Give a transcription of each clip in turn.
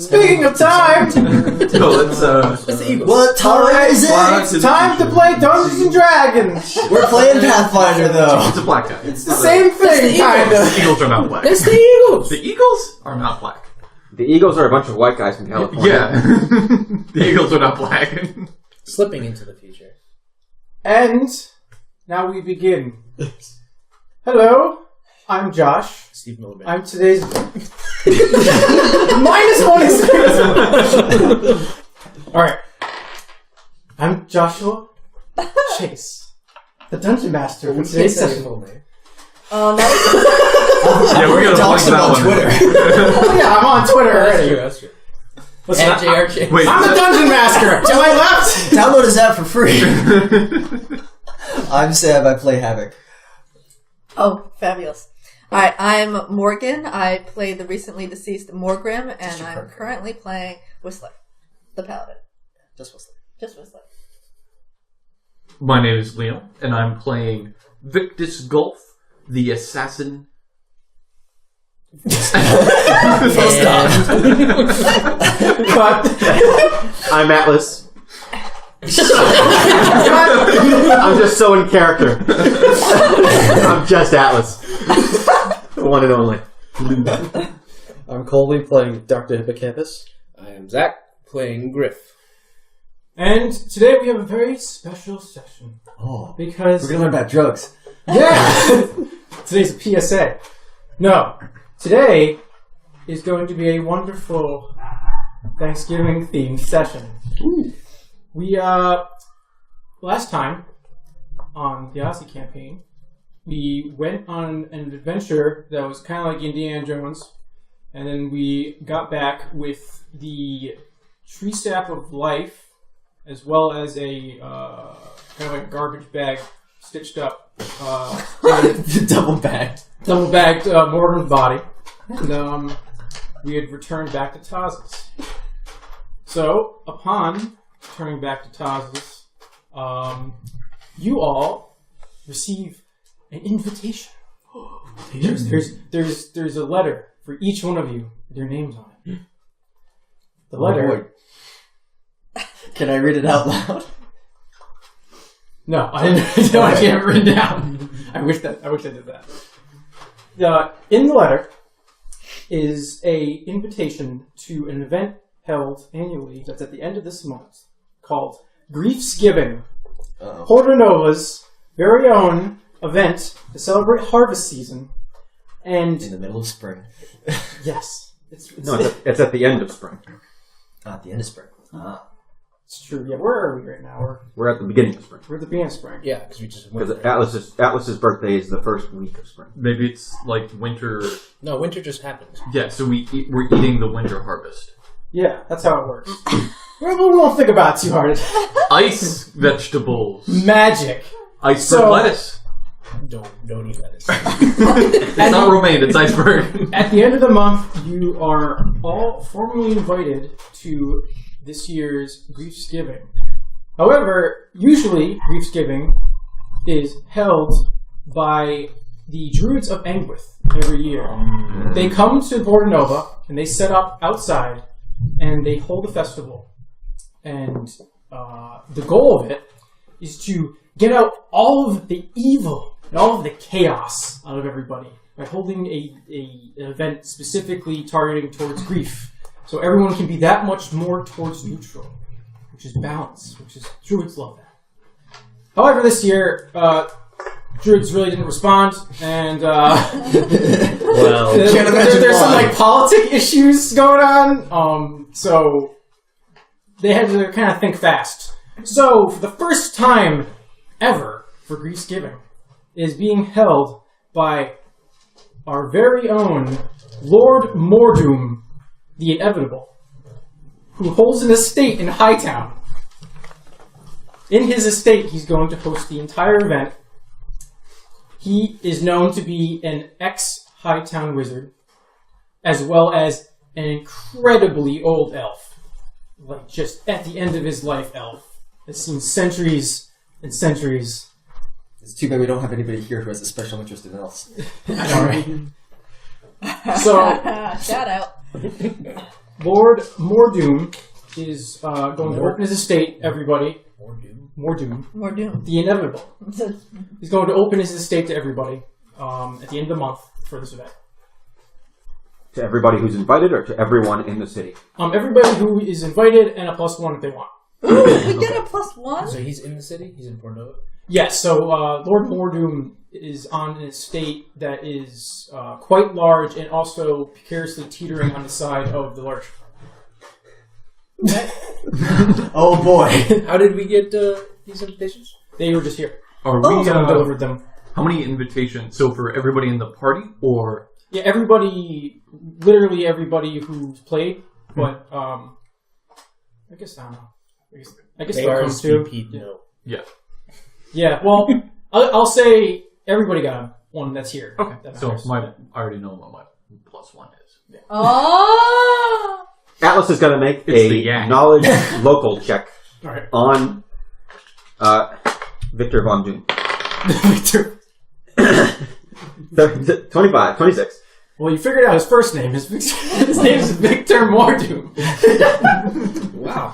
Speaking of time, No, let's What time is it? it's time to play Dungeons and Dragons. We're playing Pathfinder, though. it's a black guy. It's the same thing, kind The of. Eagles are not black. It's the Eagles! The Eagles are not black. The Eagles are a bunch of white guys from California. Yeah. The Eagles are not black. Slipping into the future. And now we begin. Hello, I'm Josh. Steve Miller. I'm today's -1 experience. All right, I'm Joshua Chase, the Dungeon Master for today's session. Oh, no. Yeah, we're gonna Talks play that on one. Twitter. Oh, yeah, I'm on Twitter already. That's true. Listen, JRJ. Wait, I'm the Dungeon Master. To my left. Download his app for free. I'm Sam, I play Havoc. Oh, fabulous. Alright, I'm Morgan. I play the recently deceased Morgrim, and I'm currently playing Whistler, the Paladin. Just Whistler. Just Whistler. My name is Liam, and I'm playing Victus Gulf, the assassin. Full stop. But I'm Atlas. I'm just so in character. I'm just Atlas. The one and only. I'm Colby playing Dr. Hippocampus. I am Zach, playing Griff. and today we have a very special session Oh, because we're gonna learn about drugs. yeah, today's a PSA. No, today is going to be a wonderful Thanksgiving themed session. We last time on the Odyssey Campaign, we went on an adventure that was kind of like Indiana Jones, and then we got back with the tree sap of life, as well as a kind of like garbage bag stitched up, Double bagged. double-bagged Morgan's body, and we had returned back to Taza's. So, upon returning back to Taza's, you all receive an invitation. There's a letter for each one of you with your names on it. The letter. Oh, can I read it out loud? No, I didn't. No, I can't have it written down. I wish I did that. In the letter is a invitation to an event held annually that's at the end of this month called Griefsgiving. Porta Nova's very own event to celebrate harvest season. And In the middle of spring. yes, it's It's at the end of spring. At the end of spring. it's true. Yeah, where are we right now? We're at the beginning of spring. We're at the beginning of spring. Yeah, because we just went. Because Atlas's birthday is the first week of spring. Maybe it's like winter. No, winter just happened. Yeah, so we're eating the winter harvest. Yeah, that's how it works. we won't think about it too hard. Ice vegetables. Magic. Iceberg So- lettuce. Don't eat lettuce. It's not romaine, it's iceberg. At the end of the month, you are all formally invited to this year's Griefsgiving. However, usually Griefsgiving is held by the Druids of Engwith every year. They come to Porta Nova and they set up outside and they hold a festival. And the goal of it is to get out all of the evil and all of the chaos out of everybody by holding an event specifically targeting towards grief. So everyone can be that much more towards neutral, which is balance, which is Druids love that. However, this year, Druids really didn't respond, and Well, there's some like politic issues going on. So they had to kind of think fast. So for the first time ever for Griefsgiving is being held by our very own Lord Mordoom, the Inevitable, who holds an estate in Hightown. In his estate, he's going to host the entire event. He is known to be an ex-Hightown wizard, as well as an incredibly old elf. Like, just at the end of his life elf. Has seen centuries and centuries. it's too bad we don't have anybody here who has a special interest in elves. I know, right? So, Shout out. Lord Mordoom is going to open his estate, everybody. Mordoom. More doom. The inevitable. He's going to open his estate to everybody at the end of the month for this event. To everybody who's invited, or to everyone in the city? Everybody who is invited and a +1 if they want. Ooh, we get a +1? So he's in the city? He's in Porta Nova? Yes, so Lord Mordoom is on an estate that is quite large and also precariously teetering on the side of the large. Oh boy. How did we get these invitations? They were just here. Are Someone we? delivered them. How many invitations? So for everybody in the party, or Yeah, everybody, literally everybody who's played, but I guess I don't know. I guess they'll come too. no. yeah? Yeah, well, I'll say everybody got one that's here. Okay. That So matters. I already know what my +1 is. Oh! Atlas is going to make It's the a yak. knowledge local check All right. on Victor Von Doom. Victor. 26. Well, you figured out his first name. His name is Victor Mordoom. Wow.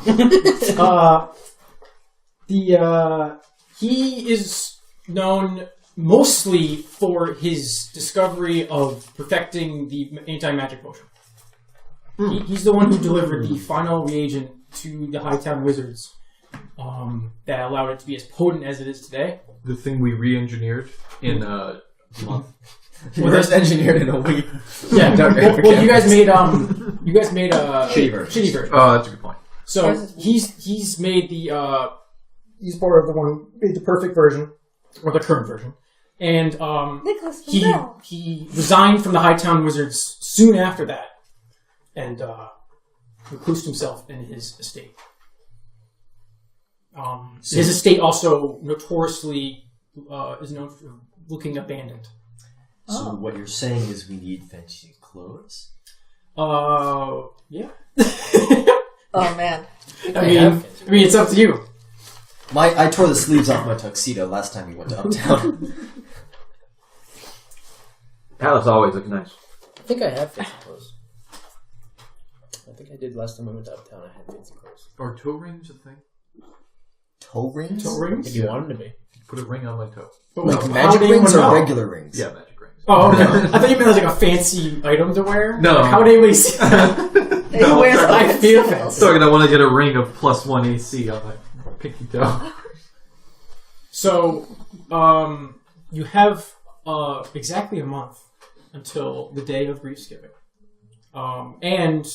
He is known mostly for his discovery of perfecting the anti-magic potion. He's the one who delivered the final reagent to the Hightown Wizards that allowed it to be as potent as it is today. The thing we re-engineered in a month. Reverse engineered in a week. Yeah. Well, you guys made a Shitty versions. version. Oh, that's a good point. So he's made the he's part of the one who made the perfect version or the current version, and Nicholas he Flamel. he resigned from the Hightown Wizards soon after that, and reclused himself in his estate. His estate also notoriously is known for looking abandoned. So what you're saying is we need fancy clothes? Yeah. Oh, man. I mean, it's up to you. I tore the sleeves off my tuxedo last time we went to Uptown. Atlas always looks nice. I think I have fancy clothes. I think I did last time I went to Uptown. I had fancy clothes. Are toe rings a thing? Toe rings? Toe rings? If you wanted to be. Put a ring on my toe. But Like how magic would anyone rings or know? regular rings? Yeah, magic rings. Oh, okay. I thought you meant like a fancy item to wear. No. Like, how would anybody see that? He wears I like feel spells. So I want to get a ring of +1 AC on my pinky toe. So, you have exactly a month until the day of Griefsgiving. And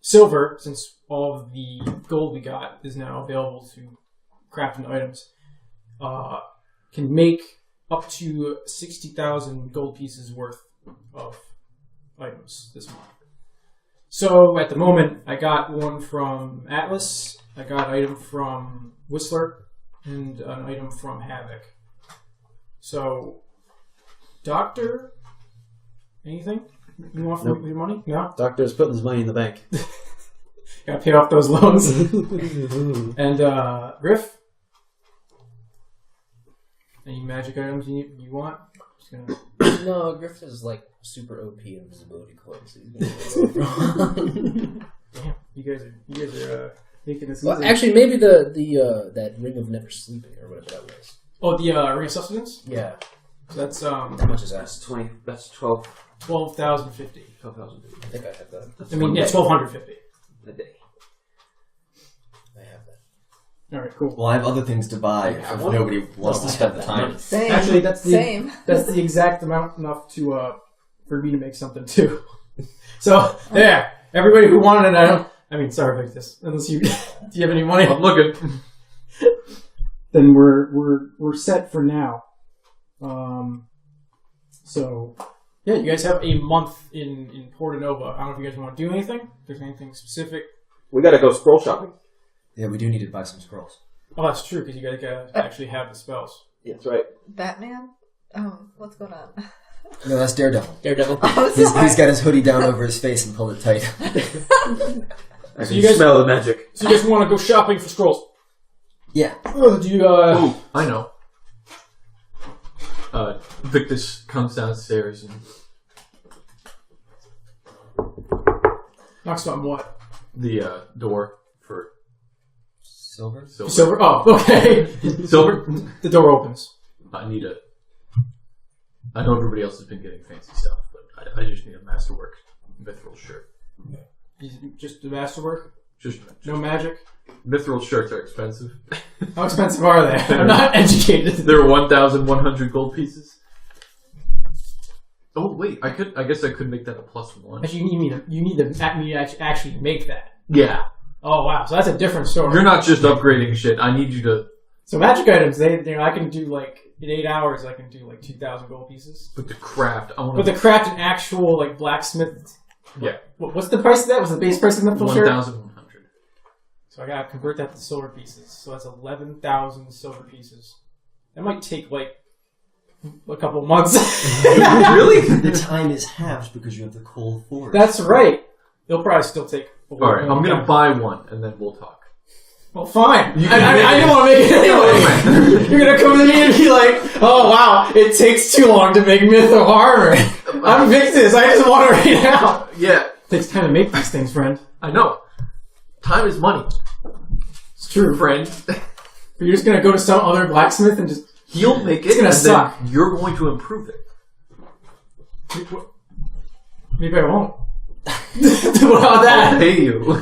silver, since all of the gold we got is now available to craft into items, can make up to 60,000 gold pieces worth of items this month. So at the moment, I got one from Atlas, I got an item from Whistler, and an item from Havoc. So, Doctor, anything you want for your money? No? Doctor's putting his money in the bank. Gotta pay off those loans. And Griff? Any magic items you want? Just gonna... No, Griff is like super OP invisibility clothes. Damn, you guys are making this Well, easy. actually, maybe the that ring of never sleeping or whatever that was. Oh, the ring of sustenance? Yeah, So that's how much is that? That's 20. That's 12. 12,050. 12,000 I think I have that. That's I mean, yeah, 1,250. a day. I have that. All right, cool. Well, I have other things to buy Yeah, if what? nobody wants to spend the time. Same. Actually, that's the Same. that's the exact amount enough to for me to make something too. So there, everybody who wanted an item. I mean, sorry, Victus. Unless you do you have any money? I'm looking. Then we're set for now. So yeah, you guys have a month in Porta Nova. I don't know if you guys want to do anything. If there's anything specific. We gotta go scroll shopping. Yeah, we do need to buy some scrolls. Oh, that's true because you guys gotta actually have the spells. That's right. Batman? What's going on? No, that's Daredevil. Daredevil. I'm He's sorry. got his hoodie down over his face and pulled it tight. I So can you guys- smell the magic. So you guys want to go shopping for scrolls? Yeah. Do you Ooh, I know. Victus comes downstairs and knocks on what? The door for Silver? Silver. Oh, okay. Silver? The door opens. I need a... I know everybody else has been getting fancy stuff, but I just need a masterwork mithril shirt. Just the masterwork? Just No magic? mithril shirts are expensive. How expensive are they? I'm not educated. They're 1,100 gold pieces. Oh wait, I guess I could make that a +1. Actually, you need to actually make that. Yeah. Oh wow, so that's a different story. You're not just upgrading shit. I need you to... So magic items, I can do like in 8 hours. I can do like 2,000 gold pieces. But the craft, I want But to... the craft an actual like blacksmith. Yeah. What's the price of that? Was the base price of the mithril shirt? 1,100. So I gotta convert that to silver pieces. So that's 11,000 silver pieces. That might take like a couple months. Really? The time is halved because you have the cold forge. That's right. It'll probably still take a All right, I'm gonna buy one and then we'll talk. Well, fine. You can I don't want to make it anyway. You're gonna come to me and be like, "Oh wow, it takes too long to make mithril armor." I'm Victus. I just want it right now. Yeah, It takes time to make these things, friend. I know. Time is money, It's true. friend. You're just gonna go to some other blacksmith and just. He'll make it, It's gonna and suck. then you're going to improve it. Maybe I won't. What about I'll that? pay you.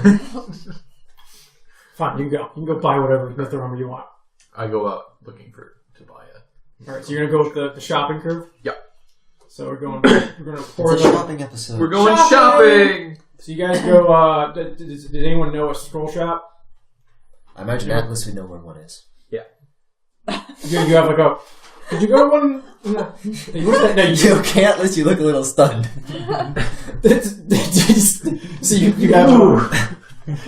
Fine, you can go. You can go buy whatever mithril armor you want. I go out looking to buy it. All right, so you're gonna go with the shopping curve. Yep. So we're gonna pour It's the a shopping episode. We're going Shopping! shopping. So you guys go. Did anyone know a scroll shop? I imagine Atlas would know where one is. You have like a. Did you go to one? No, You can't Atlas, you look a little stunned. So you have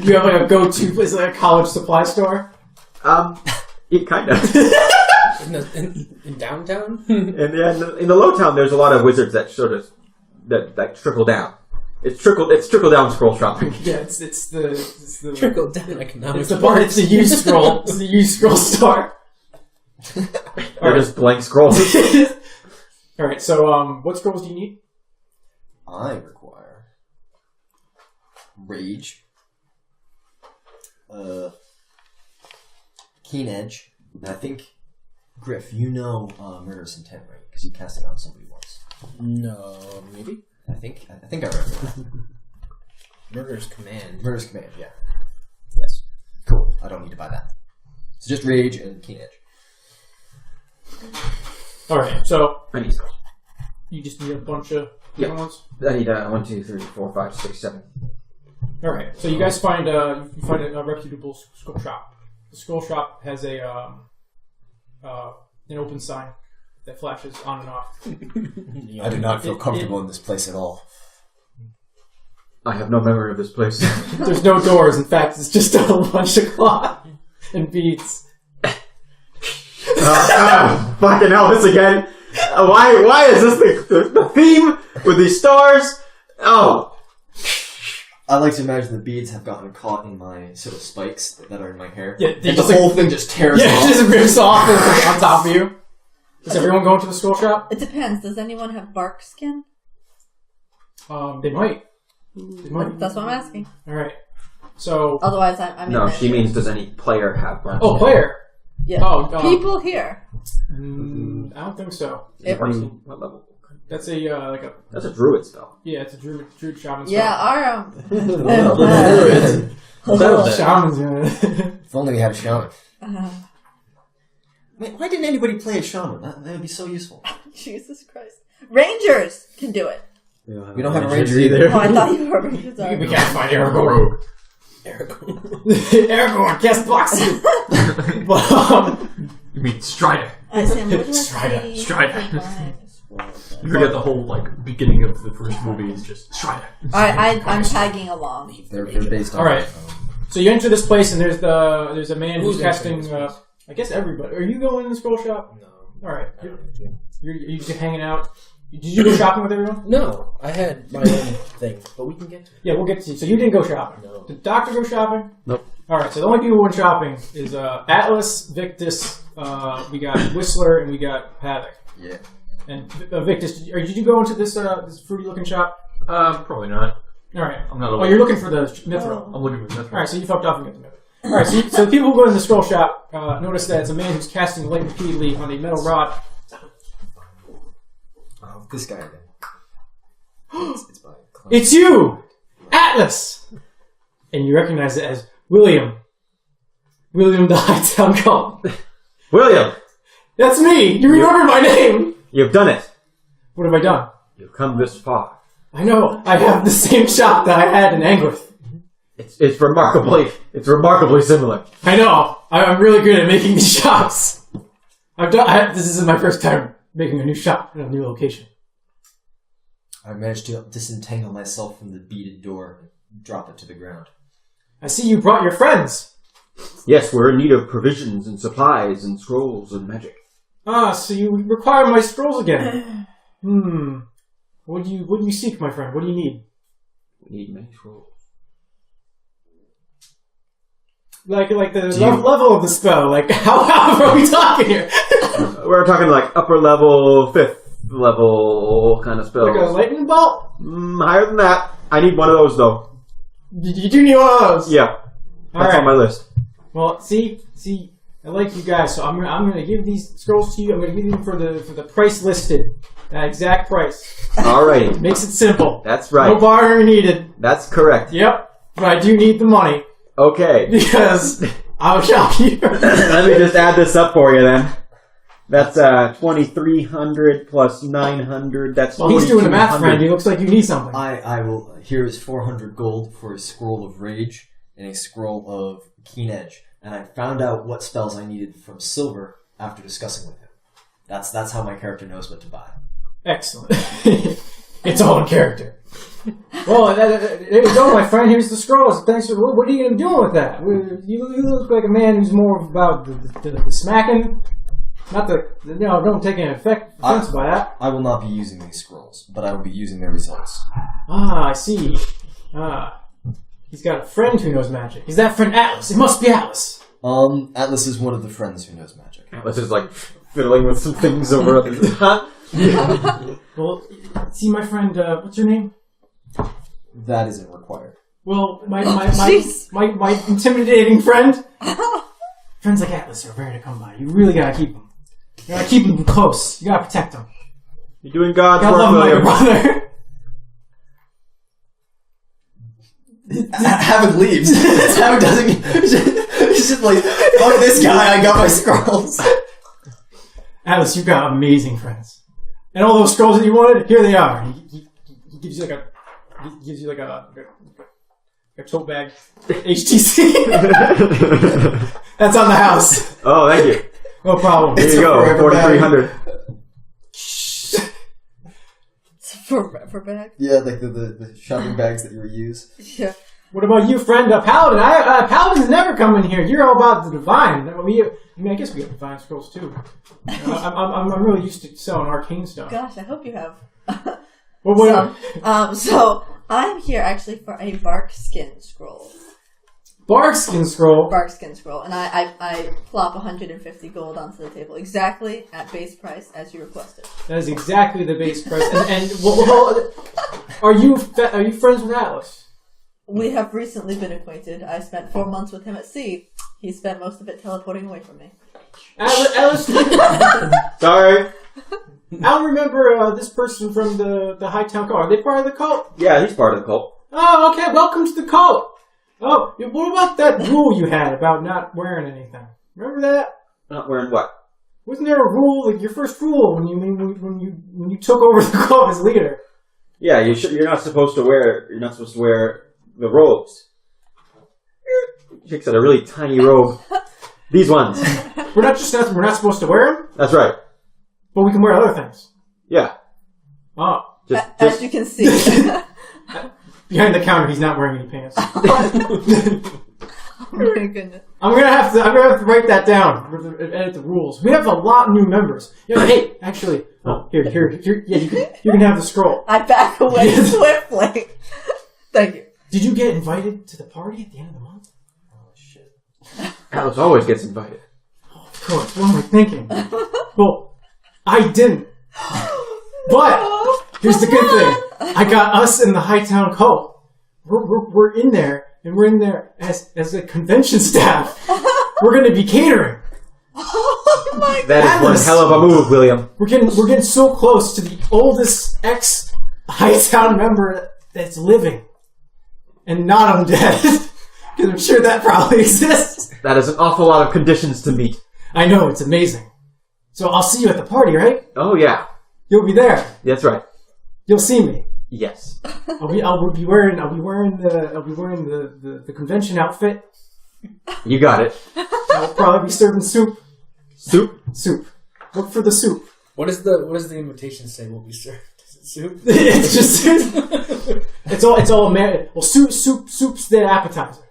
you have like a go-to place, like a college supply store. Yeah, kind of. In downtown? And in the low town, there's a lot of wizards that sort of that trickle down. It's trickle down scroll shopping. Yeah, it's the Trickle down economics. it's the used scroll. It's the used scroll store. They're just blank scrolls. All right. So what scrolls do you need? I require Rage, Keen Edge, and I think, Griff, you know Murderous Intent, right? Because you cast it on somebody once. No, maybe? I think I remember that. Murderous Command. Murderous Command, yeah. Yes. Cool. I don't need to buy that. So just Rage and Keen Edge. All right. So I need spells. you just need a bunch of different ones. I need 1, 2, 3, 4, 5, 6, 7. All right. So you guys find a reputable scroll shop. The scroll shop has an open sign that flashes on and off. I do not feel comfortable in this place at all. I have no memory of this place. There's no doors. In fact, it's just a bunch of cloth and beads. Fucking hell, this again. Why is this the theme with these stars? Oh. I like to imagine the beads have gotten caught in my sort of spikes that are in my hair. Yeah, and the whole thing just tears Yeah, off. it just rips off and it's on top of you. Does everyone go into the scroll shop? It depends. Does anyone have bark skin? They might. They might. That's what I'm asking. All right. So. Otherwise, I'm No, in she means does any player have one? Oh, player. Yeah. Oh, People here. I don't think so. What level? That's a That's a druid spell. yeah, it's a druid shaman spell. Yeah, our Shamans. If only we had a shaman. Wait, why didn't anybody play a shaman? That would be so useful. Jesus Christ. Rangers can do it. We don't have a ranger either. Oh, I thought you were Rangers. We can't find Aragorn. Aragorn, guest boxing. But You mean Strider? I said, what do I Strider, say? Strider. You forget the whole beginning of the first movie is just Strider. I'm tagging along. They're based on. all right. So you enter this place and there's a man who's casting. I guess everybody. Are you going in the scroll shop? No. All right. You're just hanging out. Did you go shopping with everyone? No, I had my own thing, but we can get to it. Yeah, we'll get to you. So you didn't go shopping. No. Did Doctor go shopping? Nope. All right. So the only people who went shopping is Atlas, Victus. We got Whistler, and we got Havoc. Yeah. And Victus, did you go into this fruity looking shop? Probably not. All right. I'm not. Oh, you're looking for the mithril. I'm looking for that. All right, so you fucked off and got the mithril. All right, so people who go in the scroll shop notice that it's a man who's casting light repeatedly on a metal rod. Oh, this guy again. It's by It's you, Atlas, and you recognize it as William the Hightown Cult. William, That's me. You remember my name. you've done it. What have I done? You've come this far. I know. I have the same shop that I had in Anglith. It's remarkably similar. I know. I'm really good at making these shops. This is my first time making a new shop in a new location. I managed to disentangle myself from the beaded door and drop it to the ground. I see you brought your friends. Yes, we're in need of provisions and supplies and scrolls and magic. Ah, so you require my scrolls again. What do you seek, my friend? What do you need? We need many scrolls. Like the level of the spell. Like how are we talking here? We're talking like upper level, 5th level kind of spells. Like a lightning bolt? Higher than that. I need one of those though. You do need one of those. Yeah, that's on my list. Well, see, I like you guys, so I'm gonna give these scrolls to you. I'm gonna give them for the price listed, that exact price. Alrighty, Makes it simple. that's right. No bartering needed. That's correct. Yep, but I do need the money Okay, because I'll shop you. let me just add this up for you then. That's 2,300 plus 900. That's Well, he's doing the math, 4,200. friend. He looks like you need something. I will. Here is 400 gold for a scroll of rage and a scroll of keen edge. And I found out what spells I needed from silver after discussing with him. That's how my character knows what to buy. Excellent. It's all in character. Well, there you go, my friend. Here's the scrolls. Thanks for. What are you gonna do with that? You look like a man who's more about the smacking. Not don't take an offense by that. I will not be using these scrolls, but I will be using their results. Ah, I see. He's got a friend who knows magic. Is that friend Atlas? It must be Atlas. Atlas is one of the friends who knows magic. Atlas is like fiddling with some things over at Huh? Well, see, my friend, what's your name? That isn't required. Well, my Jeez. intimidating friend. Friends like Atlas are rare to come by. You really gotta keep them. You gotta keep them close. You gotta protect them. You're doing God's You gotta love work, them like William. your brother. Hammond leaves. Hammond doesn't. He's just like, fuck this guy. I got my scrolls. Atlas, you've got amazing friends. And all those scrolls that you wanted, here they are. He gives you like a tote bag. HTC. That's on the house. Oh, thank you. No problem. Here you go, 4,300. It's a forever bag. Yeah, like the shopping bags that you reuse. Yeah. What about you, friend? Paladin. Paladins never come in here. You're all about the divine. I guess we have divine scrolls too. I'm really used to selling arcane stuff. Gosh, I hope you have. So, I'm here actually for a bark skin scroll. Barkskin scroll. Barkskin scroll, and I plop 150 gold onto the table, exactly at base price as you requested. That is exactly the base price. And are you friends with Atlas? We have recently been acquainted. I spent 4 months with him at sea. He spent most of it teleporting away from me. Atlas, Sorry. I don't remember this person from the Hightown cult. Are they part of the cult? Yeah, he's part of the cult. Oh, okay. Welcome to the cult. Oh, what about that rule you had about not wearing anything? Remember that? Not wearing what? Wasn't there a rule, like your first rule when you took over the cult as leader? Yeah, you're not supposed to wear. You're not supposed to wear the robes. Chicks had a really tiny robe. These ones. We're not supposed to wear them, That's right. but we can wear other things. Yeah. Oh, As you can see. behind the counter, he's not wearing any pants. Oh my goodness. I'm gonna have to write that down. Edit the rules. We have a lot of new members. Yeah, hey, actually, here. Yeah, you can have the scroll. I back away swiftly. Thank you. Did you get invited to the party at the end of the month? Oh shit! Alice always gets invited. Oh, of course. What am I thinking? Well, I didn't. But here's the good thing. I got us in the Hightown cult. we're in there, and we're in there as a convention staff. We're going to be catering. Oh my god! That is one hell of a move, William. We're getting so close to the oldest ex-Hightown member that's living, and not undead. Because I'm sure that probably exists. That is an awful lot of conditions to meet. I know, it's amazing. So I'll see you at the party, right? Oh yeah, You'll be there. that's right. You'll see me. Yes. I'll be wearing the convention outfit. You got it. I'll probably be serving soup. Soup? Soup. Look for the soup. What does the invitation say? Will be served? Is it soup? It's just it's all American. Well, soup's the appetizer.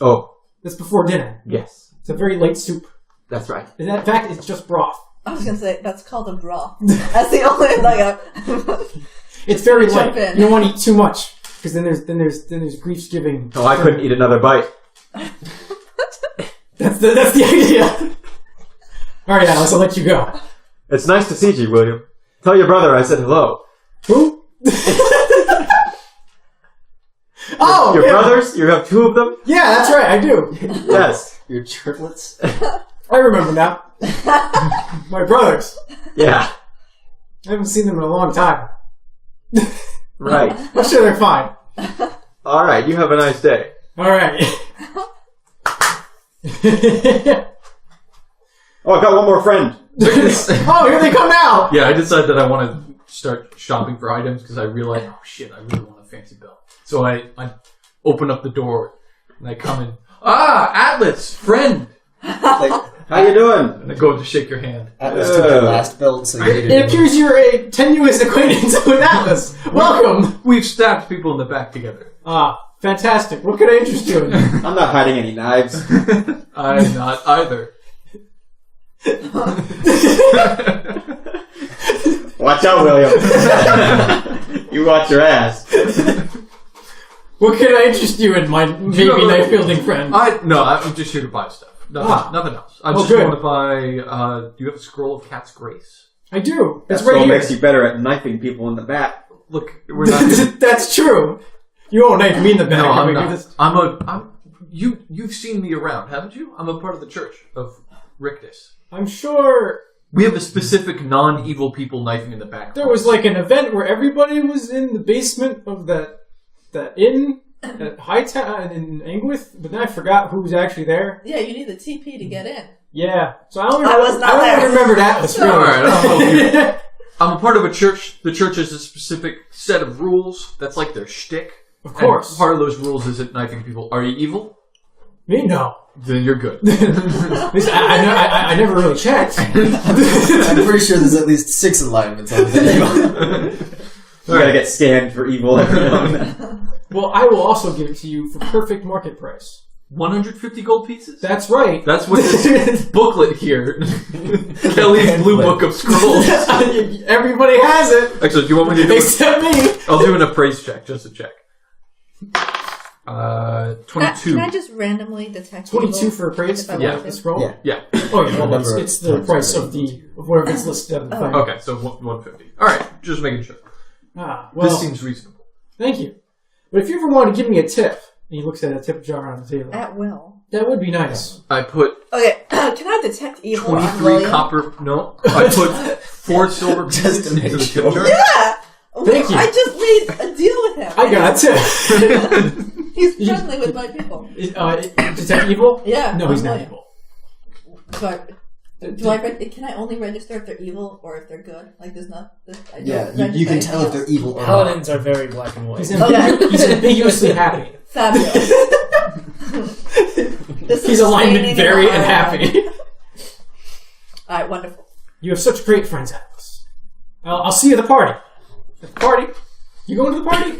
Oh, That's before dinner. yes. It's a very light soup. That's right. In fact, it's just broth. I was gonna say that's called a broth. That's the only It's very Jump light. in. You don't want to eat too much because then there's Griefsgiving. Oh, I couldn't eat another bite. That's the idea. All right, Alice, I'll let you go. It's nice to see you, William. Tell your brother I said hello. Who? Oh, Your yeah. brothers? You have two of them? Yeah, that's right. I do. Yes. Your triplets? I remember now. My brothers. Yeah. I haven't seen them in a long time. Right. I'm sure they're fine. All right. You have a nice day. All right. Oh, I got one more friend. Oh, here they come now. Yeah, I decided that I want to start shopping for items because I realized, oh shit, I really want a fancy belt. So I open up the door and I come in. Ah, Atlas, friend. Like, How you doing? And I go to shake your hand. Atlas took the last belt, so you needed It appears you're a tenuous acquaintance with Atlas. Welcome. We've stabbed people in the back together. Ah, fantastic. What could I interest you in? I'm not hiding any knives. I'm not either. Watch out, William. You watch your ass. What could I interest you in, my maybe knife wielding friend? I'm just here to buy stuff. Nothing else. I just good. want to buy. Do you have a scroll of Cat's Grace? I do. That It's right still here. makes you better at knifing people in the back. Look, we're not. That's true. You won't knife me in the back. No, I'm because not. You've seen me around, haven't you? I'm a part of the church of Victus. I'm sure We have a specific non-evil people knifing in the back. there was like an event where everybody was in the basement of that inn at Hightown in Angwith, but then I forgot who was actually there. Yeah, you need the TP to get in. Yeah, so I only I was not only there. remembered Atlas. Really. All right, I'll help you. I'm a part of a church. The church has a specific set of rules. That's like their shtick. Of course. And part of those rules is knifing people. Are you evil? Me, no. Then you're good. At least I never really checked. I'm pretty sure there's at least 6 alignments on the video. You gotta get scanned for evil every now and then. Well, I will also give it to you for perfect market price. 150 gold pieces? That's right. That's what this booklet here. Kelly's Blue Book of Scrolls. Everybody has it, Actually, do you want me to do it? except me. I'll do an appraise check, just a check. 22. Can I just randomly detect 22 evil for appraise if I for Yeah. want the to? scroll? Yeah. Yeah. Oh, yeah, well, Remember, it's the price of whatever gets listed on the thing. Okay, so 150. Alright, just making sure. Ah, well, This seems reasonable. thank you. But if you ever want to give me a tip, and he looks at a tip jar on the table, At will. that would be nice. I put Okay, can I detect evil on 23 William? copper. No. I put 4 silver Just pieces to into make the sure. tip jar. Yeah! Thank you. I just made a deal with him. I got a tip. He's friendly with my people. Detect evil? Yeah. No, he's I'm not William. evil. Can I only register if they're evil or if they're good? Like, there's not. I don't Yeah, you can register tell if they're anything evil or not. Paladins are very black and white. He's, Okay. he's ambiguously happy. else. Fabulous. This He's is alignment staining very in my unhappy. Alright, wonderful. You have such great friends, Atlas. I'll see you at the party. At the party? You going to the party?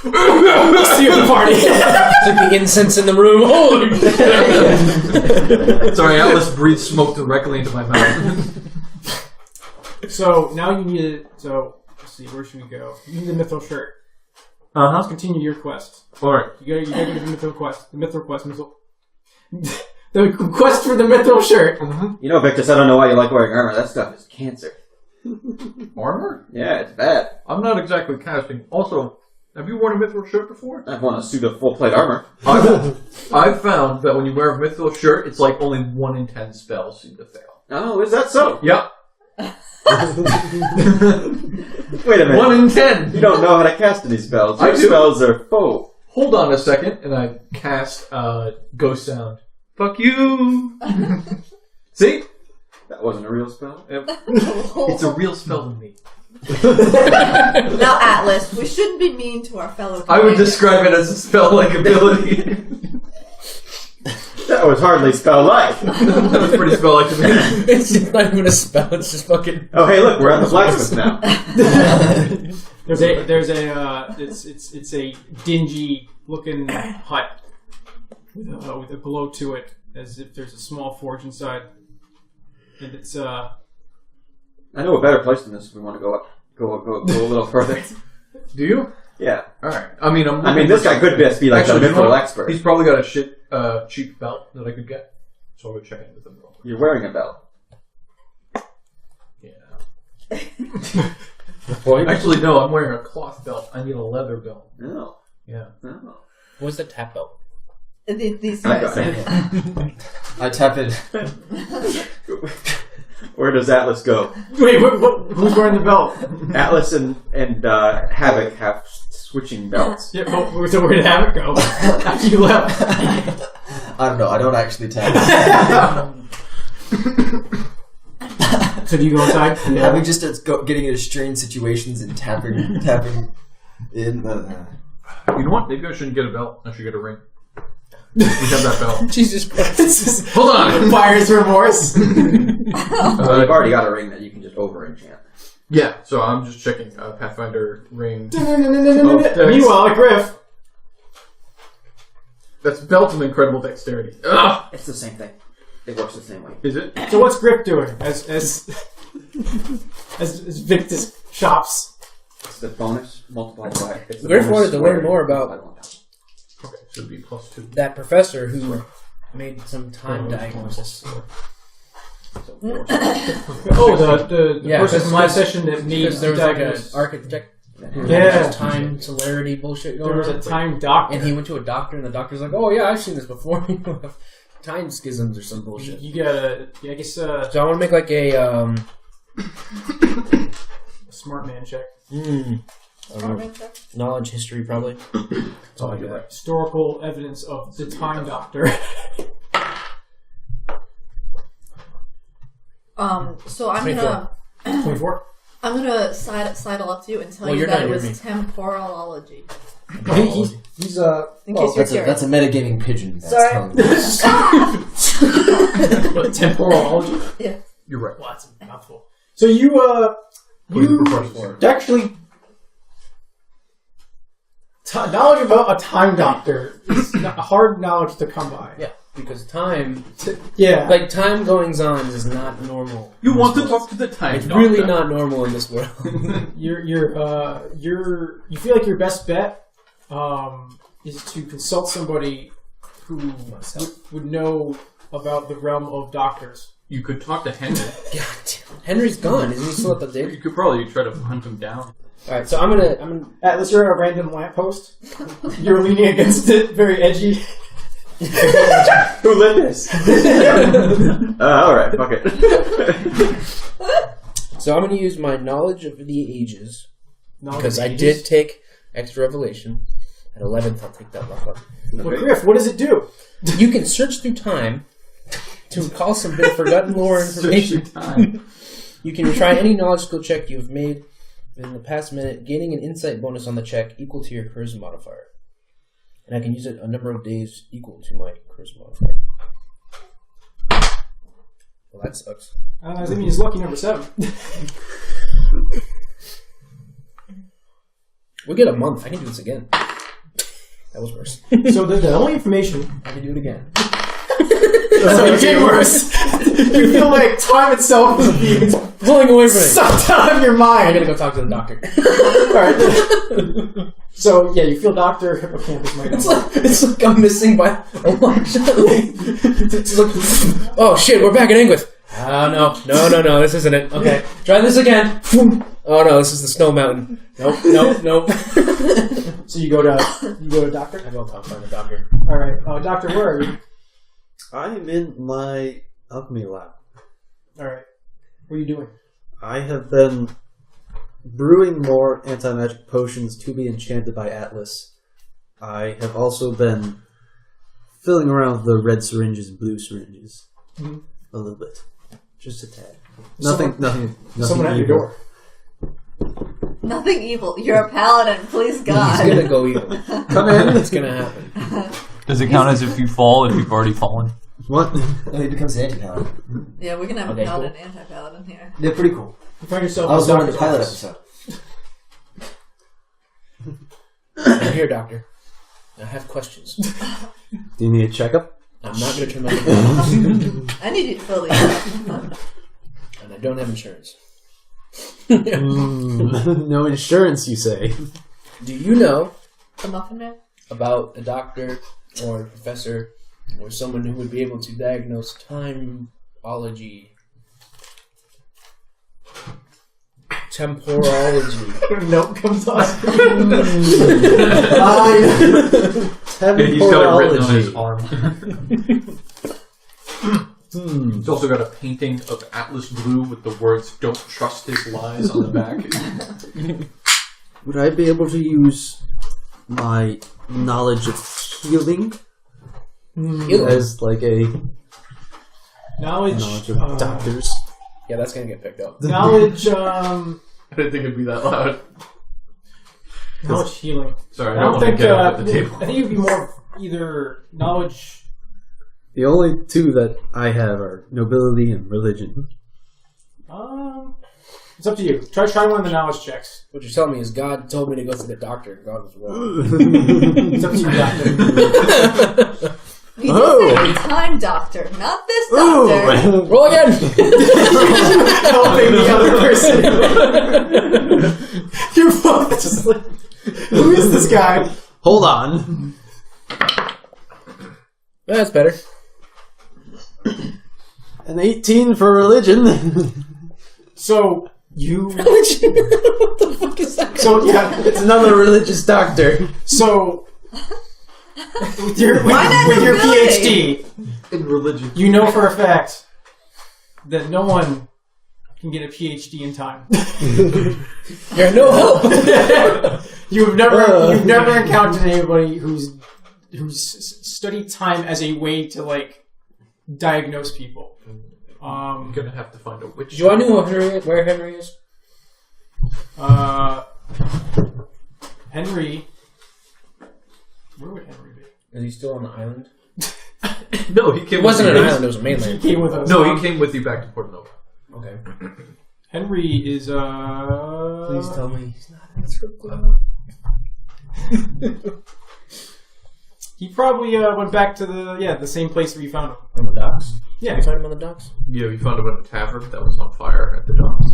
I'll see you at the party. Took the incense in the room. Holy Sorry, Atlas breathed smoke directly into my mouth. So now you need it. So let's see, where should we go? You need the mithril shirt. Let's continue your quest. Alright. You gotta get the mithril quest. The mithril quest. The quest for the mithril shirt. You know, Victus, I don't know why you like wearing armor. That stuff is cancer. Armor? Yeah, it's bad. I'm not exactly casting. Also, Have you worn a mithril shirt before? I've worn a suit of full plate armor. I've found that when you wear a mithril shirt, it's like only 1 in 10 spells seem to fail. Oh, is that so? Yep. Wait a minute. 1 in 10. You don't know how to cast any spells. I Your do. spells are faux. Hold on a second, and I cast Ghost Sound. Fuck you! See? That wasn't a real spell. It's a real spell to me. Now, Atlas, we shouldn't be mean to our fellow. I would companions. describe it as a spell-like ability. That was hardly spell-like. That was pretty spell-like to me. It's just not even a spell. It's just fucking. Oh, hey, look, we're at the blacksmith now. It's a dingy looking hut with a glow to it, as if there's a small forge inside, and it's I know a better place than this if we want to go up, go a little further. Do you? Yeah. Alright. I mean, this guy could best be like Actually, the you know mithril what? expert. He's probably got a cheap belt that I could get. So I would check in with him real quick. You're wearing a belt. Yeah. Point. Actually, no, I'm wearing a cloth belt. I need a leather belt. No. Yeah. No. What's the tap belt? These I guys. got it. I tap it. Where does Atlas go? wait. Who's wearing the belt? Atlas and Havoc have switching belts. Yeah, so where did Havoc go after you left? I don't know. I don't actually tap it. So do you go inside? Having just getting into strange situations and tapping in. You know what? Maybe I shouldn't get a belt. I should get a ring. We have that belt. Jesus Christ. Hold on. Buyer's remorse. You've already got a ring that you can just over enchant. Yeah, so I'm just checking Pathfinder ring. Meanwhile, at Griff. That's belt of incredible dexterity. Ugh! It's the same thing. It works the same way. Is it? So what's Griff doing as Victus shops? It's the bonus multiplied by. It's the Griff bonus wanted to learn squared more multiplied about by 1,000. Okay, should be +2. that professor who made some time diagnosis. So 4. Oh, the Yeah, person from last because- session that made Because there was like an diagnosis. architect. Yeah. Time celerity bullshit There going was on. a time doctor. And he went to a doctor, and the doctor's like, "Oh yeah, I've seen this before." Time schisms or some bullshit. You gotta, I guess, So I want to make like a smart man check. knowledge history probably. Oh, you're right. Historical evidence of the time doctor. So I'm 24. gonna sidle up to you and tell Well, you you're that not it was near me. temporalology. He's In case you're curious. That's a metagaming pigeon. That's Sorry. telling me. what, temporology. Yeah. You're right. Well, that's a mouthful. So you actually knowledge about a time doctor is not hard knowledge to come by. Yeah, because time, Yeah. like time goings on, is not normal. You want to talk to the time It's doctor. really not normal in this world. you feel like your best bet is to consult somebody who would know about the realm of doctors. You could talk to Henry. God damn. Henry's gone. Isn't he still at the dig? You could probably try to hunt him down. Alright, so I'm gonna Atlas, you're at a random lamppost. You're leaning against it, very edgy. Who lit this? Alright, fuck it. So I'm gonna use my knowledge of the ages. Because I Ages. did take extra revelation. At 11th, I'll take that luck up. Well, Griff, what does it do? You can search through time to recall some bit of forgotten lore information. Time. You can try any knowledge skill check you've made in the past minute, gaining an insight bonus on the check equal to your charisma modifier. And I can use it a number of days equal to my charisma modifier. Well, that sucks. Does that mean he's lucky number 7? We get a month. I can do this again. That was worse. So the only information... I can do it again. So it became worse. You feel like time itself is being Pulling away from it. sucked out of your I mind. gotta go talk to the doctor. Alright. So, yeah, you feel Dr. Hippocampus might It's like I'm missing by a long shot. It's like, oh shit, we're back in English. No, this isn't it. Okay, try this again. Oh no, this is the snow mountain. Nope. So you go to doctor? I go find a doctor. Alright. Doctor, where are you? I'm in my alchemy lab. Alright. What are you doing? I have been brewing more anti-magic potions to be enchanted by Atlas. I have also been filling around with the red syringes and blue syringes. Mm-hmm. A little bit. Just a tad. Someone at your evil. door. Nothing evil. You're a paladin, please God. He's gonna go evil. Come in. It's gonna happen. Does it count as if you fall if you've already fallen? What? No, he becomes an anti-paladin. Yeah, we're gonna have Okay, a paladin and anti-paladin here. They're pretty cool. You find yourself I was in one of the pilot office. episode. I'm here, doctor. I have questions. Do you need a checkup? I'm not gonna turn my I need you to fill these out. and I don't have insurance. No insurance, you say? Do you know The Muffin Man? about a doctor or a professor or someone who would be able to diagnose timeology, temporology? Nope, comes on. He's got it written on his Temporology. arm. He's also got a painting of Atlas Blue with the words "Don't trust his lies" on the back. Would I be able to use my knowledge of healing as like a Knowledge of doctors? Yeah, that's gonna get picked up. Knowledge, I didn't think it'd be that loud. knowledge healing. Sorry, I I don't don't want to think, get up at the table. I think it'd be more either knowledge. The only two that I have are nobility and religion. It's up to you. Try one of the knowledge checks. What you're telling me is God told me to go to the doctor, and God was wrong. It's up to you, doctor. You did say time doctor, not this doctor. Roll again! Helping the other person. You're both just like, who is this guy? Hold on. That's better. An 18 for religion. So you. What the fuck is that? So yeah. It's another religious doctor. So with your nobility? PhD, In religion. you know for a fact that no one can get a PhD in time. You're no help. You've never encountered anybody who's studied time as a way to like diagnose people. I'm gonna have to find a witch. Do I know where Henry is? Henry. Where would Henry be? Is he still on the island? No, he came. It wasn't with an you. island, it was a He mainland. came with us. No, he came with you back to Porta Nova. Okay. Henry is Please tell me he's not in the strip club. He probably went back to the same place where you found him. On the docks? Yeah. Did you find him on the docks? Yeah, we found him in a tavern that was on fire at the docks.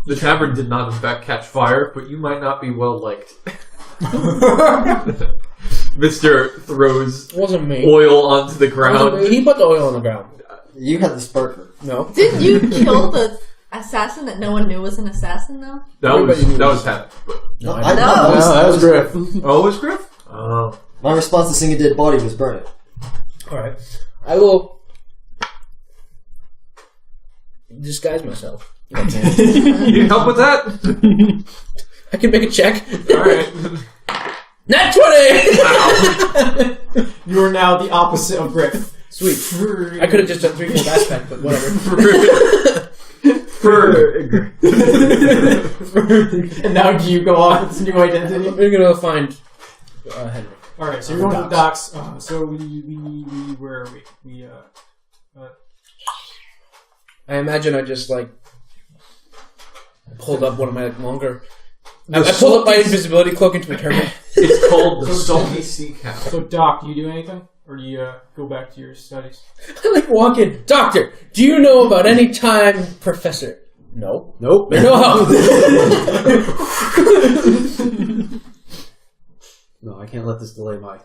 The tavern did not, in fact, catch fire, but you might not be well liked. Mr. throws It wasn't me. oil onto the It wasn't me. ground. He put the oil on the ground. You had the sparkler. No. Didn't you kill the assassin that no one knew was an assassin, though? That was Everybody knew. Panic. But... No, I I know. No. that was Griff. Oh, it was Griff? Oh. My response to seeing a dead body was burn it. Alright. I will disguise myself. You need help with that? I can make a check. Alright. Nat 20! You are now the opposite of Griff. Sweet. I could have just done threefold aspect, but whatever. And now do you go on with this new identity? We're gonna find Henry. Alright, so you're going to the docks. So we where are we? I imagine I just like pulled up one of my longer. I pulled up my invisibility cloak into a turban. It's called the Salty Sea Cow. So Doc, do you do anything? Or do you go back to your studies? I like walk in. Doctor, do you know about any time, Professor? No. Nope. No. No, I can't let this delay my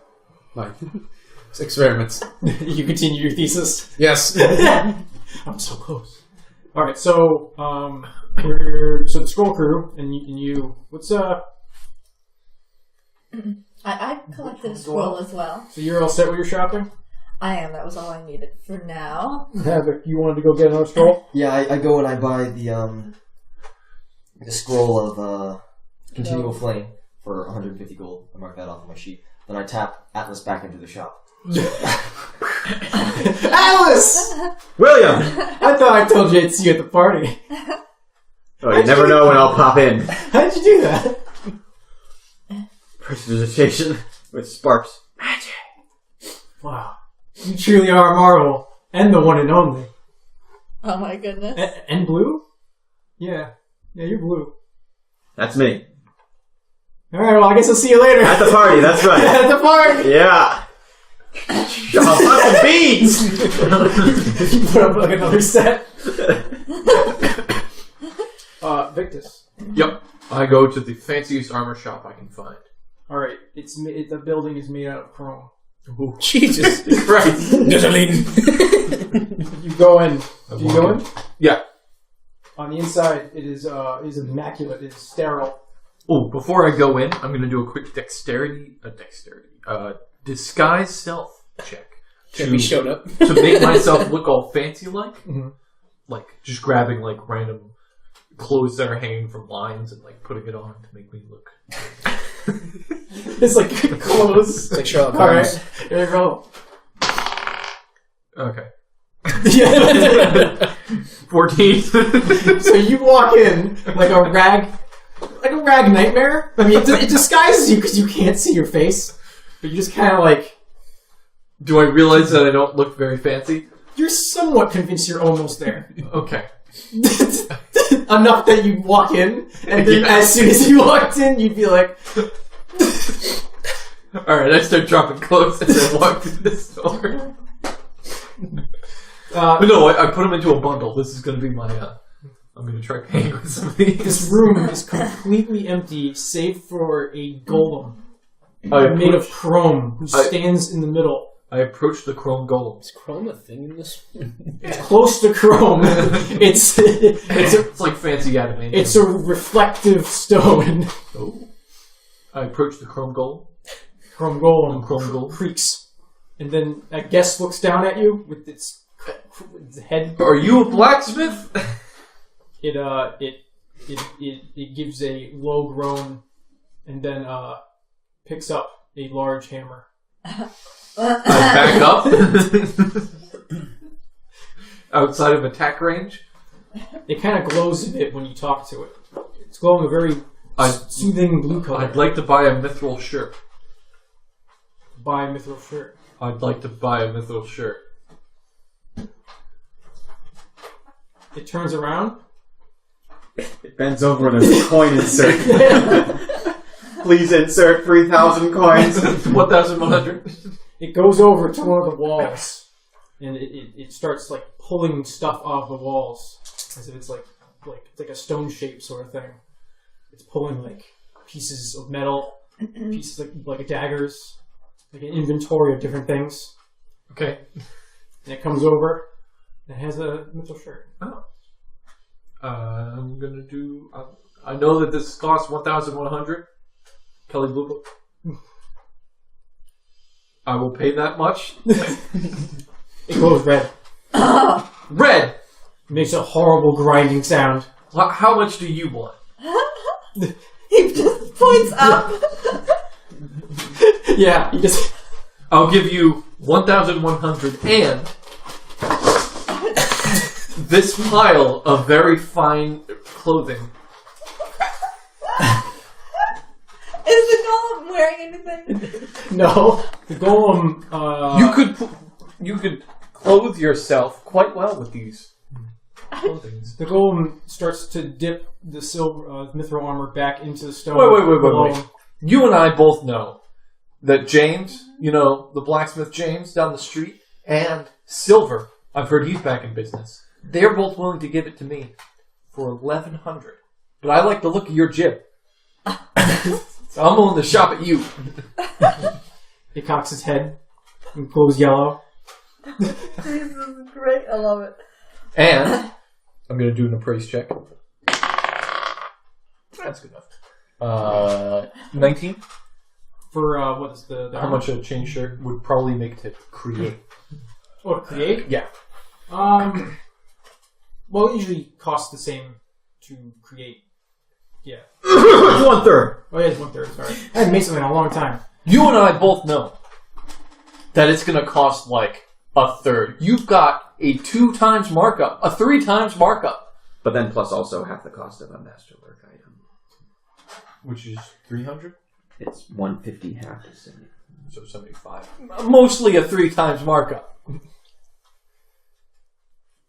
experiments. You continue your thesis? Yes. I'm so close. Alright, so So the scroll crew and you. What's I collected a scroll as well. So you're all set with your shopping? I am. That was all I needed for now. Havoc, you wanted to go get another scroll? Yeah, I go and I buy the scroll of continual flame for 150 gold. I mark that off on my sheet. Then I tap Atlas back into the shop. Alice! William! I thought I told you I'd see you at the party. Oh, you never know when I'll pop in. How did you do that? Prestidigitation with sparks. Wow. You truly are a marvel. And the one and only. Oh my goodness. And blue? Yeah. Yeah, you're blue. That's me. Alright, well, I guess I'll see you later. At the party, that's right. At the party! Yeah. I'll pop some beads! You put up like another set. Victus. Yep. I go to the fanciest armor shop I can find. Alright, the building is made out of chrome. Ooh. Jesus Christ. You go in. Do you go in? Yeah. On the inside, it is immaculate. It is sterile. Oh, before I go in, I'm going to do a quick disguise self check. Can we showed up? To make myself look all fancy-like. Mm-hmm. Like, just grabbing, like, random clothes that are hanging from lines and, like, putting it on to make me look... It's like clothes. It's like Sherlock All right, Holmes. here you go. Okay. Yeah. 14. So you walk in like a rag nightmare. I mean, it disguises you because you can't see your face, but you just kind of like. Do I realize that I don't look very fancy? You're somewhat convinced you're almost there. Okay. Enough that you walk in, and then as soon as you walked in, you'd be like. Alright, I start dropping clothes as I walk through the store. But no, I put them into a bundle. This is going to be my... I'm going to try paying with some of these. This room is completely empty, save for a golem made of chrome who stands in the middle. I approach the chrome golem. Is chrome a thing in this? It's close to chrome. It's like fancy adamantium. It's a reflective stone. Oh. I approach the chrome golem. Chrome golem. Chrome golem Creaks. And then a guest looks down at you with its head. Are you a blacksmith? It gives a low groan and then picks up a large hammer. I back up outside of attack range. It kind of glows a bit when you talk to it. It's glowing a very soothing blue color. I'd like to buy a mithril shirt. Buy a mithril shirt. I'd like to buy a mithril shirt. It turns around. It bends over and there's a coin insert. Please insert 3,000 coins. 1,100. It goes over to one of the walls, and it starts like pulling stuff off the walls, as if it's like a stone shape sort of thing. It's pulling like pieces of metal, pieces like daggers, like an inventory of different things. Okay. And it comes over, and it has a mithril shirt. Oh. I'm gonna do. I know that this costs 1,100. Kelly Blue Book. I will pay that much. It glows red. Red! It makes a horrible grinding sound. How much do you want? He just points up. Yeah, he just. I'll give you 1,100 and this pile of very fine clothing. Is the golem wearing anything? No, the golem. You could clothe yourself quite well with these clothing. The golem starts to dip the silver mithril armor back into the stone. Wait. You and I both know that James, the blacksmith James down the street, and Silver, I've heard he's back in business. They're both willing to give it to me for 1,100. But I like the look of your jib. So I'm willing to shop at you. It cocks its head and glows yellow. This is great. I love it. And I'm going to do an appraise check. That's good enough. 19. For what is the How much a chain shirt would probably make to create? Oh, to create? Yeah. Well, it usually costs the same to create. Yeah. It's 1/3. Oh, yeah, it's 1/3. Sorry. I haven't made something in a long time. You and I both know that it's going to cost like a third. You've got a 2 times markup, a 3 times markup, But then plus also half the cost of a masterwork item. which is 300. It's 150 half to 70. So 75. Mostly a 3 times markup.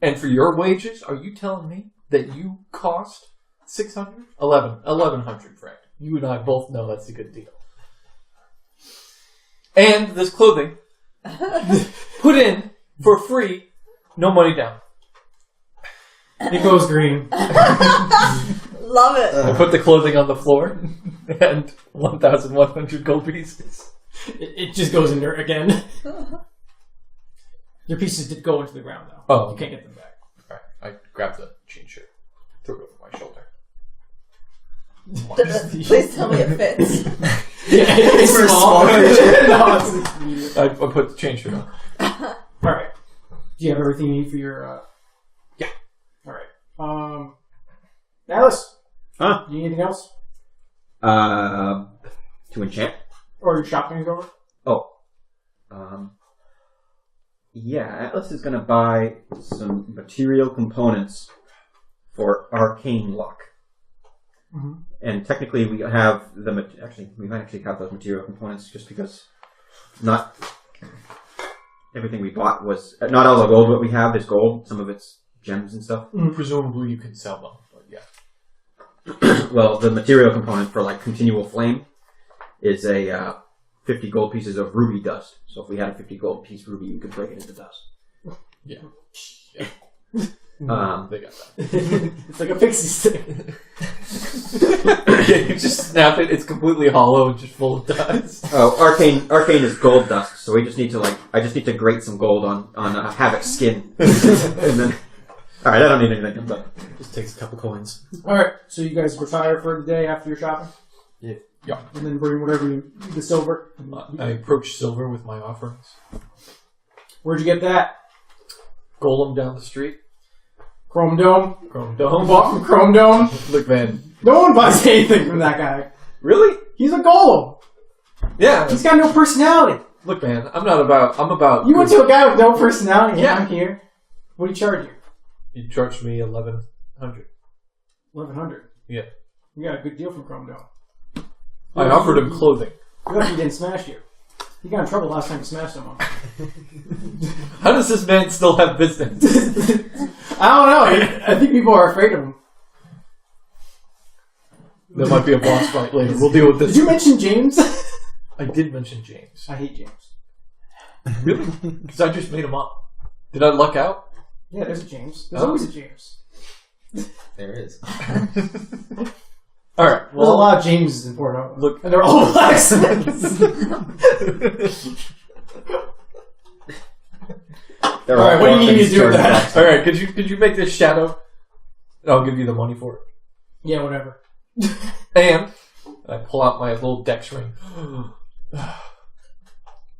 And for your wages, are you telling me that you cost 600? 1100, Frank. You and I both know that's a good deal. And this clothing, put in for free, no money down. It goes green. Love it. I put the clothing on the floor and 1,100 gold pieces. It just goes in there again. Your pieces did go into the ground, though. Oh, You can't get them back. Alright, I grabbed the chain shirt, threw it over my shoulder. Please tell me it fits. Yeah, it's For a small. small creature. No, it's medium. I put the chain shirt on. Alright. Do you have everything you need for your... Yeah. Alright. Alice? Huh? Do you need anything else? To enchant? Or your shopping is over? Oh. Yeah, Atlas is going to buy some material components for arcane luck. Mm-hmm. And technically we have we might actually have those material components just because not everything we bought was, not all the gold what we have is gold, some of it's gems and stuff. Presumably you can sell them, but yeah. Well, the material component for like continual flame is a 50 gold pieces of ruby dust. So if we had a 50 gold piece ruby, we could break it into dust. Yeah. They got that. It's like a pixie stick. Yeah, you just snap it, it's completely hollow and just full of dust. Oh, arcane is gold dust. So we just need to I just need to grate some gold on Havoc's skin, and then. All right, I don't need anything. I'm done. Just takes a couple coins. Alright, so you guys retire for the day after your shopping? Yeah. Yeah. And then bring whatever you the silver. I approach Silver with my offerings. Where'd you get that? Golem down the street. Chrome Dome? Chrome Don't Dome. bought from Chrome Dome? Look, man. No one buys anything from that guy. Really? He's a golem. Yeah. He's got no personality. Look, man. I'm about. You went to a guy with no personality. Yeah. I'm here. What did he charge you? You charged me 1,100. 1,100. Yeah. You got a good deal from Chrome Dome. I offered him clothing. You lucky he didn't smash you. He got in trouble last time you smashed someone. How does this man still have business? I don't know. I think people are afraid of him. There might be a boss fight later. We'll deal with Did this. you mention James? I did mention James. I hate James. Really? Because I just made him up. Did I luck out? Yeah, there's a James. There's Oh. always a James. There is. All right. There's a Well, lot of Jameses in Porta Nova. look. And they're all blacksmiths. They're All right, what do you need me to orphans do with charged that? by- All right. Could you make this shadow? And I'll give you the money for it. Yeah, whatever. And I pull out my little dex ring.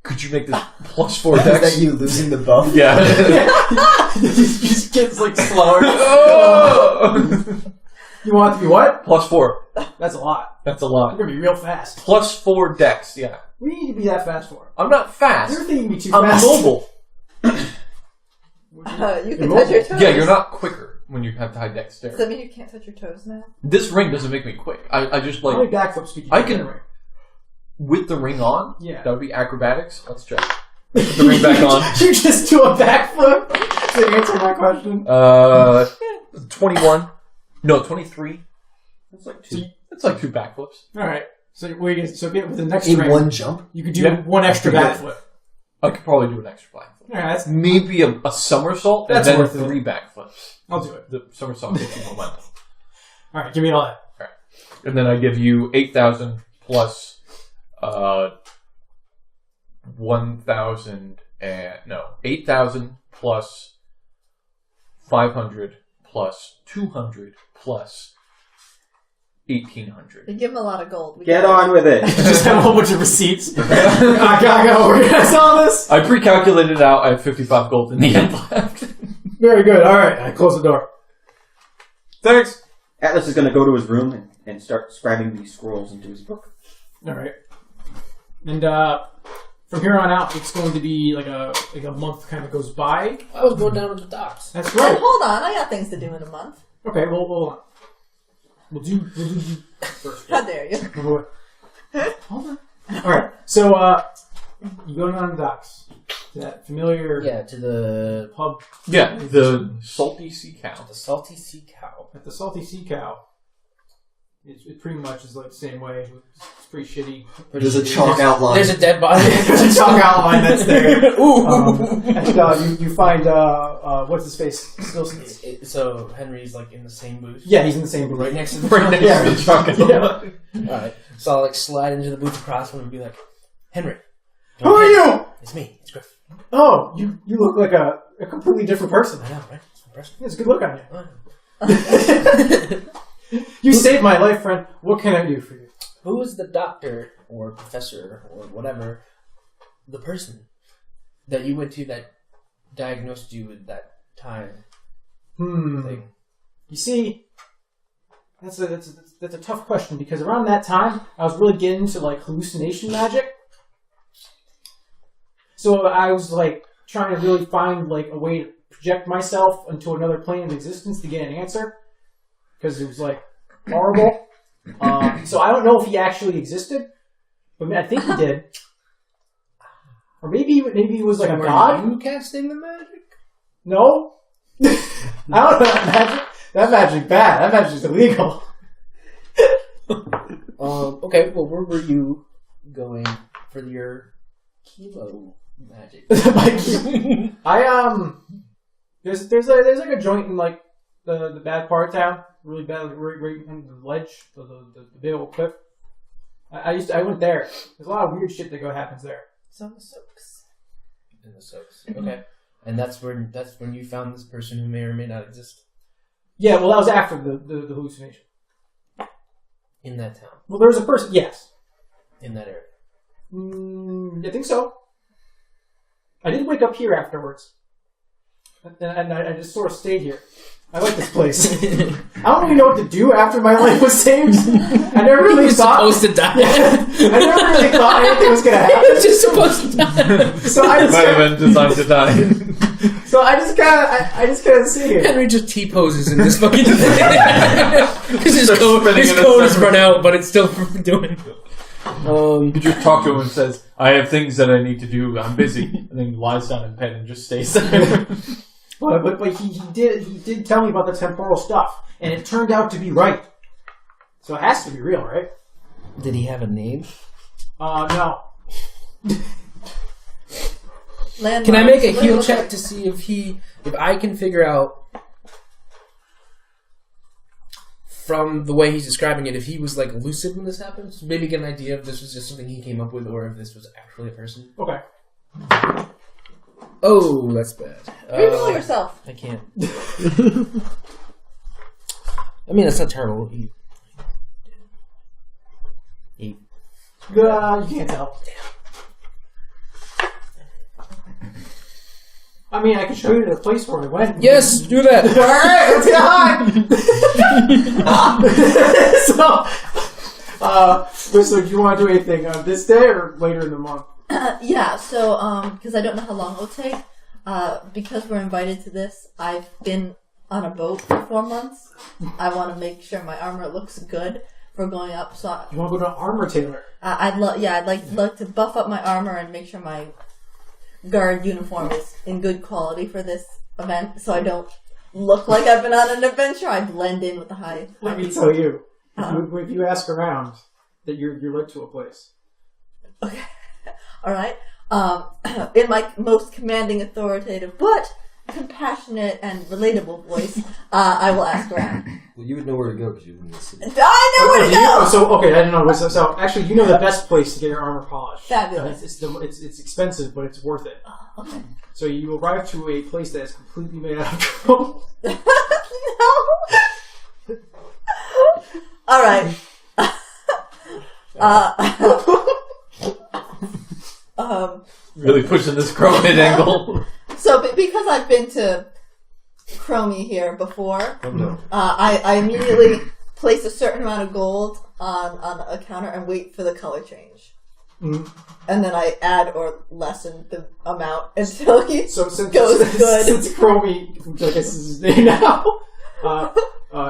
Could you make this +4 Is dex? that you losing the buff? Yeah. He just gets like slower. Oh! You want it to be what? +4. That's a lot. That's a You're lot. gonna be real fast. +4 dex. Yeah. What do you need to be that fast for? I'm not fast. Everything can be too I'm fast. mobile. You can touch your toes. Yeah, you're not quicker when you have high Does dexterity. that mean you can't touch your toes now? This ring doesn't make me quick. I just How many like backflips could you I do can- in a ring? with the ring on. Yeah. That would be acrobatics. Let's check. Put the ring back on. You just do a backflip to answer my question. 21. No, 23. That's like two. So That's like 2 backflips. All right. So get with the next In ring, one jump? you could do Yeah. one extra That's backflip. I could probably do an extra backflip. All right, that's, Maybe a somersault That's and then worth it. 3 backflips. I'll do it. The somersault gets you momentum. All right, give me all that. And then I give you 8,000 plus 1,000 and 8,000 plus 500 plus 200 plus 1,800. You give him a lot of gold. Get on with it. Just have a whole bunch of receipts. I gotta organize all this. I pre-calculated out. I have 55 gold in the end left. Very good. All right, I close the door. Thanks. Atlas is going to go to his room and start scribing these scrolls into his book. All right. And from here on out, it's going to be like a month kind of goes by. I was going down to the docks. That's And right. hold on, I got things to do in a month. Okay, we'll do you first. How dare you? Hold on. All right. So you go down the docks to that familiar Yeah, to the pub Yeah, the Salty Sea Cow. the Salty Sea Cow. at the Salty Sea Cow. It pretty much is like the same way. It's pretty shitty. There's a chalk outline. There's a dead body. There's a chalk outline that's there. Ooh. And you find what's his face? Still, So Henry's like in the same booth. yeah, he's in the same booth. Right next to the Right next Yeah. to the truck. Yeah. Alright. So I'll like slide into the booth across from him and be like, Henry. Who are you? It's me. It's Griff. Oh, you look like a completely different person. I know, right? It's impressive. It's a good look on you. You saved my life, friend. What can I do for you? Who is the doctor or professor or whatever, the person that you went to that diagnosed you at that time thing? You see, that's a tough question because around that time I was really getting into like hallucination magic. So I was like trying to really find like a way to project myself into another plane of existence to get an answer because it was like horrible. So I don't know if he actually existed, but I think he did. Or maybe he was like a god. Were you casting the magic? No, I don't know that magic. That magic's bad. That magic's illegal. Okay, well, where were you going for your chemo magic? There's like a joint in like the bad part of town, really bad, right on the ledge, the big old cliff. I went there. There's a lot of weird shit that happens there. It's on the soaks. In the soaks. Okay. And that's when you found this person who may or may not exist Yeah, well that was after the hallucination. in that town, Well, there was a person. Yes, in that area. I think so. I did wake up here afterwards, and I just sort of stayed here. I like this place. I don't really know what to do after my life was saved. I never really You're thought. supposed to die. I never really thought anything was going to happen. You're just supposed to die. So I Might have been designed to die. just kind of sit here. Henry just T-poses in this fucking thing. Because his code is run out, but it's still doing. You just talk to him and says, I have things that I need to do, I'm busy. And then he lies down in bed and just stays there. But he did tell me about the temporal stuff, and it turned out to be right. So it has to be real, right? Did he have a name? No. Can I make a heal check to see if I can figure out from the way he's describing it, if he was like lucid when this happened? So maybe get an idea if this was just something he came up with or if this was actually a person. Okay. Oh, that's bad. Reroll yourself. I can't. I mean, that's not terrible. 8. You can't tell. I mean, I can show you the place where I went. Yes, do that. Alright, let's get high! So do you want to do anything this day or later in the month? Yeah, so, because I don't know how long it'll take, because we're invited to this, I've been on a boat for 4 months. I want to make sure my armor looks good for going up, so... You want to go to an armor tailor? I'd like to buff up my armor and make sure my guard uniform is in good quality for this event, so I don't look like I've been on an adventure. I blend in with the high... Let me tell you, if you ask around, that you're led to a place. Okay. Alright. In my most commanding, authoritative, but compassionate and relatable voice, I will ask around. Well, you would know where to go because you live in the city. I know where to go! So, okay, I didn't know. So actually, you know the best place to get your armor polished. Fabulous. It's expensive, but it's worth it. Okay. So you arrive to a place that is completely made out of trouble. No! All right. Really pushing this Chromid angle. So because I've been to Chromie here before, I immediately place a certain amount of gold on a counter and wait for the color change. Mm. And then I add or lessen the amount until he Since goes good. Since Chromie, which I guess is his name now,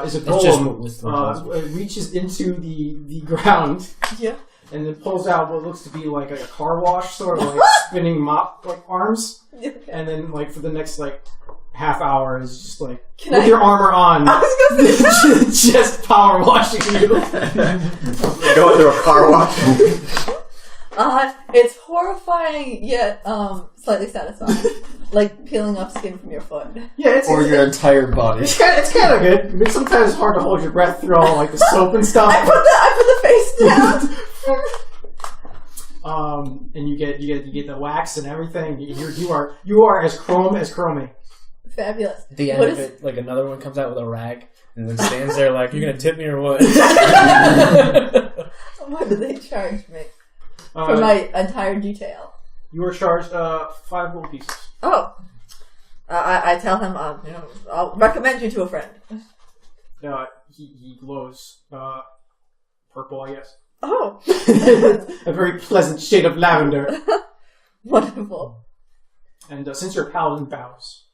is a That's just what golem, wisdom calls it reaches into the ground Yeah. and then pulls out what looks to be like a car wash, sort of like spinning mop like arms, and then like for the next like half hour is just like with your armor on, I was gonna say just power washing you. Going through a car wash. it's horrifying yet slightly satisfying, like peeling off skin from your foot. Yeah, Or your entire body. it's kind of good. I mean, sometimes it's hard to hold your breath through all like the soap and stuff. I put the face down. And you get the wax and everything. You are as chromey. Fabulous. At the end What of is- it, like another one comes out with a rag and then stands there like, "You're gonna tip me or what?" What do they charge me for my entire detail? You are charged 5 gold pieces. Oh, I tell him, I'll recommend you to a friend. He glows purple, I guess. Oh, A very pleasant shade of lavender. wonderful. And since your paladin bows,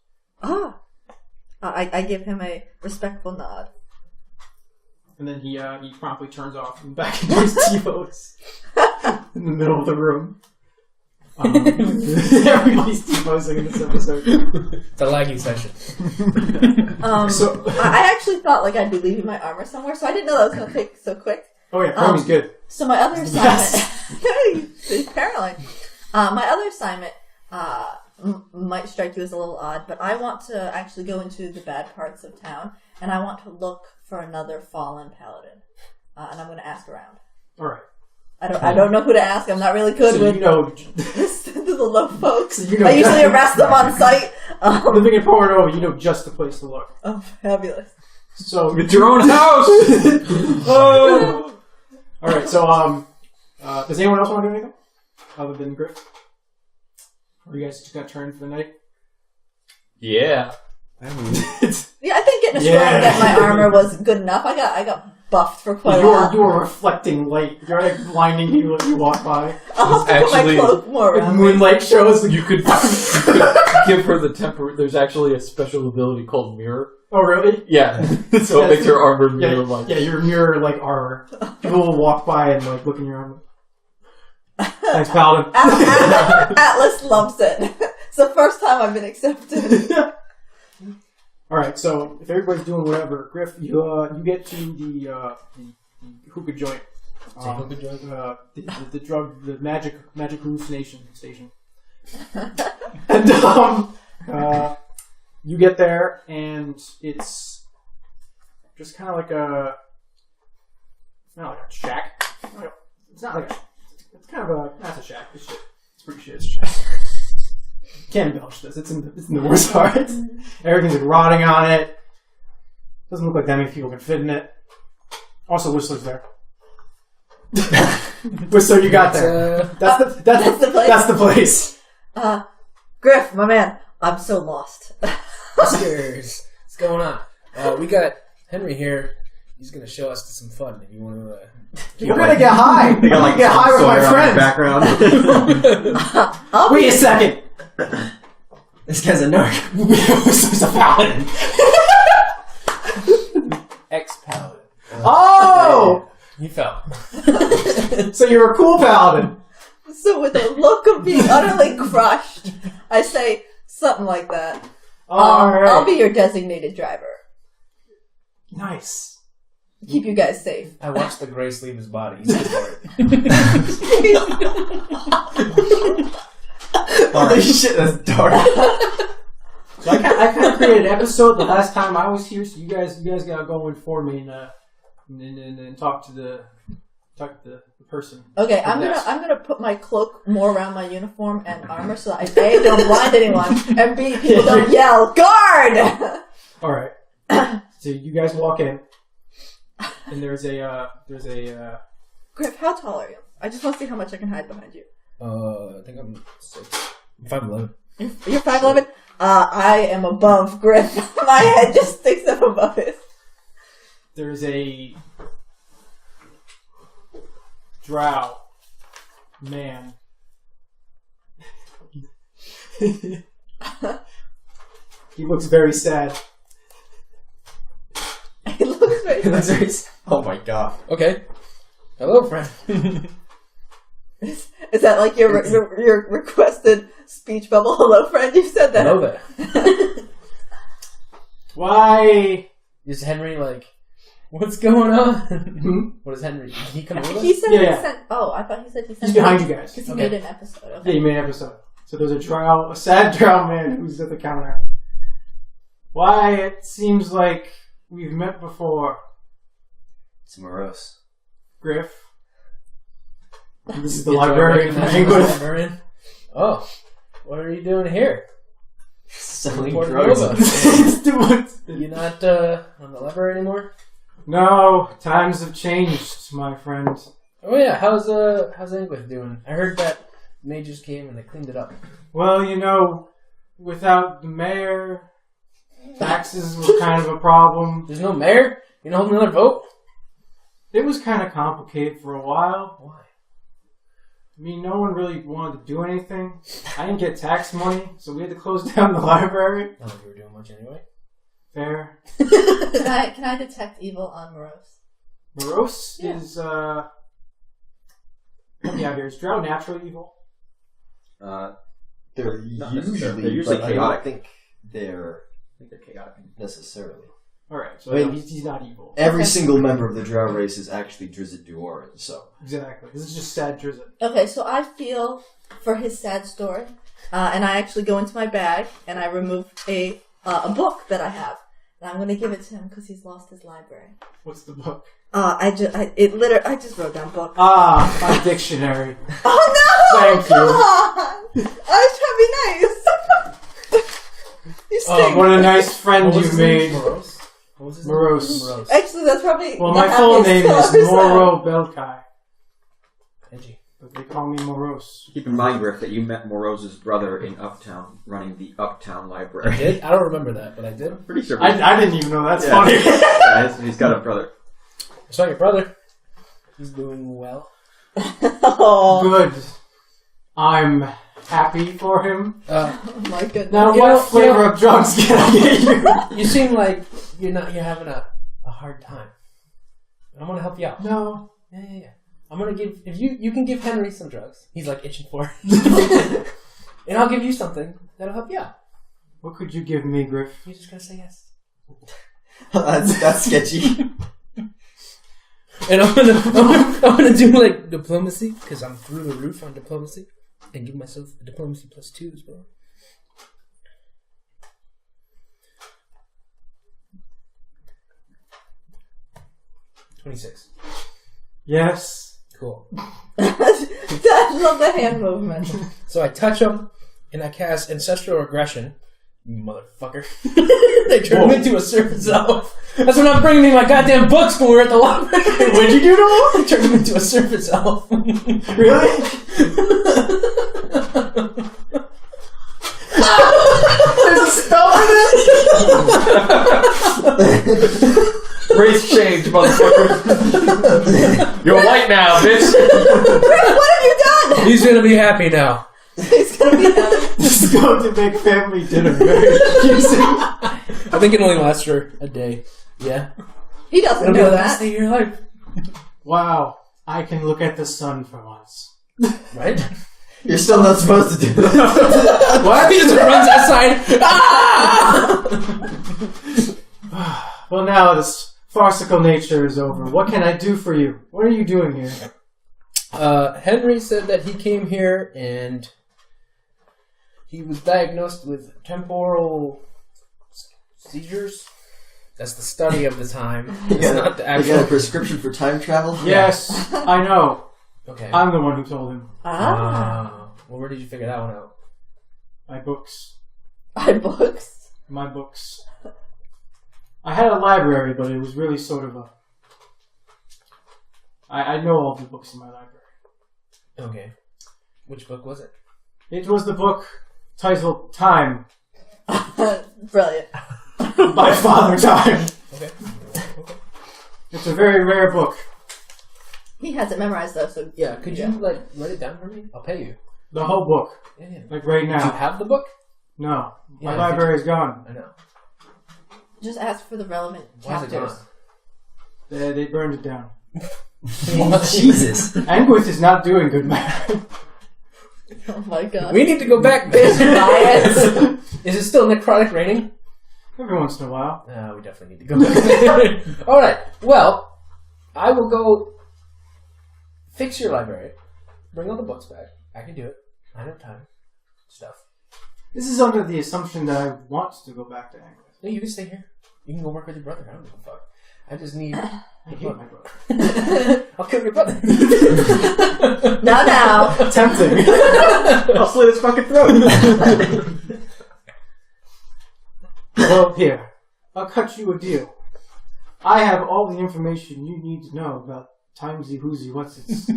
I give him a respectful nod. and then he promptly turns off and back into his T-pose in the middle of the room. Everybody's T-posing in this episode. It's a laggy session. So, I actually thought like I'd be leaving my armor somewhere, so I didn't know that was going to take so quick. oh yeah, Chromie's good. So my other assignment, apparently, my other assignment might strike you as a little odd, but I want to actually go into the bad parts of town, and I want to look for another fallen paladin, and I'm going to ask around. All right. I don't know who to ask. I'm not really good So with you know, the low folks. So you know I usually arrest them on sight. living in Porta Nova, you know just the place to look. Oh, fabulous! So It's your own house! oh. All right. So does anyone else want to do anything other than Griff? Or you guys just got turned for the night? Yeah. Yeah, I think getting a scroll and getting my armor was good enough. I got buffed for quite a while. You were reflecting light. You're like blinding people as you walk by. I'll have to Actually, put my cloak more Like around me. moonlight shows. You could give her the temper. There's actually a special ability called Mirror. Oh really? Yeah. So it makes your armor mirror like. Yeah, your mirror like armor. People will walk by and like look in your armor. Thanks, Paladin. Atlas loves it. It's the first time I've been accepted. All right, so if everybody's doing whatever, Griff, you get to the hookah joint, the magic hallucination station, and you get there, and it's just kind of like it's not like a shack. It's not like it's kind of that's a shack. It's shit. It's pretty shit. It's a shack. Can't embellish this. It's in the worst part. Everything's like rotting on it. Doesn't look like that many people can fit in it. Also, Whistler's there. Whistler, you got there. That's the place. That's the place. Griff, my man, I'm so lost. Whiskers, what's going on? We got Henry here. He's gonna show us some fun. If you want to, You're gonna get high. They got like get high with my Sawyer on friends. the background. Wait a second. This guy's a nerd. Whistler's a paladin. ex-paladin. Oh, He fell. so you're a cool paladin. So with a look of being utterly crushed, I say something like that. All right. I'll be your designated driver. Nice. Keep you guys safe. I watched the Grace leave his body. He's good for it. Holy shit, that's dark. So I kind of created an episode the last time I was here, so you guys gotta go in for me and talk to the person. Okay, I'm gonna put my cloak more around my uniform and armor so that A, don't blind anyone, and B, people don't yell, guard! All right. So you guys walk in. And there's a Griff, how tall are you? I just want to see how much I can hide behind you. I think I'm 6. I'm 5'11". You're 5'11". I am above Griff. My head just sticks up above his. there's a drow man. He looks very sad. It looks very. Oh my god. Okay. Hello, friend. Is that like your requested speech bubble? Hello, friend. You said that. Hello there. Why? Is Henry like, what's going on? What is Henry? Did he come with us? He said Yeah. he sent. Oh, I thought he said he sent. He's behind you guys. Because he Okay. made an episode of Yeah, it. you made an episode. So there's a sad drow man who's at the counter. Why? It seems like we've met before, It's morose. Griff. This is the Do I librarian from recognize you as the England. librarian? Oh, what are you doing here? Selling Porta drugs. Nova. You not on the library anymore? No, times have changed, my friend. Oh yeah, how's Englith doing? I heard that mages came and they cleaned it up. Well, without the mayor, taxes were kind of a problem. There's no mayor? You know, another vote? It was kind of complicated for a while. Why? I mean, no one really wanted to do anything. I didn't get tax money, so we had to close down the library. I don't think you were doing much anyway. Fair. Can I detect evil on Morose? Morose Yeah. is, is drow naturally evil? They're Not necessarily. usually, They're usually but I don't chaotic. think they're I think they're chaotic. necessarily. Alright, so I mean, he's not evil. Every Okay. single member of the Drow race is actually Drizzt Do'Urden, so. Exactly. This is just sad Drizzt. Okay, so I feel for his sad story, and I actually go into my bag and I remove a book that I have, and I'm going to give it to him because he's lost his library. What's the book? I just wrote down book. Ah, my dictionary. Oh no! Thank Come you. on! I was trying to be nice. You Oh, stink. what a nice friend What was you've his name? made. Morose? What was his Morose. name? Morose. Actually, that's probably. Well, the my full happiest name is I've ever said. Moro Belkai, Edgy. but they call me Morose. Keep in mind, Griff, that you met Morose's brother in Uptown, running the Uptown I Library. did? I don't remember that, but I did. Pretty sure. I didn't even know. That's Yeah. funny. Yeah, he's got a brother. I saw your brother. He's doing well. Oh, Good. I'm happy for him. oh my goodness. Now, You what know- flavor of drugs can I get you? You seem like you're having a hard time. I'm gonna help you out. No. Yeah. I'm gonna give if you can give Henry some drugs. He's like itching for it. And I'll give you something that'll help you out. What could you give me, Griff? You're just gonna say yes. that's sketchy. And I'm gonna do like diplomacy because I'm through the roof on diplomacy, and give myself a diplomacy +2 as well. $26. Yes. Cool. I love the hand movement. So I touch him, and I cast Ancestral Aggression. You motherfucker. They turn him into a surface elf. That's when I'm bringing me my goddamn books when we're at the library. What'd you do to him? I turned him into a surface elf. Really? There's a spell in it? Race change, motherfucker. You're white now, bitch. What have you done? He's gonna be happy now. He's gonna be happy. This is going to make family dinner very confusing. I think it only lasts for a day. Yeah. He doesn't It'll be know the last that. day of your life. Wow. I can look at the sun for once. Right? You're still not supposed to do that. What? He just runs outside. Ah! Well, now this farcical nature is over. What can I do for you? What are you doing here? Henry said that he came here and he was diagnosed with temporal seizures. That's the study of the time. It's not the You got a actual. prescription for time travel? Yes, I know. Okay. I'm the one who told him. Well, where did you figure that one out? My books. My books. My books. I had a library, but it was really sort of a I know all the books in my library. Okay. Which book was it? It was the book titled Time Brilliant. by Father Time. Okay. It's a very rare book. He has it memorized though, so Yeah, could you write it down for me? I'll pay you. The whole book. Yeah. Like right Do you now. have the book? No. My Yeah, library is gone. I know. just ask for the relevant Why is it chapters. gone? They burned it down. Jesus. Anguith is not doing good, man. Oh my god. We need to go back. There's riots. Is it still necrotic raining? Every once in a while. We definitely need to go back. Alright, well, I will go fix your library, bring all the books back. I can do it. I have time. Stuff. This is under the assumption that I want to go back to Anguith. No, you can stay here. You can go work with your brother. I don't give a fuck. I just need... I hate my brother. I'll kill your brother. Now. Tempting. I'll slit his fucking throat. Well, here. I'll cut you a deal. I have all the information you need to know about Timesy Whoozy What's It.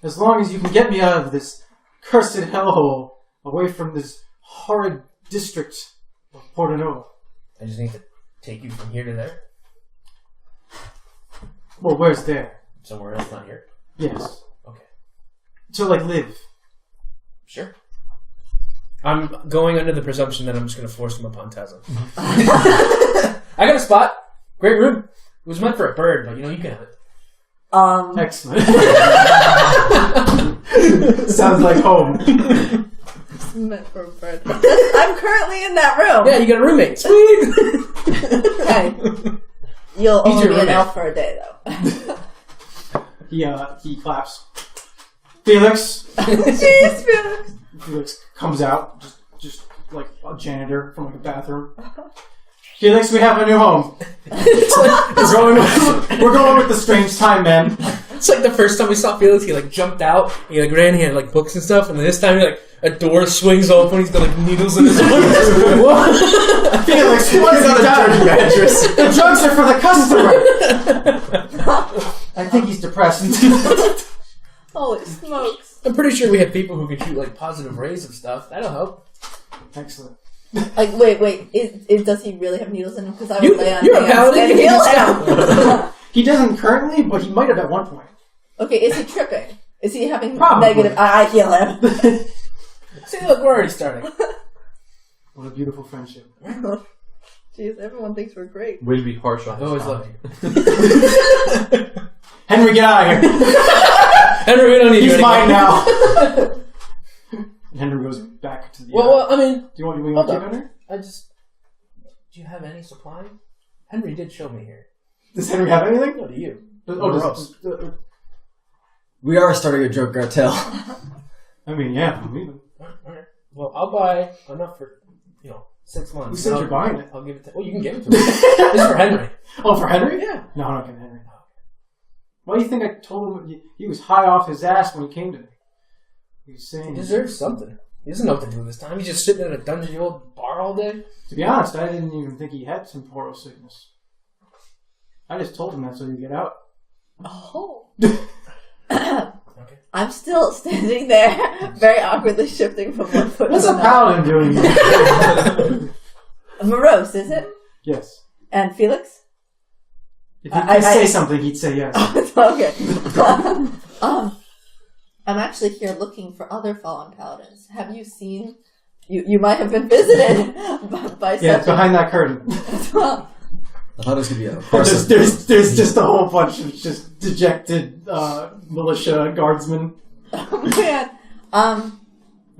As long as you can get me out of this cursed hellhole, away from this horrid district of Porta Nova. I just need to take you from here to there. Well, where's there? Somewhere else, not here. Yes. Okay. To, like, live. Sure. I'm going under the presumption that I'm just going to force him upon Taza. I got a spot. Great room. It was meant for a bird, but you can have it. Excellent. Sounds like home. It's meant for a bird. I'm currently in that room. Yeah, you got a roommate. Sweet! Hey. You'll He's only your be an roommate. elf for a day, though. He claps. Felix. Jeez, Felix. Felix comes out, just like a janitor from like a bathroom. Felix, we have a new home. We're going with the strange time, man. It's like the first time we saw Felix, he jumped out, he ran, he had books and stuff, and then this time a door swings open, he's got needles in his arms. What? Felix, what's he done? Mattress. The drugs are for the customer. I think he's depressed. Holy smokes. I'm pretty sure we have people who can shoot positive rays of stuff. That'll help. Excellent. Wait. Does he really have needles in him? Because I You- would lay on you're a hands paladin, and you heal can him. He doesn't currently, but he might have at one point. Okay, is he tripping? Is he having Probably. negative? I heal him. See, look, we're already starting. What a beautiful friendship. Jeez, everyone thinks we're great. Way to be harsh on I've his always comment. loved you. Henry, get out of here. Henry, we don't need you He's anymore. mine now. And Henry goes back to the. Well, I mean, do you want hold to on. get Henry? Do you have any supply? Henry did show me here. Does Henry have anything? No, to you. We are starting a drug cartel. I mean, yeah, I'm leaving. Alright. Well, I'll buy enough for, 6 months. Who said I'll- you're buying it? I'll give it to... Well, you can give it to me. This is for Henry. Oh, for Henry? Yeah. No, I'm not getting Henry. Why do you think I told him he was high off his ass when he came to me? He was saying... He deserves something. He doesn't know what to do this time. He's just sitting in a dungeon old bar all day. To be honest, I didn't even think he had temporal sickness. I just told him that so he'd get out. Oh. Okay. I'm still standing there, very awkwardly shifting from one foot What's to a another. paladin doing here? Morose, is it? Yes. And Felix? If he could say something, he'd say yes. Okay. I'm actually here looking for other fallen paladins. Have you seen? You might have been visited by Yeah, it's behind that curtain. I thought it was going to be a There's parcel. there's just a whole bunch of just dejected militia guardsmen. Oh man. I'm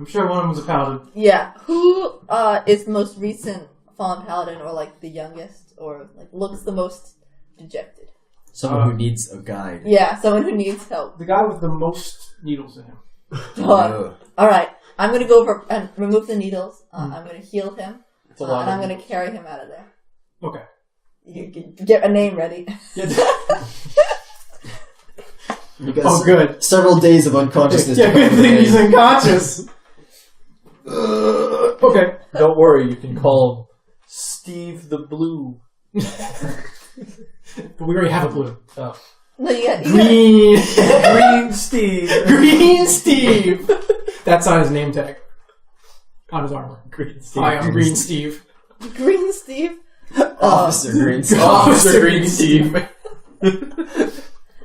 sure one of them was a paladin. Yeah. Who is the most recent fallen paladin, or the youngest, or looks the most dejected? Someone who needs a guide. Yeah, someone who needs help. The guy with the most needles in him. Ugh. All right, I'm gonna go over and remove the needles. I'm gonna heal him, It's a lot and of I'm gonna needles. carry him out of there. Okay. You can get a name ready. You got Oh, good. several days of unconsciousness. Yeah, to good cover thing the he's name. unconscious. Okay. Don't worry, you can call him Steve the Blue. But we already have a blue. Oh. No, you got Green Steve. Green Steve. That's on his name tag. On his armor. Green Steve. Hi, I'm Green Steve. Green Steve. Officer Green Steve. Officer Green Steve.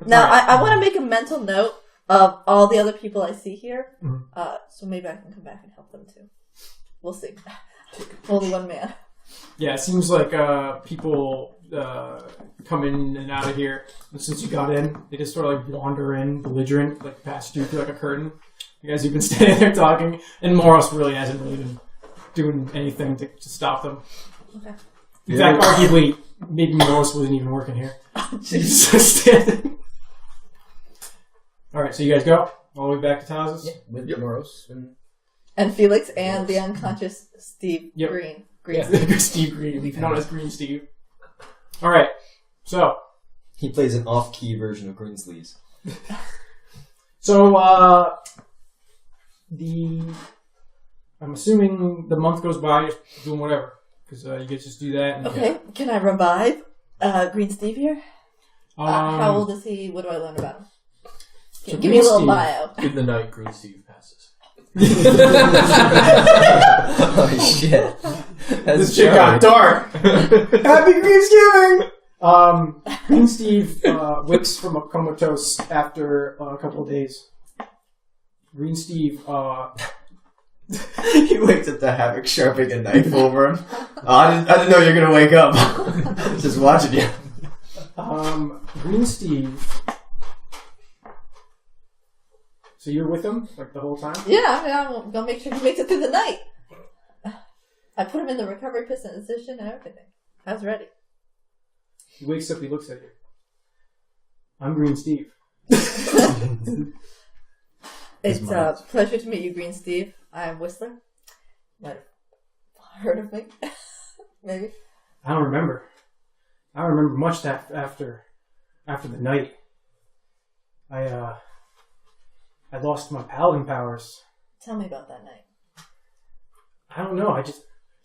Now, I want to make a mental note of all the other people I see here. So maybe I can come back and help them too. We'll see. Only one man. Yeah, it seems like people come in and out of here. And since you got in, they just sort of like wander in, belligerent, like past you through like a curtain. You guys have been standing there talking, and Moros really hasn't really been doing anything to stop them. Okay. In fact, arguably, maybe Moros wasn't even working here. He's just standing. All right, so you guys go all the way back to Taza's? Yeah, with Moros. And Felix and the unconscious Steve Green. Steve Green, known as Green Steve. All right, so He plays an off-key version of Greensleeves. So, I'm assuming the month goes by just doing whatever. Because you guys just do that. And, Okay, can I revive Green Steve here? How old is he? What do I learn about him? So Give me a little Steve- bio. In the night, Green Steve passes. Oh shit! This shit got dark. Happy Griefsgiving! Green Steve wakes from a comatose after a couple of days. Green Steve, He wakes up to Havoc sharpening a knife over him. Oh, I didn't know you were gonna wake up. Just watching you. Green Steve. So you're with him like the whole time? Yeah, I'm gonna make sure he makes it through the night. I put him in the recovery position and everything. I was ready. He wakes up. He looks at you. I'm Green Steve. It's a pleasure to meet you, Green Steve. I'm Whistler. Might have heard of me. Maybe. I don't remember. I don't remember much that after the night. I lost my paladin powers. Tell me about that night. I don't know. I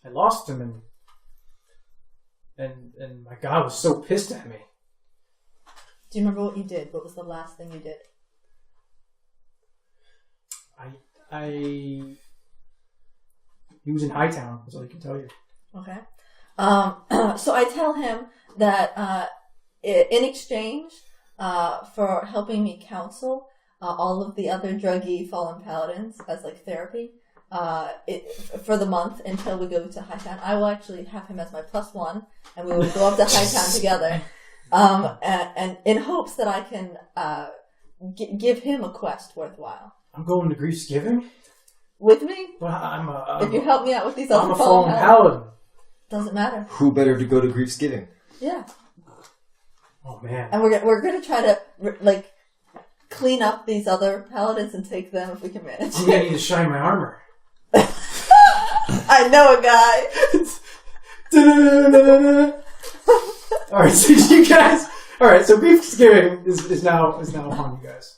lost them and my god was so pissed at me. Do you remember what you did? What was the last thing you did? He was in Hightown, that's all I can tell you. Okay. So I tell him that in exchange for helping me counsel all of the other druggy fallen paladins as like therapy for the month until we go to Hightown, I will actually have him as my +1, and we will go up to Hightown together, and in hopes that I can give him a quest worthwhile. I'm going to Griefsgiving? With me? Well, If you help me out with these I'm other a fallen paladin. Doesn't matter. Who better to go to Griefsgiving? Yeah. Oh man. And we're gonna try to like clean up these other paladins and take them if we can manage. I'm gonna need to shine my armor. I know a guy. Alright, so you guys. Alright, so Griefsgiving is now upon you guys.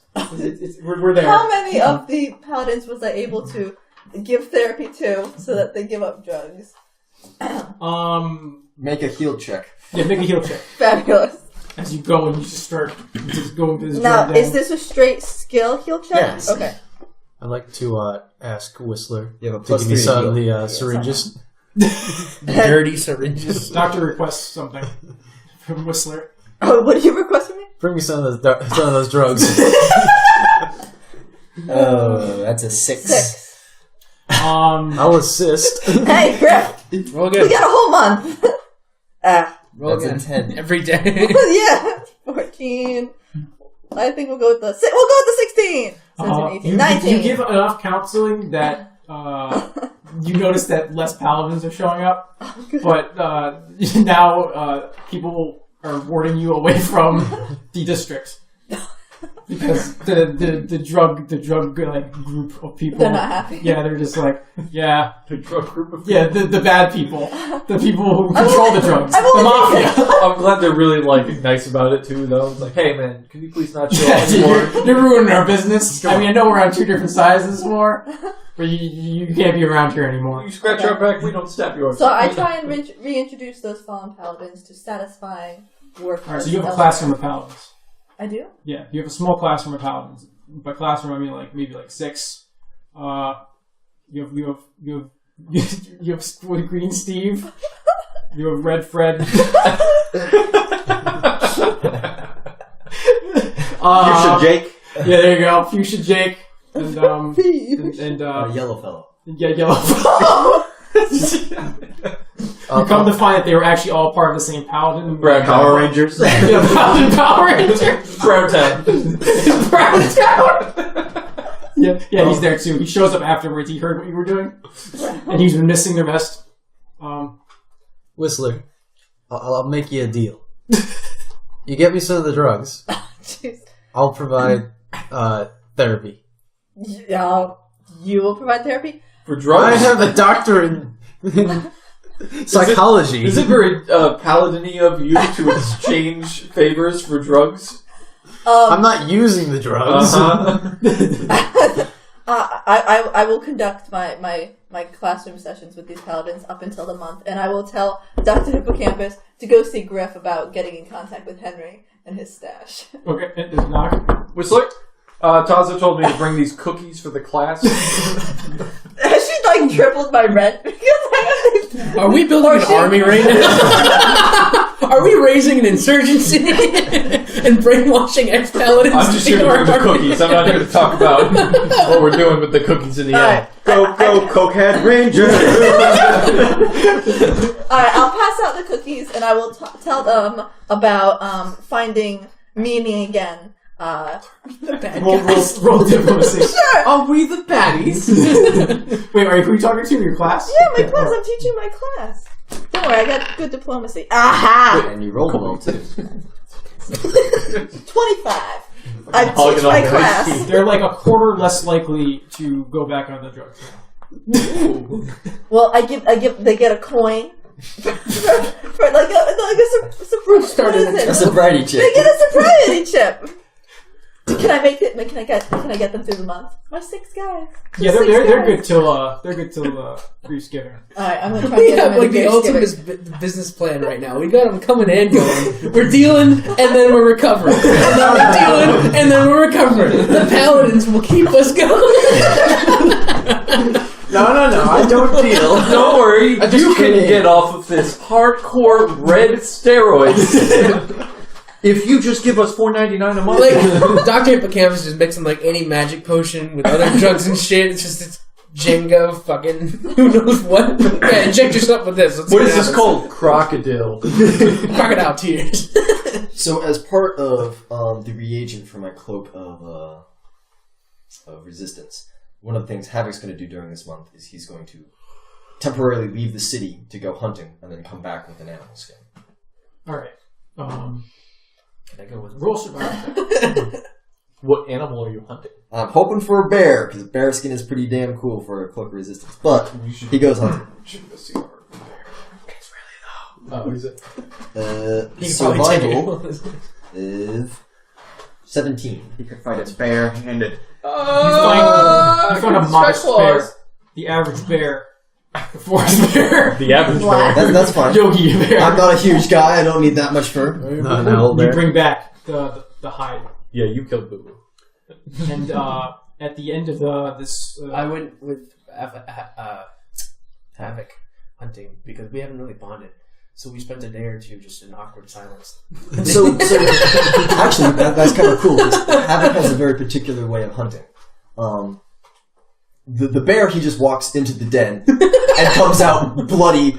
We're there. How many of the paladins was I able to give therapy to so that they give up drugs? Make a heal check. Yeah, make a heal check. Fabulous. As you go and you just start going through this Now, drug is den. this a straight skill heal check? Yes. Okay. I'd like to ask Whistler You have a to give me +3 some of heal. the syringes. Dirty syringes. Doctor requests something from Whistler. Oh, what do you request from me? Bring me some of those drugs. Oh, that's a 6. 6. I'll assist. Hey, Griff. Roll We again. got a whole month. Roll That's a again. 10. Every day. Yeah. 14. I think we'll go with the 16. So it's an 18. 19. You give enough counseling that you notice that less paladins are showing up, but now people are warding you away from the district because the drug like group of people. They're not happy. Yeah, they're just like The drug group of the bad people, the people who control the drugs, I've the only mafia. I'm glad they're really like nice about it too, though. It's like, hey man, can you please not show Yeah, up anymore? you're ruining our business. I mean, I know we're on 2 different sizes more, but you can't be around here anymore. You scratch our back, we don't stab yours. So I try and reintroduce those fallen paladins to satisfying work. Alright, so you have a classroom of paladins. I do? Yeah, you have a small classroom of paladins. By classroom, I mean like maybe like 6. You have Green Steve. You have Red Fred. Fuchsia Jake. Yeah, there you go. Fuchsia Jake. And Yellow fellow. yeah, Yellow. You come to find that they were actually all part of the same paladin. Brown Power Rangers. Yeah, Paladin Power Rangers. Brown Town. Brown Town. Yeah, he's there too. He shows up afterwards. He heard what you were doing, and he's been missing the rest. Whistler, I'll make you a deal. You get me some of the drugs. Jeez. I'll provide therapy. Yeah, you will provide therapy? For drugs? I have a doctor in psychology. Is it very paladin-y of you to exchange favors for drugs? I'm not using the drugs. I will conduct my classroom sessions with these paladins up until the month, and I will tell Dr. Hippocampus to go see Griff about getting in contact with Henry and his stash. Okay, and there's knock. Whistler, Taza told me to bring these cookies for the class. She like tripled my rent because I Are we building an army right now? Are we raising an insurgency and brainwashing ex-paladins? I'm just here to bring the cookies. I'm not here to talk about what we're doing with the cookies in the end. Go, Cokehead Ranger! Alright, I'll pass out the cookies and I will tell them about finding meaning again. Roll diplomacy. Sure! Are we the baddies? Wait, who are you talking to in your class? Yeah, my class. I'm teaching my class. Don't worry, I got good diplomacy. Aha! And you rolled well, too. 25. I teach my class. They're like a quarter less likely to go back on the drugs. Well, they get a coin for like a A sobriety check. They get a sobriety chip. Can I make it? Can I get them through the month? My 6 guys. Yeah, they're good till Griefsgiving. All right, I'm gonna try. We to get have them like the into ultimate Griefsgiving. business plan right now. We got them coming and going. We're dealing and then we're recovering. And then we're dealing and then we're recovering. The paladins will keep us going. No, I don't deal. Don't worry, I just you can trade. get off of this hardcore red steroids if you just give us $4.99 a month. Like Dr. Hippocampus is mixing like any magic potion with other drugs and shit. It's just it's Jenga, fucking who knows what. Yeah, inject yourself with this. Let's What see is this happens. called? Crocodile. Crocodile tears. So, as part of the reagent for my cloak of resistance, one of the things Havoc's going to do during this month is he's going to temporarily leave the city to go hunting and then come back with an animal skin. All right. Can I go with Roll survival. What animal are you hunting? I'm hoping for a bear, because bear skin is pretty damn cool for a cloak of resistance. But he goes hunting. It's really though. Oh, is it? Survival is 17. You could fight it bare-handed. You find a modest bear. The average bear. The forest bear. The average Black. bear. That's fine. Yogi bear. I'm not a huge guy. I don't need that much fur. Not an owl You bear. bring back the hide. Yeah, you killed Boo Boo. And at the end of this... I went with Havoc hunting because we haven't really bonded. So we spent a day or two just in awkward silence. So actually, that's kind of cool. Because Havoc has a very particular way of hunting. The bear, he just walks into the den and comes out bloody,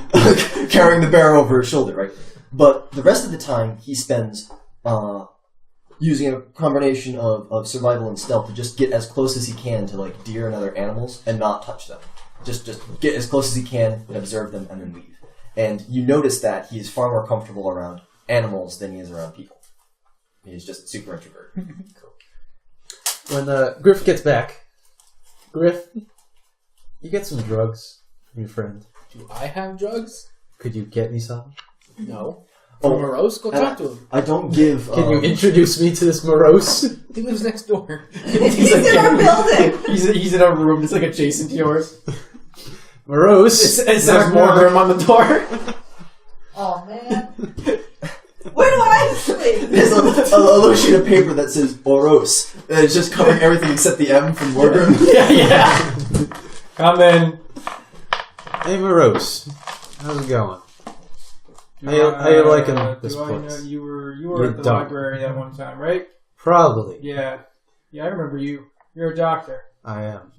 carrying the bear over his shoulder, right? But the rest of the time, he spends using a combination of survival and stealth to just get as close as he can to like deer and other animals and not touch them. Just get as close as he can and observe them and then leave. And you notice that he is far more comfortable around animals than he is around people. He's just super introverted. When Griff gets back, Griff, you get some drugs from your friend. Do I have drugs? Could you get me some? No. Oh, Morose? Go talk to him. I don't give... Can you introduce me to this morose? He lives next door. He's in our building. He's in a room that's like adjacent to yours. Morose? It says more room on the door. Oh man. Where do I sleep? There's a little sheet of paper that says Boros. And it's just covering everything except the M from wardroom. Yeah. Come in. Hey, Morose. How's it going? How you liking this do I place? know you were You're at the dumb. library that one time, right? Probably. Yeah. Yeah, I remember you. You're a doctor. I am.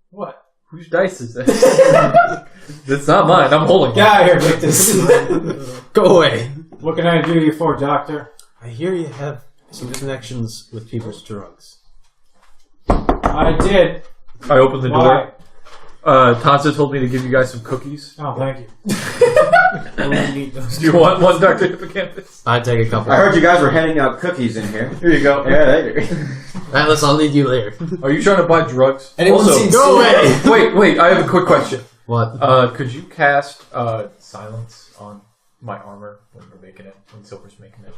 What? Whose dice is this? It's not mine. I'm holding it. Get out of here, Victus. Go away. What can I do you for, doctor? I hear you have some connections with people's drugs. I did. I opened the Why? door. Taza told me to give you guys some cookies. Oh, thank you. I wouldn't need those. Do you want one, Dr. Hippocampus? I'd take a couple. I heard you guys were handing out cookies in here. Here you go. Yeah, thank you. Atlas, I'll need you later. Are you trying to buy drugs? Anyone also, seen Go Silver? away! wait, I have a quick question. What? Could you cast silence on my armor when we're making it, when Silver's making it?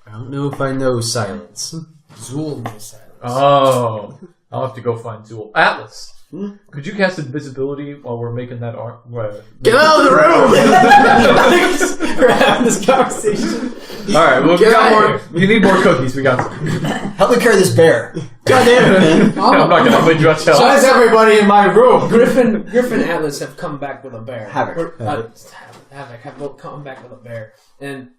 I don't know if I know silence. Zool knows silence. Oh, I'll have to go find Zool. Atlas, could you cast invisibility while we're making that arm? Get out of the room! We're having this conversation. All right, well, we Get got out more. You need more cookies. We got some. Help me carry this bear. God damn it, man. I'm not gonna put you on Why is everybody in my room? Griffin and Atlas have come back with a bear. Havoc. Havoc have both come back with a bear, and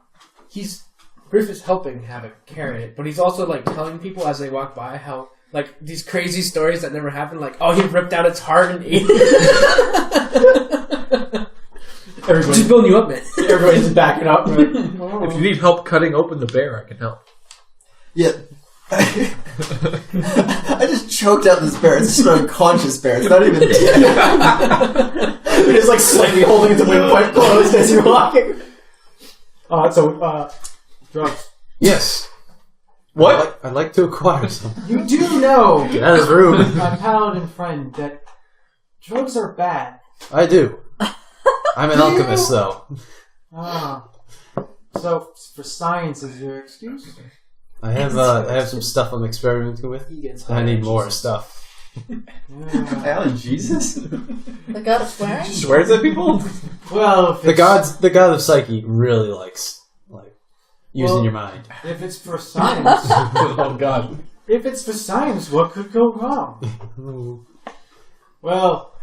Griff is helping Havoc carry it, but he's also like telling people as they walk by how like these crazy stories that never happened, like he ripped out its heart and ate it. Just building you up, man. Everybody's backing up. Right? If you need help cutting open the bear, I can help. Yeah. I just choked out this bear. It's just an unconscious bear. It's not even dead. You're just like slightly holding the windpipe closed as you're walking. Drugs. Yes. What? I'd like to acquire some. You do know, Get out of his room. my paladin friend, that drugs are bad. I do. I'm an alchemist, though. So for science is your excuse? I have some stuff I'm experimenting with. I need more stuff. Alan, Jesus? The god of swearing? Swears at people? Well, if The it's, god of Psyche really likes using your mind. if it's for science, Oh God. if it's for science, what could go wrong? Well,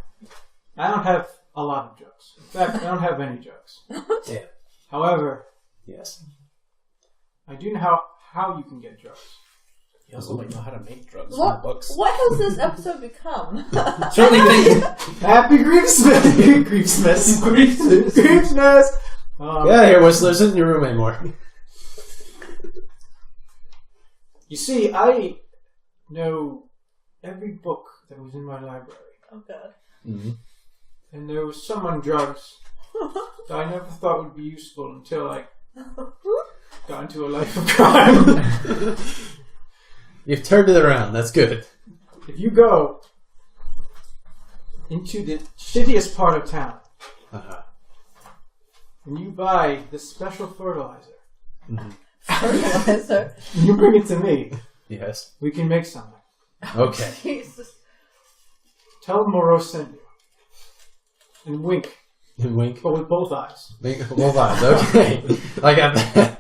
I don't have a lot of drugs. In fact, I don't have any drugs. Damn. However, Yes. I do know how you can get drugs. You also might know how to make drugs. What? From books. What has this episode become? Certainly think. Happy Griefsmith! Griefsmith! Yeah, here, Whistler isn't in your room anymore. You see, I know every book that was in my library. Oh god. Mm-hmm. And there was some on drugs that I never thought would be useful until I got into a life of crime. You've turned it around. That's good. If you go into the shittiest part of town and you buy this special fertilizer, Fertilizer. and you bring it to me, Yes. we can make something. Okay. Jesus. Tell Moreau sent you. And wink, And wink. but with both eyes. Wink. Both eyes. Okay. I got that.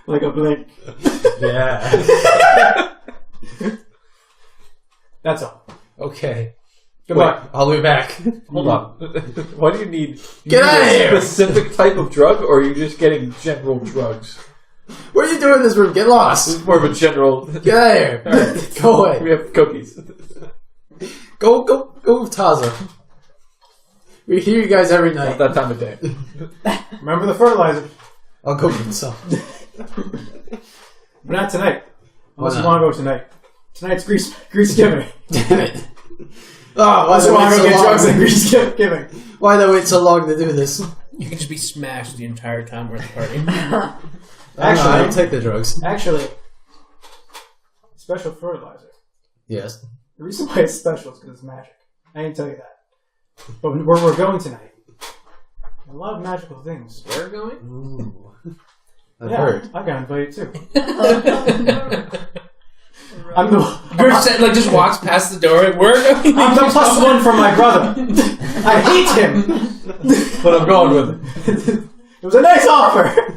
Like a blink. Yeah. That's all. Okay. Goodbye. I'll be back. Hold on. Why do you need? Get out of here! A specific type of drug, or are you just getting general drugs? What are you doing in this room? Get This lost. is more of a general. Get out of here. Go away. We have cookies. Go Taza. We hear you guys every Not night. that time of day. Remember the fertilizer. I'll go get some. But not tonight. Unless Why you not? want to go tonight. Tonight's Griefsgiving. Damn it. Oh, Unless you want to go get drugs at Griefsgiving. Why did I wait so long to do this? You can just be smashed the entire time we're at the party. Actually- I don't take the drugs. Actually, special fertilizer. Yes. The reason why it's special is because it's magic. I didn't tell you that. But where we're going tonight, a lot of magical things. We're going? Ooh. I've Yeah, heard. I got invited too. I'm the Griff said, just walks past the door. We're going. I'm the +1 for my brother. I hate him. But I'm going with it. It was a nice offer!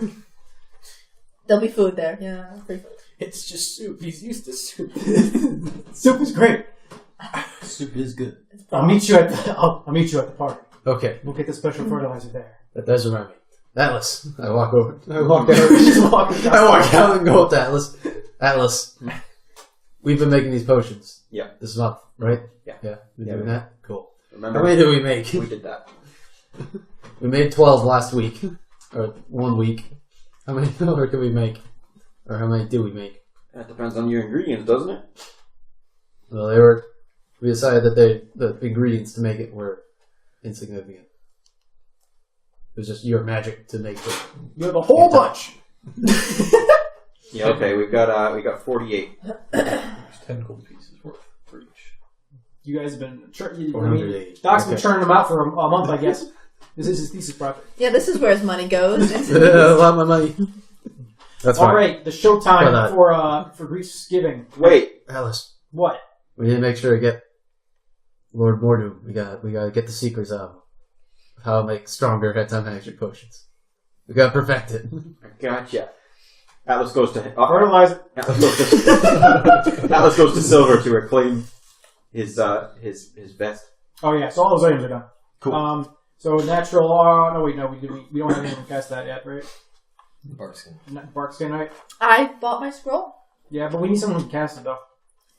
There'll be food there. Yeah, free food. It's just soup. He's used to soup. Soup is great. Soup is good. I'll meet you at the party. Okay, We'll get the special fertilizer there. that does remind me. Atlas. I walk over. I walk out and go up to Atlas. Atlas. We've been making these potions. Yeah. This month, right? Yeah. Yeah. We're Yeah, doing we- that? Cool. Remember, How many did we make? we did that. We made 12 last week. Or 1 week. How many more can we make? Or how many do we make? That depends on your ingredients, doesn't it? Well, we decided that the ingredients to make it were insignificant. It was just your magic to make it. You have a whole bunch! Yeah. Okay. We got 48. There's 10 gold pieces worth for each. You guys have been... $480. Doc's been churning them out for a month, I guess. This is his thesis project. Yeah, this is where his money goes. A lot of my money. That's fine. Alright, the showtime But, for Griefsgiving. Wait. Alice, What? we need to make sure to get Lord Mordu. We gotta get the secrets of how to make stronger anti-magic potions. We gotta perfect it. Gotcha. Atlas goes to Fertilizer. Atlas goes to Silver to reclaim his vest. Oh yeah, so all those items are done. Cool. So natural no we don't have anyone to cast that yet, right? Barkskin. Bark skin, right? I bought my scroll. Yeah, but we need someone who can cast it though.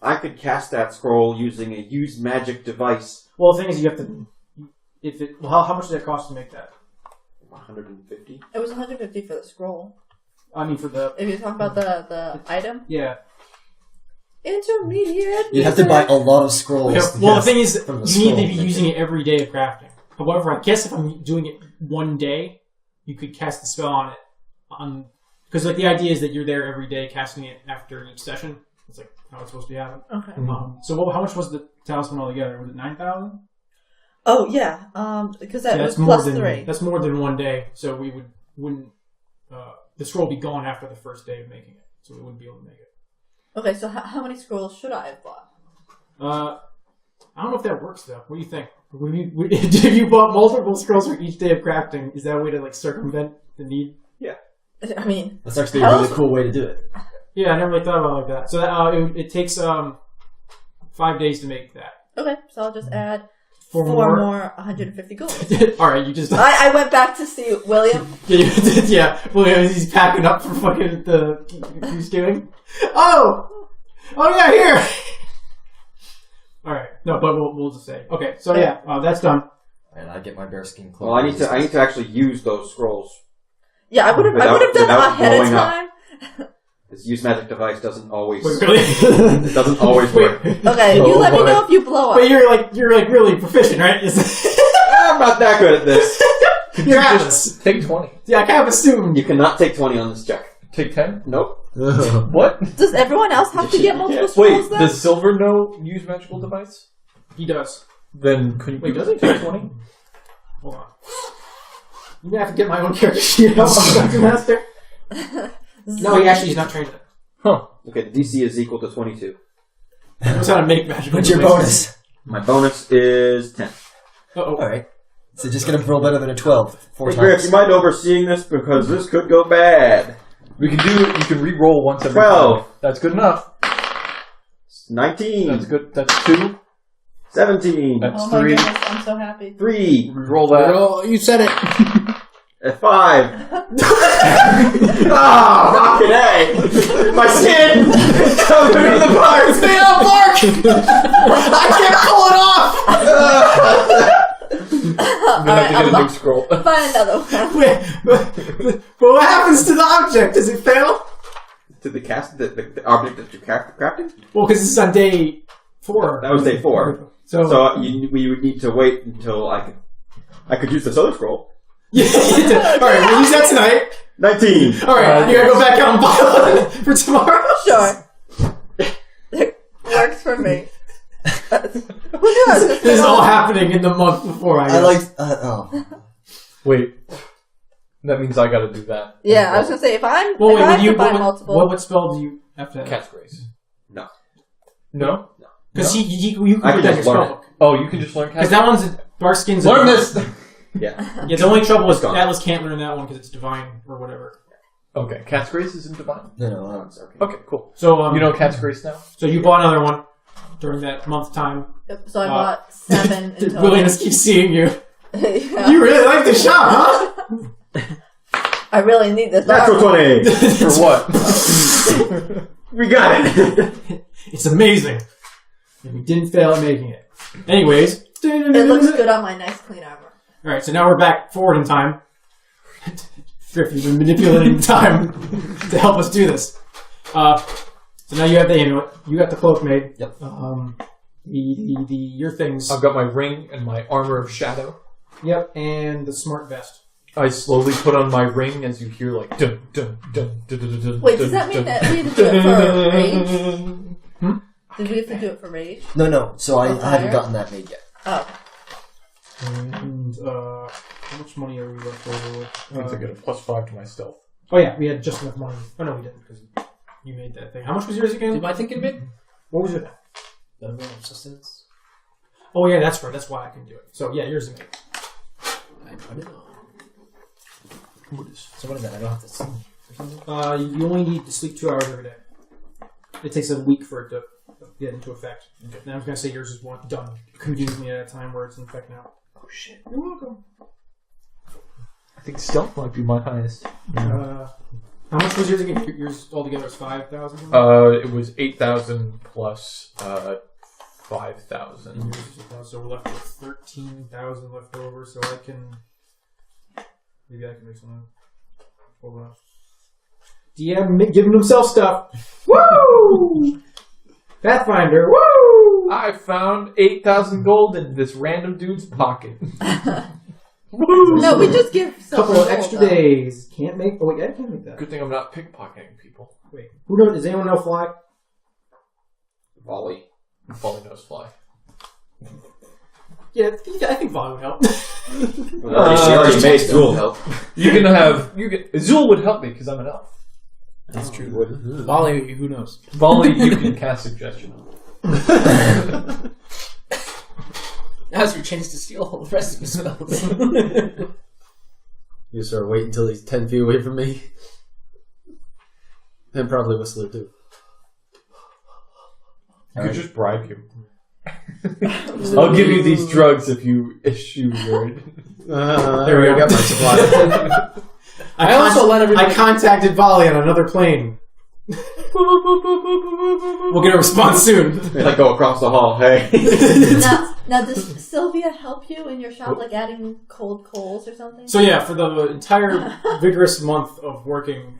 I could cast that scroll using a use magic device. Well, the thing is, you have to. How much did it cost to make that? 150. It was 150 for the scroll. I mean, for the If you're talking about the item, yeah. intermediate. You have to buy a lot of scrolls. Well, the thing is, From the you need to be scroll. using it every day of crafting. However, I guess if I'm doing it one day, you could cast the spell on it. Because like the idea is that you're there every day casting it after each session. It's like how it's supposed to happen. Okay. So how much was the talisman altogether? Was it 9,000? Oh yeah. Because that was more plus than 3. That's more than one day. So we wouldn't. The scroll would be gone after the first day of making it, so we wouldn't be able to make it. Okay, so how many scrolls should I have bought? I don't know if that works though. What do you think? If you bought multiple scrolls for each day of crafting, is that a way to like circumvent the need? I mean, That's actually a really cool way to do it. Yeah, I never really thought about it like that. So that, it takes 5 days to make that. okay, so I'll just add Four 4 more. more 150 gold. All right, you just I went back to see William. yeah. Well, he's packing up for fucking the Griefsgiving. Oh yeah, here. All right, no, but we'll just say okay. So yeah, that's done. And I get my bearskin cloak. Well, I need to actually use those scrolls. Yeah, I would have done it without ahead of blowing up. time. This use magic device doesn't always. Wait, really? It doesn't always work. Okay, you let me know if you blow up. But you're like really proficient, right? I'm not that good at this. You're Atlas. Take 20. Yeah, I kind of assumed. You cannot take 20 on this check. Take 10? Nope. What? Does everyone else have to get multiple Yeah. scrolls Wait, then? does Silver know use magical device? He does. Then could you Wait, does he? take 20? Hold on. I'm gonna have to get my own character sheet out on Dungeon Master. No, he's not trained in it. Huh. Okay, the DC is equal to 22. He knows how to make magic. What's your bonus? My bonus is 10. Uh-oh. Alright. So just gonna roll better than a 12. 4 Hey, Griff, times. you mind overseeing this because this could go bad. You can re-roll once every 12. 5. That's good enough. 19. That's good. That's 2. 17. That's Oh my 3. goodness, I'm so happy. 3. Roll that. Oh, you said it. 5. Ah, fucking A. My skin covered in the bark. It's made of bark! I can't pull it off! I'm gonna have to get a new scroll. Find another one. Wait, but what happens to the object? Does it fail? To the cast, the object that you're crafting? Well, because this is on day 4. That was day 4. So We would need to wait until I could use this other scroll. yeah, alright, we'll use that tonight. 19. Alright, you gotta go back out and buy one for tomorrow. Sure. Works for me. Who knew I was gonna This is say all that? happening in the month before I I like. Oh. Wait. That means I gotta do that. Yeah, I was gonna say if I'm Well, if I have to buy what, multiple. what spell do you have to have? Cat's Grace. No. No? Because you I can put can that in your just learn spell book. Oh, you can just learn Because Cat's that one's Barkskin's. Learn this! Yeah. Yeah, the only trouble is Gone. Atlas can't learn that one because it's divine or whatever. Okay, Cat's Grace is in Divine? No, that one's okay. Okay, cool. So You know Cat's Grace now? So you bought another one during that month time. Yep, so I bought 7 in total. Willingness keeps seeing you. Yeah. You really like the shop, huh? I really need this. Natural 20! For what? We got it! It's amazing. And we didn't fail at making it. Anyways. It looks good on my nice clean armor. Alright, so now we're back forward in time. Thrift, you've been manipulating time to help us do this. So now you have the amulet. You got the cloak made. Yep. Your things. I've got my ring and my armor of shadow. Yep, and the smart vest. I slowly put on my ring as you hear like dun dun dun dun dun dun. Wait, does that mean that we have to do it for rage? Did we have to do it for rage? No. So I Or haven't fire? gotten that made yet. Oh. And how much money are we left over with? I think I get a +5 to my stealth. Oh yeah, we had just enough money. Oh no, we didn't because you made that thing. How much was yours again? Did my thinking big? What was it? The ring of sustenance. Oh yeah, that's right. That's why I can do it. So yeah, yours is made. I put it on. So what is that? I don't have to sleep or something? You only need to sleep 2 hours every day. It takes a week for it to get into effect. Okay. Now I was gonna say yours is done conveniently at a time where it's in effect now. Oh shit. You're welcome. I think stealth might be my highest. How much was yours again? Yours altogether was 5,000. It was 8,000 plus 5,000. So we're left with 13,000 left over. So I can maybe I can make something. Hold on. DM giving himself stuff. Woo! Pathfinder. Woo! I found 8,000 gold in this random dude's pocket. No, we just give Couple silver of gold, extra though. days. Can't make. Oh wait, I can't make that. Good thing I'm not pickpocketing people. Wait, who knows? Does anyone know fly? Volley. Volley knows fly. Yeah, I think Volley would help. She already made Zool help. Zool would help me because I'm an elf. That's true. Volley, who knows? Volley, you can cast suggestion. Now's your chance to steal all the rest of his spells. You sort of wait until he's 10 feet away from me. And probably Whistler too. I could just bribe you. I'll give you these drugs if you issue word. There we go. Got my supply. I also let everybody. I contacted Volley on another plane. We'll get a response soon. They like go across the hall. Hey. Now, does Sylvia help you in your shop, like adding cold coals or something? So yeah, for the entire vigorous month of working,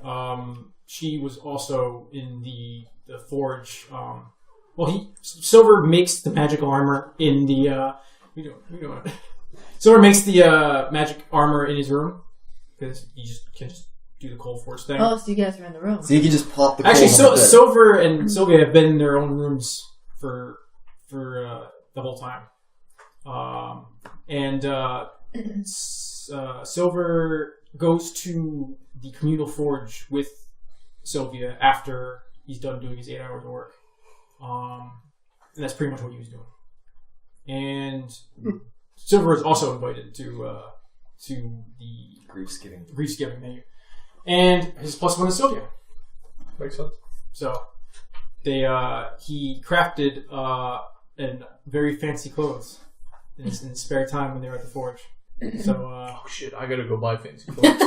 she was also in the forge. Silver makes the magical armor in the. We do it. Silver makes the magic armor in his room because you can just do the cold forge thing. Oh, so you guys are in the room. So you can just pop the coal Actually, on the bed. Silver and Sylvia have been in their own rooms for the whole time. Silver goes to the communal forge with Sylvia after he's done doing his 8 hours of work. And that's pretty much what he was doing. And Silver is also invited to the Griefsgiving menu. And his +1 is Sylvia. Makes sense. So he crafted very fancy clothes in his spare time when they were at the forge. So Oh shit! I gotta go buy fancy clothes.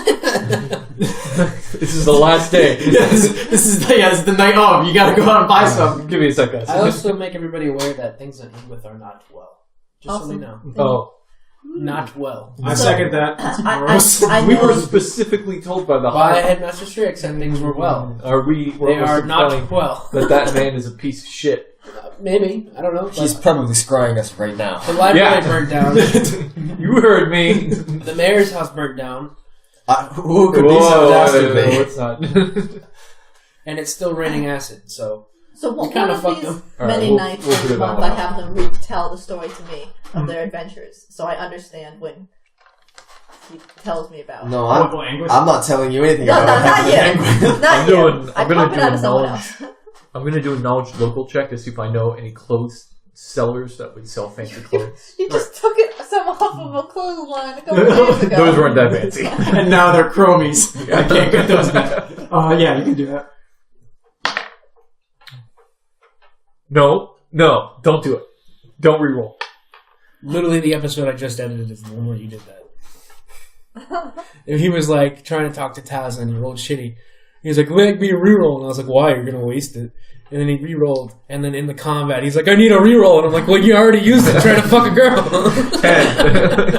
This is the last day. this is the night of. You gotta go out and buy some. Give me a second. I also make everybody aware that things that end with are not well. Just so they know. Oh, Not well. I second that. That's gross. I we know. were specifically told by the By high. Headmaster Strix that things were well. Are we? They are not well. That man is a piece of shit. Maybe. I don't know. He's but probably scrying us right now. the library Yeah. burnt down. You heard me. The mayor's house burnt down. Who could these audacity be? It's not. And it's still raining acid, so... So We one kinda of fucked these them. many Alright, nights we'll this figure that month, I out. have them retell the story to me of their adventures, so I understand when he tells me about. No, Horrible anguish. I'm not telling you anything No, about what not happened in you. England. Not you. I'm I gonna pop it do out a of someone knowledge. else. I'm gonna do a knowledge local check to see if I know any clothes sellers that would sell fancy clothes. You just took it so them off of a clothesline a couple days ago. Those weren't that fancy. And now they're chromies. I can't get those back. Yeah, you can do that. No, don't do it. Don't reroll. Literally, the episode I just edited is the one where you did that. And he was like trying to talk to Taza and he rolled shitty. He was like, "Let me reroll," and I was like, "Why? You're gonna waste it." And then he re-rolled, and then in the combat, he's like, "I need a reroll," and I'm like, "Well, you already used it trying to fuck a girl."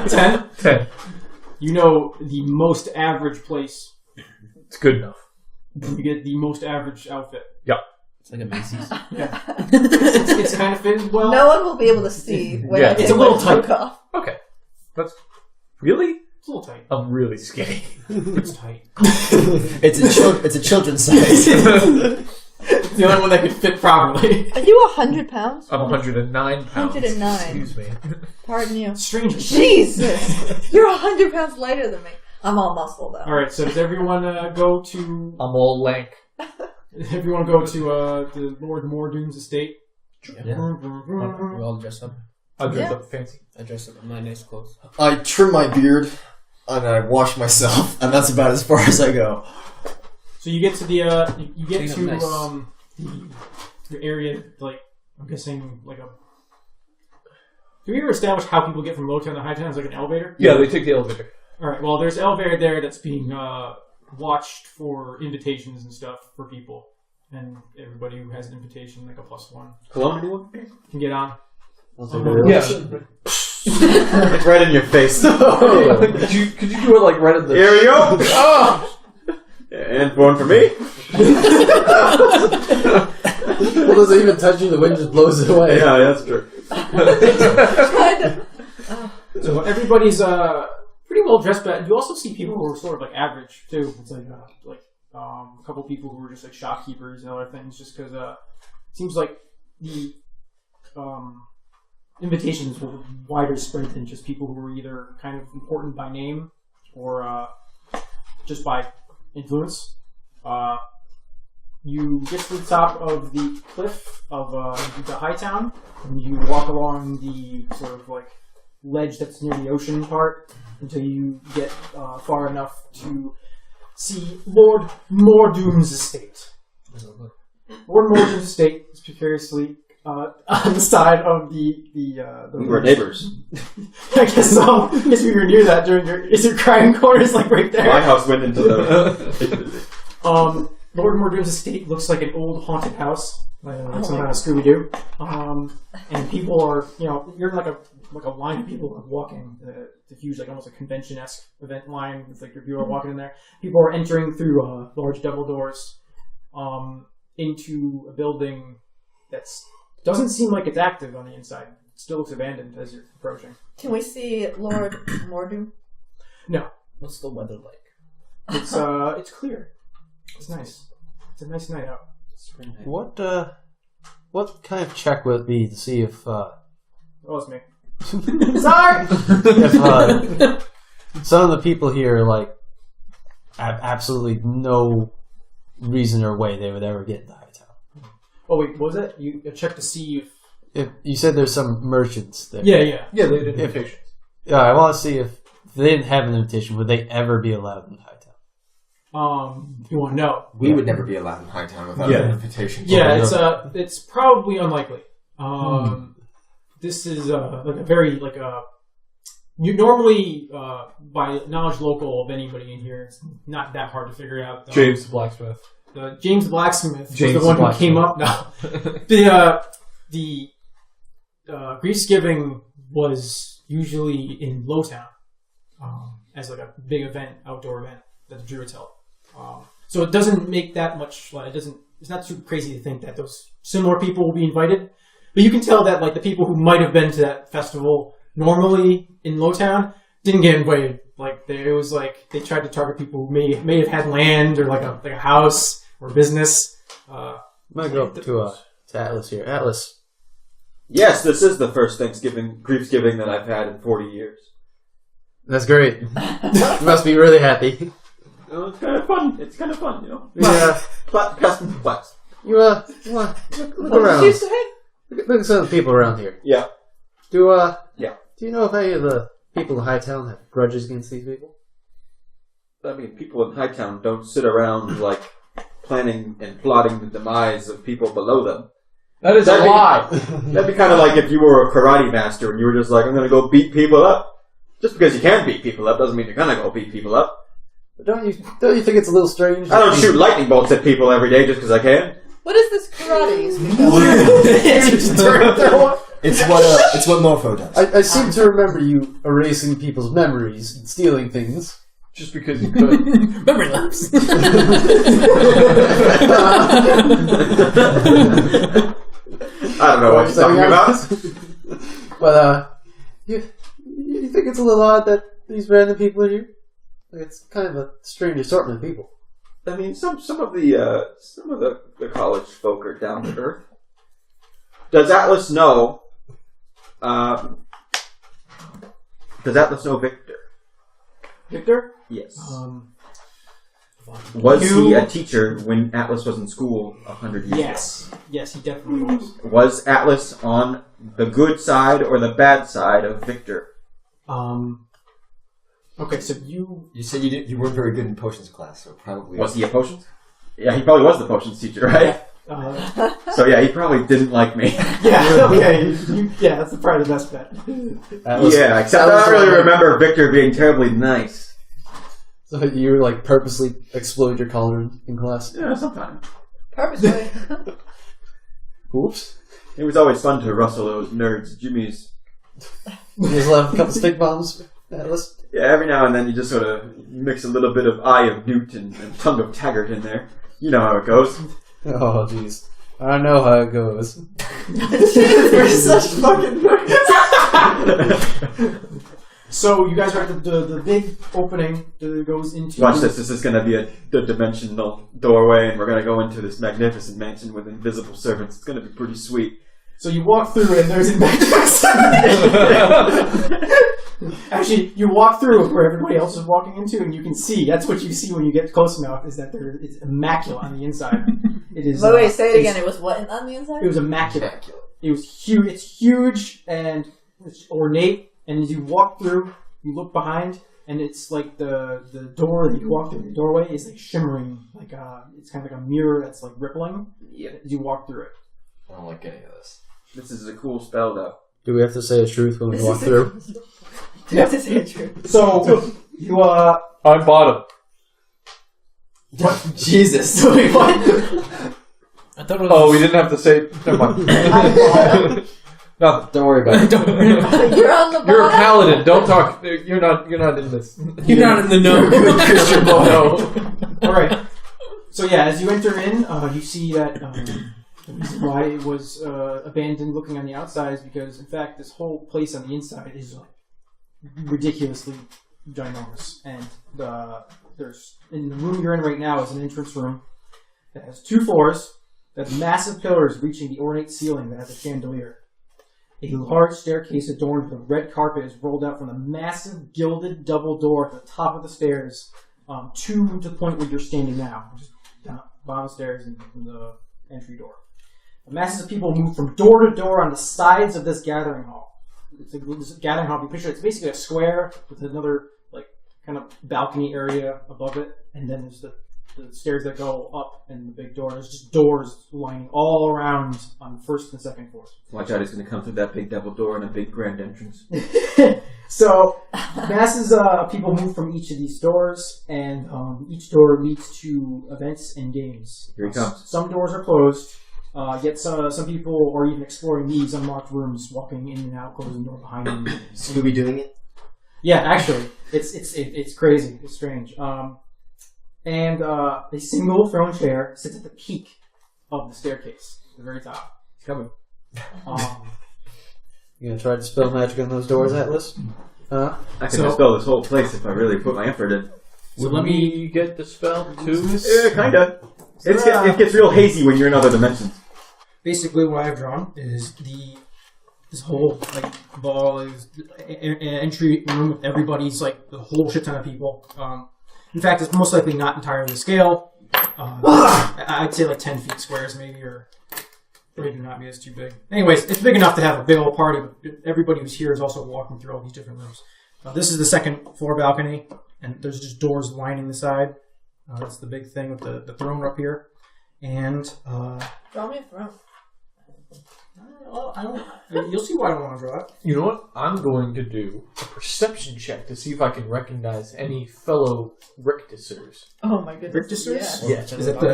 10? 10. You know the most average place. It's good enough. You get the most average outfit. It's like a Macy's. Yeah. it's kind of fitted well. No one will be able to see when Yeah. I did It's a little my tight. took off. Okay. That's really. It's a little tight. I'm really skinny. It's tight. It's a children's size. It's the only one that could fit properly. Are you 100 pounds? I'm 109 pounds. 109. Excuse me. Pardon you. Strange. Jesus! You're 100 pounds lighter than me. I'm all muscle, though. All right. So does everyone go to? I'm all lank. Everyone go to the Lord Mordoom's estate. Yeah. We all dress up. I dress Yeah. up fancy. I dress up in my nice clothes. I trim my beard and I wash myself, and that's about as far as I go. So you get to the you get Clean up to nice. the area, like I'm guessing like a. Do we ever establish how people get from low town to high town? It's like an elevator. Yeah, they take the elevator. All right. Well, there's an elevator there that's being watched for invitations and stuff for people, and everybody who has an invitation, like a +1, Hello, anyone? can get on. Yeah. It's right in your face. could you do it like right at the? Here we go. Oh! And one for me. Well, does it even touch you? The wind just blows it away. Yeah, that's true. So everybody's pretty well dressed, but you also see people who are sort of like average too. It's like a couple people who are just like shopkeepers and other things, just because it seems like the invitations were wider spread than just people who were either kind of important by name or just by influence. You get to the top of the cliff of the High Town, and you walk along the sort of like ledge that's near the ocean part until you get far enough to see Lord Mordoom's estate. Lord Mordoom's estate is precariously on the side of the We're neighbors. I guess so. I guess we were near that during is your crying corners like right there? My house went into the. Lord Mordoom's estate looks like an old haunted house, like some kind of Scooby-Doo. And people are, you're in like a line of people are walking. It's a huge, like almost a convention-esque event line. It's like people are walking in there. People are entering through large double doors into a building that doesn't seem like it's active on the inside. It still looks abandoned as you're approaching. Can we see Lord Mordoom? No, What's the weather like? it's clear. It's nice. It's a nice night out. What kind of check would it be to see if Oh, it's me. Sorry! if some of the people here like have absolutely no reason or way they would ever get into High Town? Oh wait, what was that? You check to see If you said there's some merchants there. Yeah. Yeah, they did invitations. Yeah, I want to see if they didn't have an invitation, would they ever be allowed in High Town? You want to know? We would never be allowed in Hightown without an invitation. Yeah, it's probably unlikely. This is like a very you normally by knowledge local of anybody in here, it's not that hard to figure out. James the blacksmith. James the blacksmith was James the one the who came up. No, the Griefsgiving was usually in Lowtown as like a big event, outdoor event that the Druids held. So it doesn't make that much. It's not too crazy to think that those similar people will be invited. But you can tell that like the people who might have been to that festival normally in Lowtown didn't get invited. Like it was like they tried to target people who may have had land or like a house or business. I'm gonna go up to Atlas here. Atlas, Yes, this is the first Griefsgiving that I've had in 40 years. that's great. You must be really happy. Oh, it's kind of fun. It's kind of fun, Yeah. Custom flex. You look around. What did you say? Look at some of the people around here. Yeah. Do Do you know if any of the people in Hightown have grudges against these people? I mean, people in Hightown don't sit around, like, planning and plotting the demise of people below them. That is a lie. That'd be kind of like if you were a karate master and you were just like, I'm going to go beat people up. Just because you can beat people up doesn't mean you're going to go beat people up. But don't you think it's a little strange? I don't shoot lightning bolts at people every day just because I can. What is this karate you speak of? It's what Morpho does. I seem to remember you erasing people's memories and stealing things. Just because you could. Memory lapse. I don't know what you're talking about. But you think it's a little odd that these random people are here? Like, it's kind of a strange assortment of people. I mean, some of the college folk are down to earth. Does Atlas know? Does Atlas know Victor? Victor? Yes. Was you- he a teacher when Atlas was in school 100 years Yes. Yes, he definitely was. ago? Was Atlas on the good side or the bad side of Victor? Okay, so you... You said you weren't very good in potions class, so probably... Was he a potions? Yeah, he probably was the potions teacher, right? So yeah, he probably didn't like me. Yeah, okay. Yeah, that's probably the best bet. Yeah, except I don't really remember Victor being terribly nice. So you like purposely explode your cauldron in class? Yeah, sometimes. Purposely. Oops. It was always fun to rustle those nerds' jimmies. You just left a couple stick bombs. Atlas. Yeah, every now and then you just sort of mix a little bit of Eye of Newt and Tongue of Taggart in there. You know how it goes. Oh, jeez. I know how it goes. We're such fucking nerds. So you guys are at the big opening that goes into... Watch this. This is going to be the dimensional doorway, and we're going to go into this magnificent mansion with invisible servants. It's going to be pretty sweet. So you walk through and there's Actually, you walk through where everybody else is walking into, and you can see. That's what you see when you get close enough. Is that it's immaculate on the inside. It is. Wait, say it again. It was what on the inside? It was immaculate. It was huge. It's huge and it's ornate. And as you walk through, you look behind, and it's like the door that you walk through. The doorway is like shimmering, like it's kind of like a mirror that's like rippling. Yeah. As you walk through it. I don't like any of this. This is a cool spell, though. Do we have to say the truth when we walk through? You have to say it true. So you I'm bottom. what? Jesus. Wait, what? I thought it was... Oh, we didn't have to say. Never mind. Nothing. Don't worry about it. Don't worry about it. You're on the bottom. You're a paladin. Don't talk. You're not in this. You're not in the know. No. All right. So yeah, as you enter in, you see that the reason why it was abandoned, looking on the outside, is because in fact this whole place on the inside is like ridiculously ginormous, and there's in the room you're in right now is an entrance room that has 2 floors, that has massive pillars reaching the ornate ceiling that has a chandelier. A large staircase adorned with a red carpet is rolled out from the massive gilded double door at the top of the stairs to the point where you're standing now, which is down bottom stairs and the entry door. The masses of people move from door to door on the sides of this gathering hall. It's a gathering hall. If you picture it, it's basically a square with another like kind of balcony area above it, and then there's the stairs that go up and the big door. There's just doors lining all around on the first and second floors. Watch out, he's going to come through that big double door and a big grand entrance. So, masses of people move from each of these doors, and each door leads to events and games. Here he comes. Some doors are closed, yet some people are even exploring these unlocked rooms, walking in and out, closing the door behind them. Scooby doing it? Yeah, actually, it's crazy. It's strange. And a single throne chair sits at the peak of the staircase, at the very top. He's coming. You gonna try to spell magic on those doors, Atlas? Huh? I can dispel this whole place if I really put my effort in. So let me get the spell too. Yeah, kinda. It gets real hazy when you're in other dimensions. Basically, what I've drawn is this whole like ball is an entry room with everybody's like the whole shit ton of people. In fact, it's most likely not entirely to scale. I'd say like 10 feet squares maybe, or Maybe not. Maybe it's too big. Anyways, it's big enough to have a big old party. But everybody who's here is also walking through all these different rooms. This is the second floor balcony, and there's just doors lining the side. That's the big thing with the throne up here. And Draw me a throne. I don't. You'll see why I don't want to draw it. You know what? I'm going to do a perception check to see if I can recognize any fellow Rictusers. Oh my goodness. Rictusers? Yeah.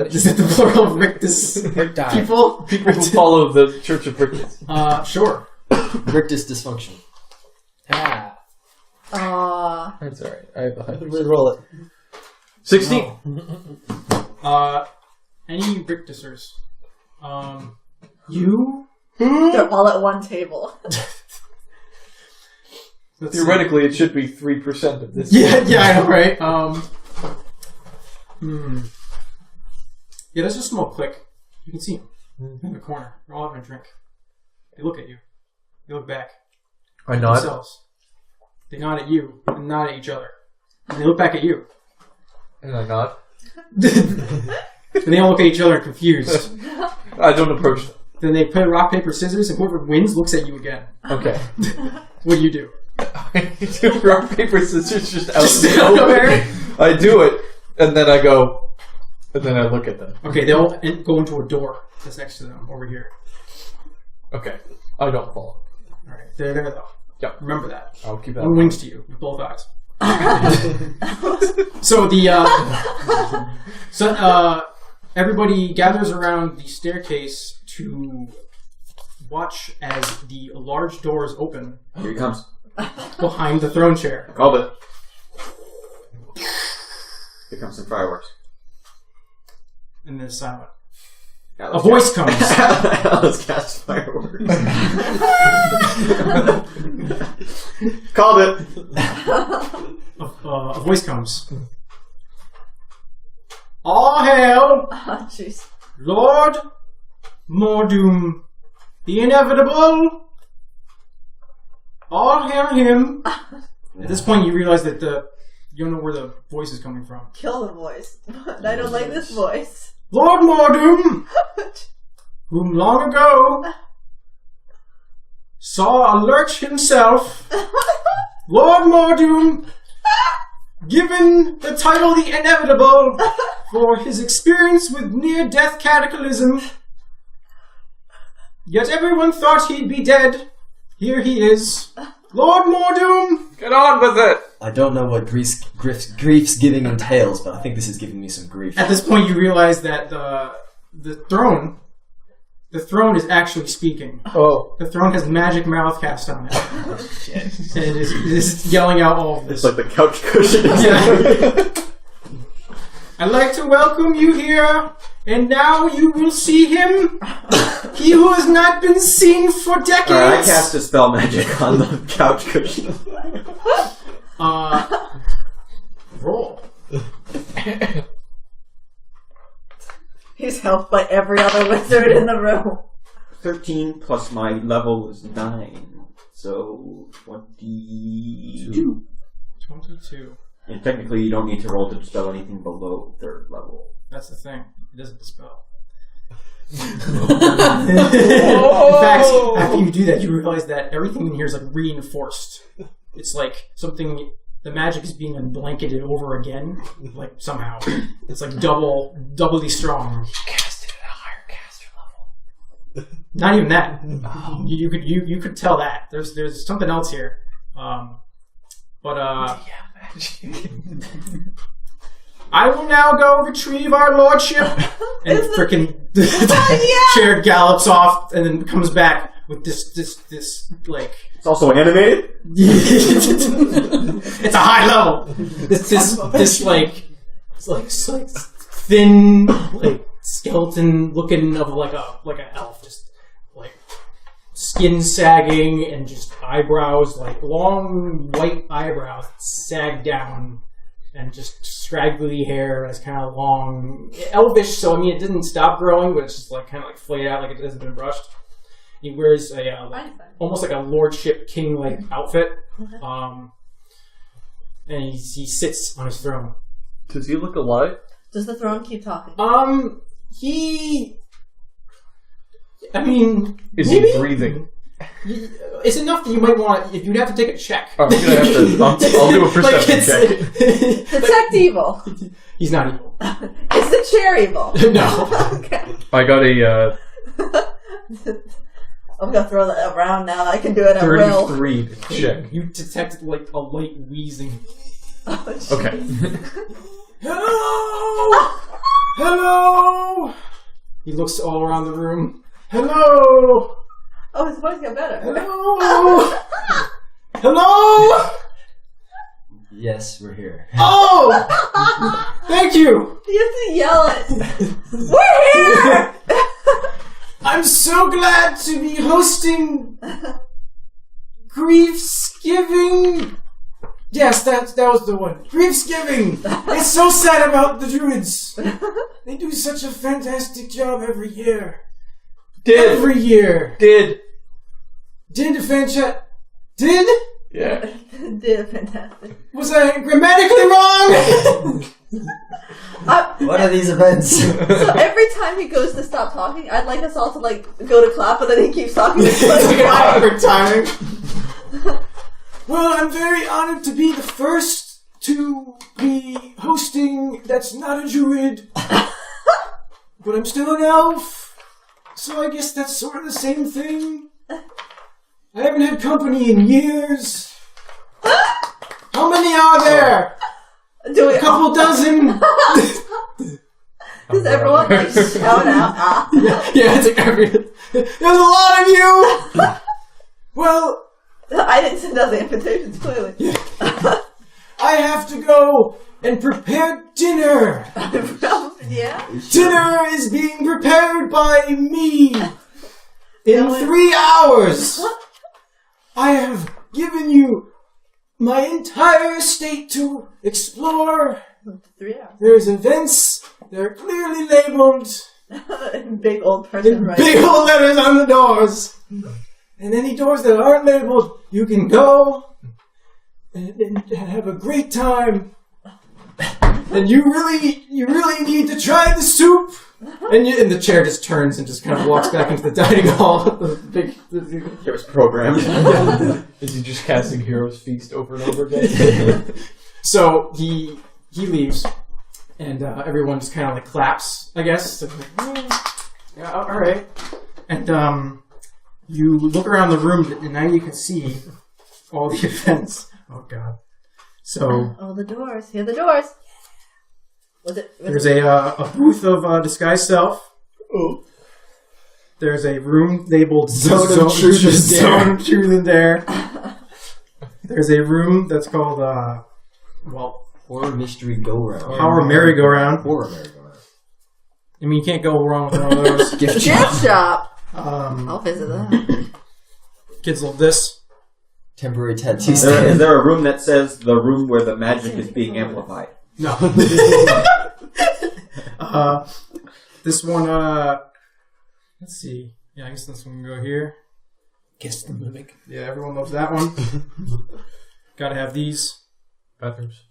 Is it the plural of Rictus people? People who follow the Church of Victus. Sure. Rictus dysfunction. Ah. That's alright. I have a high Roll it. 16. Any Rictusers? You? They're all at one table. Theoretically, it should be 3% of this. Yeah, I know, right? Yeah, there's a small clique. You can see them in the corner. They're all having a drink. They look at you. They look back. I nod. Themselves. They nod at you and nod at each other. And they look back at you. And I nod. And they all look at each other confused. I don't approach them. Then they play rock, paper, scissors, and whoever wins looks at you again. Okay. What do you do? Do rock, paper, scissors just out Just of out nowhere. there? I do it, and then I go, and then I look at them. Okay, they all go into a door that's next to them over here. Okay. I don't fall. Alright, they're there though. Yep. Remember that. I'll keep that. One wings to you with both eyes. So everybody gathers around the staircase to watch as the large doors open Here he comes. behind the throne chair. Called it. Here comes some fireworks. And then it's silent. Yeah, A voice comes. Let's cast fireworks. Called it. A voice comes. All hail, Oh, jeez. Lord Mordoom, the inevitable. All hail him. At this point, you realize that you don't know where the voice is coming from. Kill the voice. I don't like this voice. Lord Mordoom, whom long ago saw a lurch himself. Lord Mordoom, given the title the Inevitable for his experience with near-death cataclysm. Yet everyone thought he'd be dead. Here he is. Lord Mordoom! Get on with it! I don't know what Griefsgiving entails, but I think this is giving me some grief. At this point, you realize that the throne is actually speaking. Oh. The throne has magic mouth cast on it. Oh, shit. And it is yelling out all of this. It's like the couch cushion. Yeah. I'd like to welcome you here, and now you will see him. He who has not been seen for decades. Alright, I cast a spell magic on the couch cushion. Roll. He's helped by every other wizard in the room. 13 plus my level is 9. So 22. 22. And technically you don't need to roll to dispel anything below 3rd level. That's the thing. It doesn't dispel. In fact, after you do that, you realize that everything in here is like reinforced. It's like something. The magic is being blanketed over again, like somehow. It's like doubly strong. You cast it at a higher caster level. Not even that. You could tell that there's something else here. Yeah, magic. I will now go retrieve our lordship. And frickin' chair gallops off and then comes back with this like. It's also animated? It's a high level. This like thin like skeleton looking of like an elf, just like skin sagging and just eyebrows, like long white eyebrows sag down. And just straggly hair that's kind of long, elvish. So I mean, it didn't stop growing, but it's just like kind of like flayed out, like it hasn't been brushed. He wears a almost like a lordship king like outfit, and he sits on his throne. Does he look alive? Does the throne keep talking? He I mean, Is maybe? he breathing? It's enough that you might want. If you'd have to take a check. I'm gonna have to. I'll do a perception check. Detect evil. He's not evil. Is the chair evil? No. Okay. I got a I'm gonna throw that around now. I can do it at will. 33 check. You detect like a light wheezing. Oh, jeez. Okay. Hello! Hello! He looks all around the room. Hello! Oh, his voice got better. Hello! Hello! Yes, we're here. Oh! Thank you! You have to yell it. We're here! I'm so glad to be hosting Griefsgiving. Yes, that was the one. Griefsgiving! It's so sad about the druids. They do such a fantastic job every year. Every year. Did Did fantastic. Did? yeah. Did fantastic. Was I grammatically wrong? What are these events? So every time he goes to stop talking, I'd like us all to like go to clap, but then he keeps talking. It's like an awkward timing. Well, I'm very honored to be the first to be hosting that's not a druid. But I'm still an elf. So I guess that's sort of the same thing. I haven't had company in years. How many are there? Do we A couple dozen? Does everyone like shout out? Ah. Yeah, it's like there's a lot of you! Well, I didn't send out the invitations, clearly. I have to go and prepare dinner. Yeah? Dinner is being prepared by me. In 3 hours, I have given you my entire estate to explore. 3 hours. There's events. They're clearly labeled. Big old person, In right? big old letters on the doors. And any doors that aren't labeled, you can go and have a great time. And you really need to try the soup. And the chair just turns and just kind of walks back into the dining hall. It was programmed. Is he just casting Hero's Feast over and over again? So he leaves, and everyone just kind of like claps, I guess. Yeah, all right. And you look around the room, and now you can see all the events. Oh God! So Oh, the doors. Here are the doors. there's a booth of disguised self. Oh. There's a room labeled Zone of Truth is there. Zone of Truth is there. There's a room that's called Horror mystery go round. Power Merry-Go-Round. Horror merry-go-round. I mean, you can't go wrong with one of those. Gift Gift shop. Um, I'll visit that. kids love this. Temporary tattoo Is stand. there a room that says the room where the magic is being amplified? No. This one, let's see. Yeah, I guess this one can go here. Guess the mimic. Yeah, everyone loves that one. Gotta have these. Bathrooms.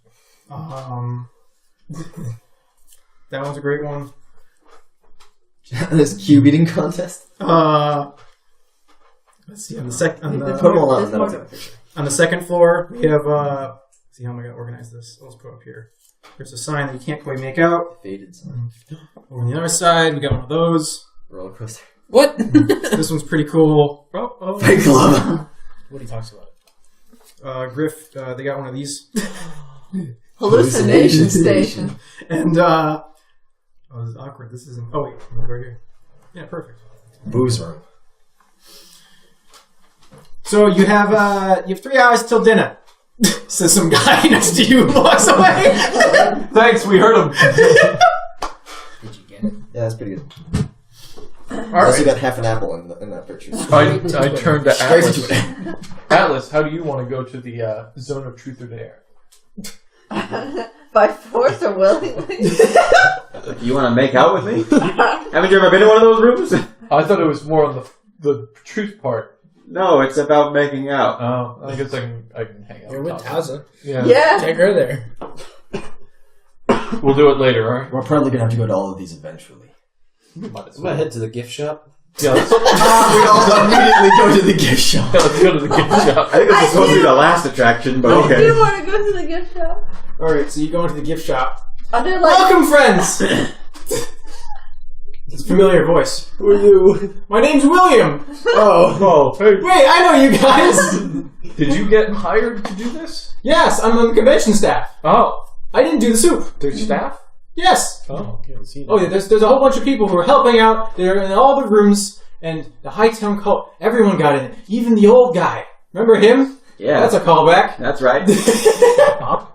That one's a great one. This cube eating contest. Let's see, on Put them the all on There's and then I'll more. take a picture. on the second floor, we have, see how am I gonna organize this? Let's put up here. There's a sign that you can't quite make out. Faded sign. Over on the other side, we got one of those. Roller coaster. What? This one's pretty cool. Fight Club. What he talks about? Griff, they got one of these. Hallucination station. And, oh, this is awkward. This isn't, oh wait, right here. Yeah, perfect. Booze room. So you have 3 hours till dinner. Says some guy next to you who walks away. Thanks, we heard him. Did you get it? Yeah, that's pretty good. I also got half an apple in that picture. I turned to Straight Atlas. into it. Atlas, how do you want to go to the Zone of Truth or Dare? By force or willingly? You want to make out with me? Haven't you ever been in one of those rooms? I thought it was more on the truth part. No, it's about making out. Oh, I guess I can hang out. You're with Taza. Yeah. Yeah. Take her there. We'll do it later, alright? We're probably gonna have to go to all of these eventually. Might as I'm well. gonna head to the gift shop. Yeah, let's, We all immediately go to the gift shop. let's go to the gift shop. I think this is supposed to be the last attraction, but I okay. do want to go to the gift shop. Alright, so you go into the gift shop. Under like Welcome, friends! It's a familiar voice. Who are you? My name's William! Oh. Hey, Wait, I know you guys! did you get hired to do this? Yes, I'm on the convention staff. Oh, I didn't do the soup. there's staff? Yes! Oh. Oh, yeah, there's a whole bunch of people who are helping out. They're in all the rooms, and the Hightown cult, everyone got in it. Even the old guy. Remember him? Yeah, That's a callback. that's right. Bob?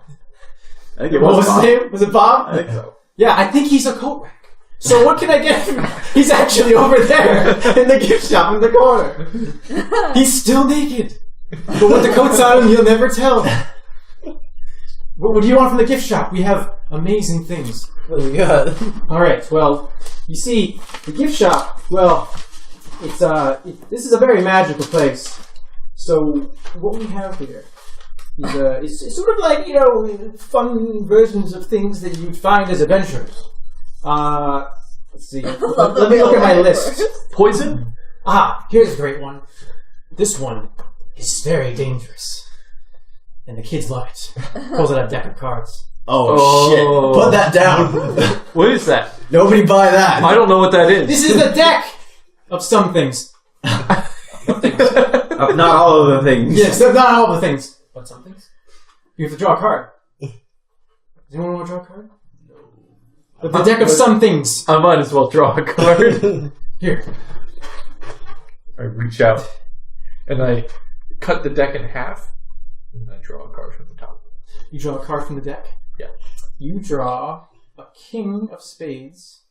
I think it What was was his Bob. name? Was it Bob? I think so. Yeah, I think he's a coat rack. So what can I get him? He's actually over there in the gift shop in the corner. He's still naked. But with the coats on him, you'll never tell. What do you want from the gift shop? We have amazing things. What do we got? Alright, well, you see, the gift shop, well, it's this is a very magical place. So, what we have here is it's sort of like, you know, fun versions of things that you'd find as adventurers. Let's see. Let me look at my list. Poison? Ah, here's a great one. This one is very dangerous. And the kids love it. Pulls out a deck of cards. Oh, shit. Put that down. What is that? Nobody buy that. I don't know what that is. This is the deck of some things. Not all of the things. Yes, not all the things. But some things. You have to draw a card. Does anyone want to draw a card? No. The deck of some things. I might as well draw a card. Here. I reach out and I cut the deck in half and I draw a card from the top. You draw a card from the deck. Yeah. You draw a king of spades.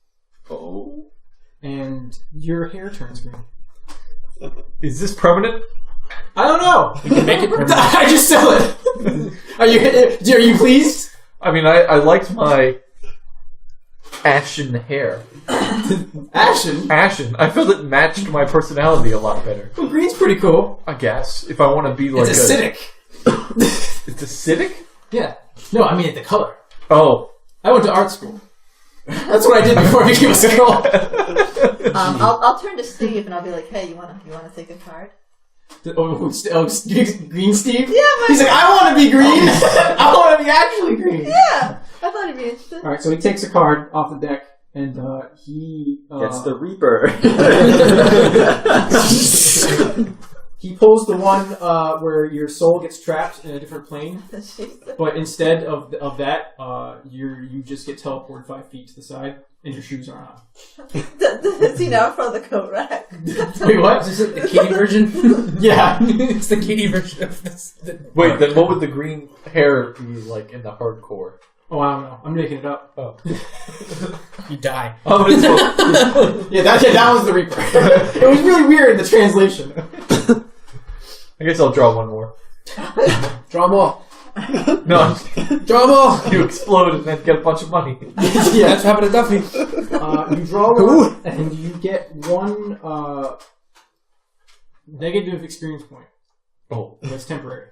Oh. And your hair turns green. Is this permanent? I don't know. You can make it permanent. I just sell it. Are you pleased? I mean, I liked my ashen hair. Ashen? Ashen. I felt it matched my personality a lot better. Well, green's pretty cool. I guess. If I want to be like It's acidic. It's acidic? Yeah. No, I mean the color. Oh. I went to art school. That's what I did before I became a scroll. I'll turn to Steve and I'll be like, hey, you wanna take a card? Green Steve? Yeah, He's like, I want to be green. I want to be actually green. Yeah, I thought he'd be interested. All right, so he takes a card off the deck and he Gets the Reaper. he pulls the one where your soul gets trapped in a different plane, but instead of that, you just get teleported 5 feet to the side, and your shoes aren't on. Does he now from the coat rack? Wait, what? Is it the kitty version? Yeah. It's the kitty version of this. Wait, then what would the green hair be like in the hardcore? Oh, I don't know. I'm making it up. Oh. You die. Oh, it's Yeah, that was the Reaper. It was really weird, the translation. I guess I'll draw one more. Draw them all. No, Draw them all. you explode and then get a bunch of money. Yeah. That's what happened to Duffy. You draw one, and you get one negative experience point. Oh, That's temporary.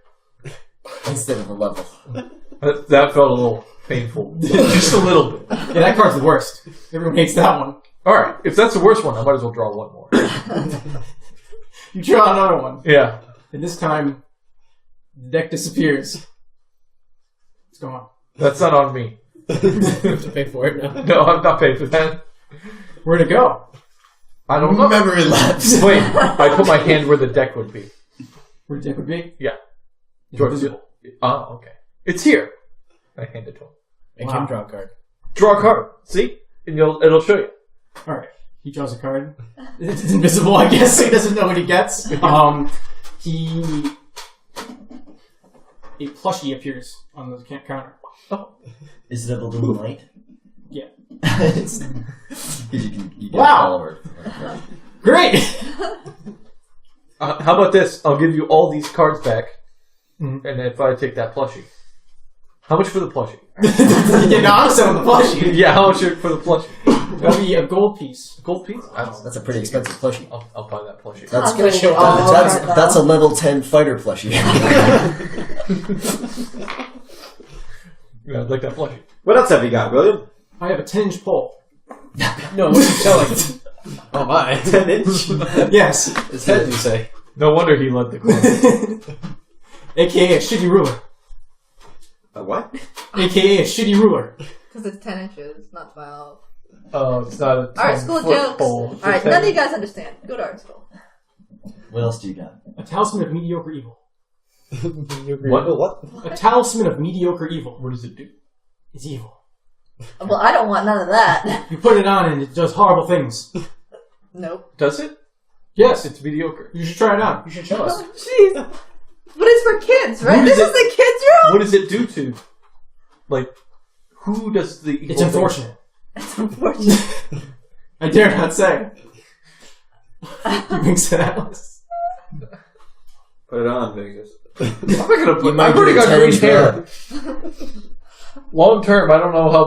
Instead of a level. that felt a little painful. Just a little bit. Yeah, that card's the worst. Everyone hates that one. Alright, if that's the worst one, I might as well draw one more. You draw another one, Yeah. and this time, the deck disappears. What's going on? That's not on me. You have to pay for it now. No, I'm not paying for that. Where'd it go? I don't know. Memory lapse. Wait, I put my hand where the deck would be. Where the deck would be? Yeah. It's invisible. Oh, okay. It's here. I hand it to him. Make Wow. him draw a card. Draw a card. See? And it'll show you. Alright. He draws a card. It's invisible, I guess, so he doesn't know what he gets. A plushie appears on the counter. Oh. Is it a balloon light? Yeah. You get Wow. all over. Great! How about this? I'll give you all these cards back, Mhm. and if I take that plushie. How much for the plushie? Yeah, no, I'm selling the plushie. Yeah, how much for the plushie? That'll be a gold piece. Gold piece? That's a pretty expensive plushie. I'll buy that plushie. That's gonna show that's a level 10 fighter plushie. Yeah, I'd like that plushie. What else have you got, William? I have a 10-inch pole. No, what are you selling? Oh my. 10-inch. Yes. His head, you say. No wonder he led the club. AKA a shitty ruler. A what? AKA a shitty ruler. Because it's 10 inches, not 12. Oh, it's not a Art school 10-foot jokes. pole. Alright, none of you guys understand. Go to art school. What else do you got? A talisman of mediocre evil. What? A talisman of mediocre evil. What does it do? It's evil. Well, I don't want none of that. You put it on and it does horrible things. Nope. Does it? Yes. It's mediocre. You should try it out. You should show us. Jeez. But it's for kids, right? Who This does is the kids' room? What does it do to? Like, who does the evil It's unfortunate. It's unfortunate. I dare not say. You mix it out. Put it on, Victus. I'm not gonna put. might I've already get got green 10-inch hair. Long term, I don't know how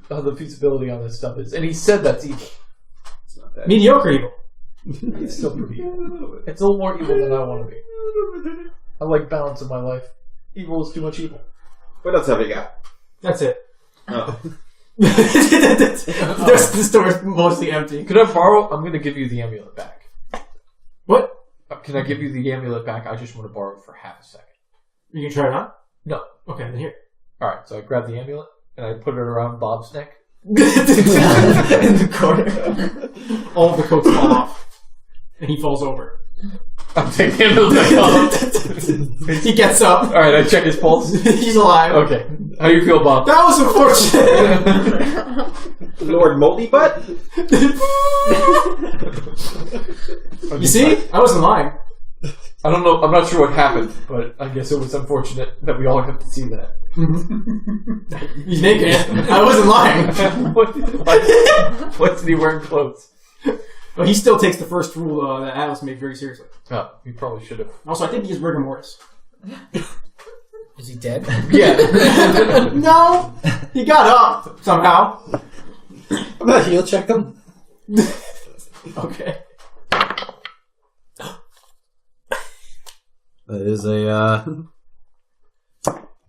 how the feasibility on this stuff is, and he said that's evil. It's not that. Mediocre evil. It's still pretty evil. It's a little more evil than I want to be. I like balance in my life. Evil is too much evil. What else have we got? That's it. Oh. The store's mostly empty. Could I borrow? I'm going to give you the amulet back. What? Can I give you the amulet back? I just want to borrow it for half a second. You can try it on? No. Okay, then here. Alright, so I grab the amulet and I put it around Bob's neck. In the corner. All of the coats fall off. And he falls over. I'm taking the amulet back off. He gets up. Alright, I check his pulse. He's alive. Okay. How do you feel, Bob? That was unfortunate. Lord Moldy Butt? You see? I wasn't lying. I don't know. I'm not sure what happened, but I guess it was unfortunate that we all got to see that. He's naked. I wasn't lying. What did he wear in clothes? But he still takes the first rule that Atlas made very seriously. Oh, he probably should have. Also, I think he has rigor mortis. Is he dead? Yeah. No! He got up somehow. I'm gonna heal check him. Okay. That is a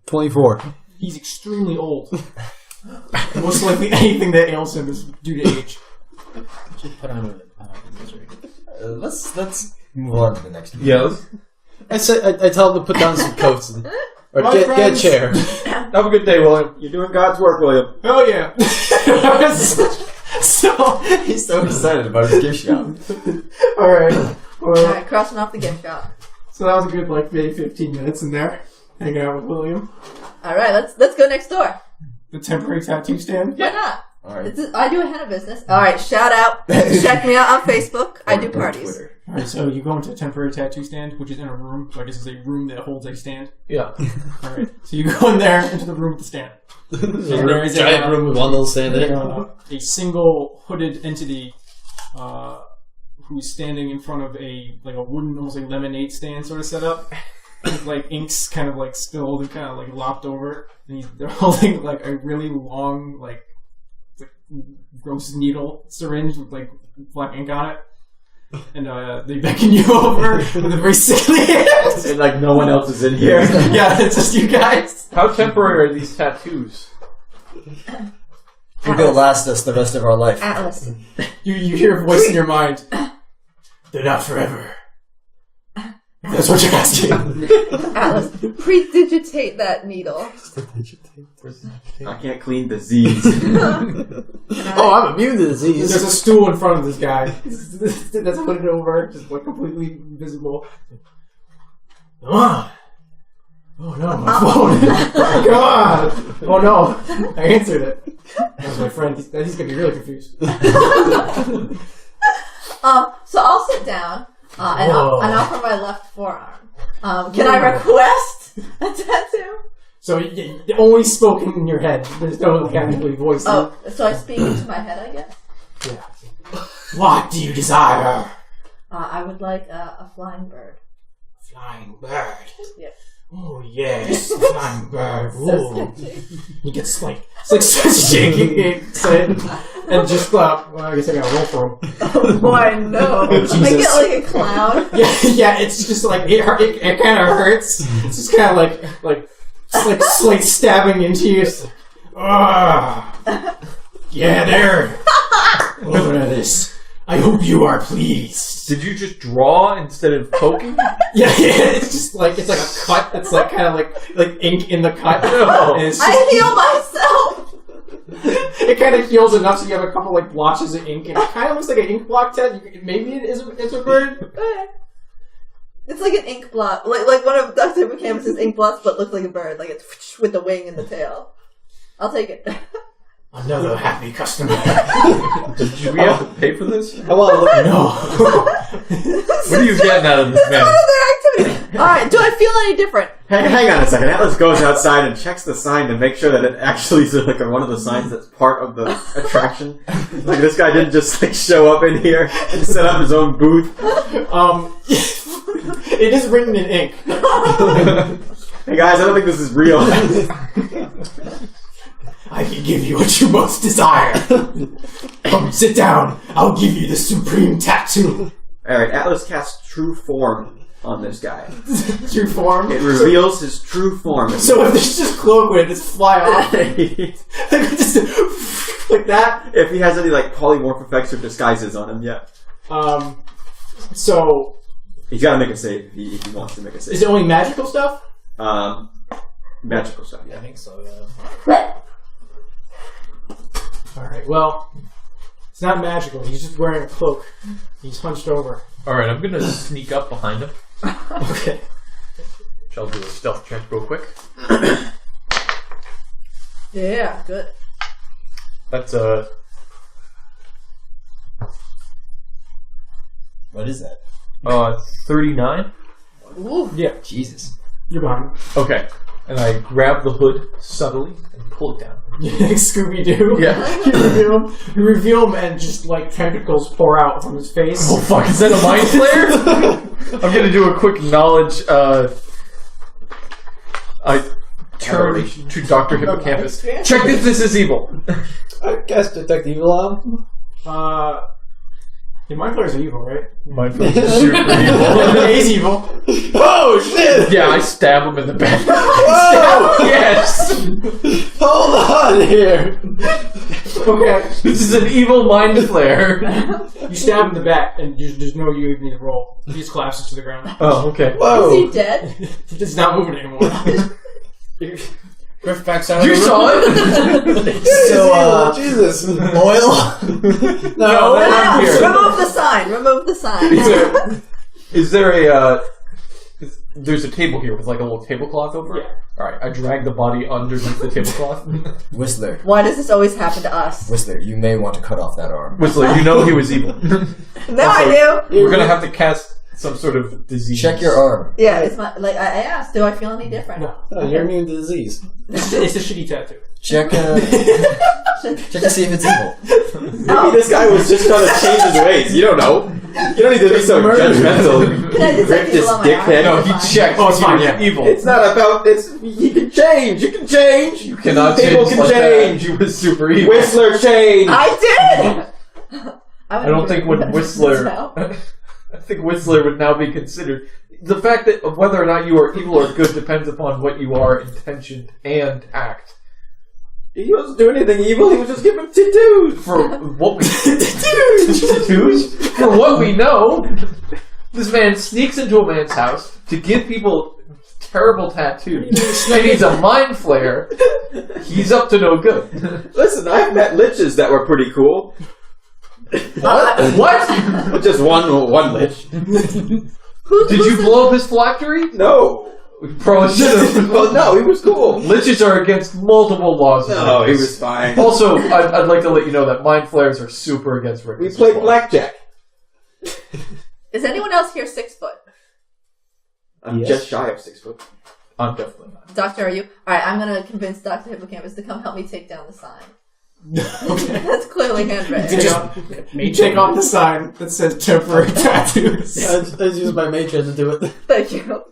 24. He's extremely old. Most likely anything that ails him is due to age. Just put on a misery. Let's move on to the next one. Yeah. I tell him to put down some coats or My get a friends. chair. Have a good day, William. You're doing God's work, William. Oh yeah. So He's so excited about his gift shop. alright. Well, Alright, crossing off the gift shop. so that was a good maybe 15 minutes in there. Hanging out with William. Alright, let's go next door. The temporary tattoo stand. Why not? Alright. I do a henna business. Alright, shout out. Check me out on Facebook. I do parties. Alright, so you go into a temporary tattoo stand, which is in a room. So I guess it's a room that holds a stand. Yeah. Alright. So you go in there into the room with the stand. There is Giant room with one little stand in it. a single hooded entity who's standing in front of a wooden, almost like lemonade stand sort of setup. With inks kind of spilled and kind of lopped over. And they're holding a really long gross needle syringe with black ink on it. And they beckon you over with a very sickly hand. And no one else is in here. Yeah, it's just you guys. How temporary are these tattoos? Think it'll last us the rest of our life. Atlas. You hear a voice in your mind. They're not forever. That's what you're asking. Atlas, predigitate that needle. I can't clean the Z's. Oh, I'm immune to disease. There's a stool in front of this guy. That's put it over, just completely invisible. Oh no, my phone! Come on! Oh no, I answered it. That was my friend. He's gonna be really confused. So I'll sit down and Whoa. offer my left forearm. Can I request a tattoo? So only spoken in your head. There's no actually voice. Oh, so I speak into my head, I guess. Yeah. What do you desire? I would like a flying bird. Flying bird. Yeah. Oh yes, flying bird. Ooh. He gets starts shaking excited, and just well, I guess I gotta roll for him. Oh boy, no! Jesus. I get like a clown. Yeah. It's just it kind of hurts. It's just kind of like stabbing into you. It's yeah, there. What is this? I hope you are pleased. Did you just draw instead of poking? Yeah, it's just like it's like a cut. It's like kind of like ink in the cut. No. And it's I just, heal myself. it kind of heals enough so you have a couple like blotches of ink, and it kind of looks like an ink block test. Maybe it's a bird. It's like an ink blot, like one of Dr. McCambus's ink blots, but looks like a bird, like it's with the wing and the tail. I'll take it. Another happy customer. Did we have to pay for this? I want to look. No. What are you getting out of this man? Their activity. All right. Do I feel any different? Hang on a second. Atlas goes outside and checks the sign to make sure that it actually is like one of the signs that's part of the attraction. Like this guy didn't just like show up in here and set up his own booth. It is written in ink. Hey guys, I don't think this is real. I can give you what you most desire. Come, sit down. I'll give you the supreme tattoo. Alright, Atlas casts True Form on this guy. True form. It reveals his true form. So if there's just cloak with it, just fly off. Just like that. If he has any like polymorph effects or disguises on him, yeah. So He's got to make a save if he wants to make a save. is it only magical stuff? Magical stuff, I yeah. think so, yeah. Alright, well, it's not magical. He's just wearing a cloak. He's hunched over. Alright, I'm gonna sneak up behind him. Okay. Shall do a stealth check real quick. Yeah. Good. That's What is that? 39. Ooh. Yeah, Jesus. you're behind him. Okay. And I grab the hood subtly and pull it down. Like Scooby-Doo. Yeah. You reveal him and just like tentacles pour out from his face. Oh fuck, is that a mind flare? I'm gonna do a quick knowledge, I turn to Dr. Hippocampus. Check if this is evil. I guess detect evil on him. Yeah, mind flares are evil, right? Mind flare is super evil. He's evil. Oh shit! Yeah, I stab him in the back. Whoa! Yes! Hold on here. Okay. This is an evil mind flare. You stab him in the back, and there's no you even need to roll. He just collapses to the ground. Oh, okay. Whoa! Is he dead? He's not moving anymore. Griff backs out. You saw it? So, Jesus, oil? No, No, I'm here. remove the sign. Remove the sign. Is there a, there's a table here with like a little tablecloth over it? Alright, I drag the body underneath the tablecloth. Whistler. Why does this always happen to us? Whistler, you may want to cut off that arm. Whistler, you know he was evil. Now I do. We're gonna have to cast some sort of disease. Check your arm. Yeah, it's my like I asked. Do I feel any different? No. Oh, you're immune to disease. It's a shitty tattoo. Check, check to see if it's evil. Maybe this guy was just trying to change his ways. You don't know. You don't need to be so judgmental. Can I detect Rip this evil on my arm? dickhead. No, he checked. Oh, it's fine, He was yeah. evil. It's not about. It's you can change. You can change. You cannot People change can like change. that. He was super evil. Whistler change. I did. I don't think when Whistler. I think Whistler would now be considered. The fact that of whether or not you are evil or good depends upon what you are intentioned and act. He wasn't doing anything evil. He was just giving tattoos. For what we tattoos? For what we know, this man sneaks into a man's house to give people terrible tattoos. And he's a mind flayer. He's up to no good. Listen, I've met liches that were pretty cool. What? Just one lich. Did you blow up his phylactery? No. We probably should have. Well, no, he was cool. Liches are against multiple laws. of No, he Victus. was fine. Also, I'd like to let you know that mind flares are super against Victus. We as played well. blackjack. Is anyone else here 6 foot? I'm Yes. just shy of 6 foot. I'm definitely not. Doctor, are you? Alright, I'm gonna convince Dr. Hippocampus to come help me take down the sign. Okay. That's clearly handwritten. You take off the sign that says temporary tattoos. I just used my mage hand to do it. Thank you.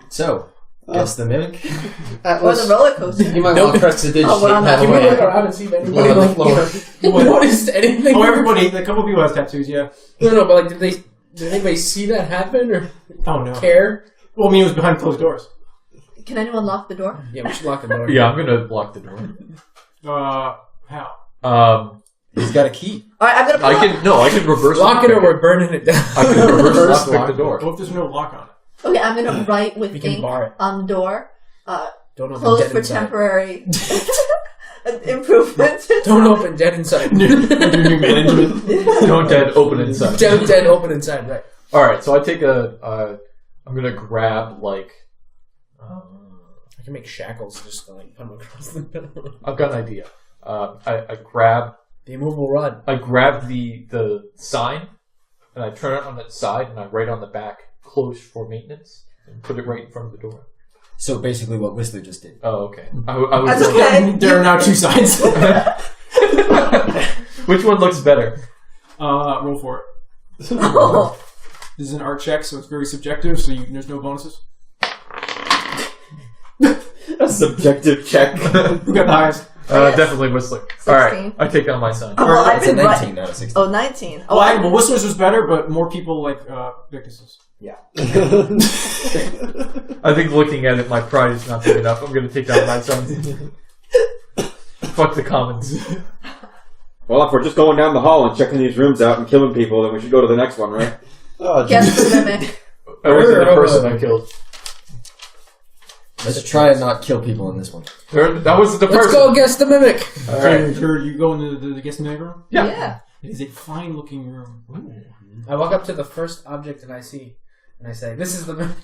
So, guess the mimic? Or Atlas, the roller coaster. you might want to press the digit Oh, well, I'm not- that You way. look around and see if anybody On the like floor. noticed anything. Oh, everybody, a couple people has tattoos, yeah. No, but like, did anybody see that happen or Oh, no. care? Well, I mean, it was behind closed doors. Can anyone lock the door? Yeah, we should lock the door. Yeah, I'm gonna lock the door. How? He's got a key. All right, I'm gonna. I can reverse Lock it or we're burning it down. I can reverse lock the door. What if there's no lock on it? Okay, I'm gonna write with You can ink bar it. on the door. Don't open Closed dead for inside. temporary improvements. Don't open dead inside. New management. Don't dead open inside. dead open inside, right. Alright, so I take I'm gonna grab, like... I can make shackles just to like put them across the middle. I've got an idea. I grab The immovable rod. the sign, and I turn it on its side, and I write on the back, closed for maintenance, and put it right in front of the door. So basically what Whistler just did. Oh, okay. I was That's okay. There are now two sides. Which one looks better? Roll for it. Oh. This is an art check, so it's very subjective, so there's no bonuses. A subjective check. Who got the highest? Definitely Whistler. 16. Alright, I take down my sign. Oh, well, I've It's a been 19 out of 16. Oh, 19. Oh, Well, Whistler's was better, but more people like Victus's. I think looking at it, my pride is not big enough. I'm going to take down my sign. Fuck the commons. Well, if we're just going down the hall and checking these rooms out and killing people, then we should go to the next one, right? Oh, Guess the mimic. I wasn't the person I killed. Let's try and not kill people in this one. That wasn't the Let's person. go guess the mimic. All right. You go into the guest mimic room? Yeah. It is a fine-looking room. I walk up to the first object and I see, and I say, "This is the mimic."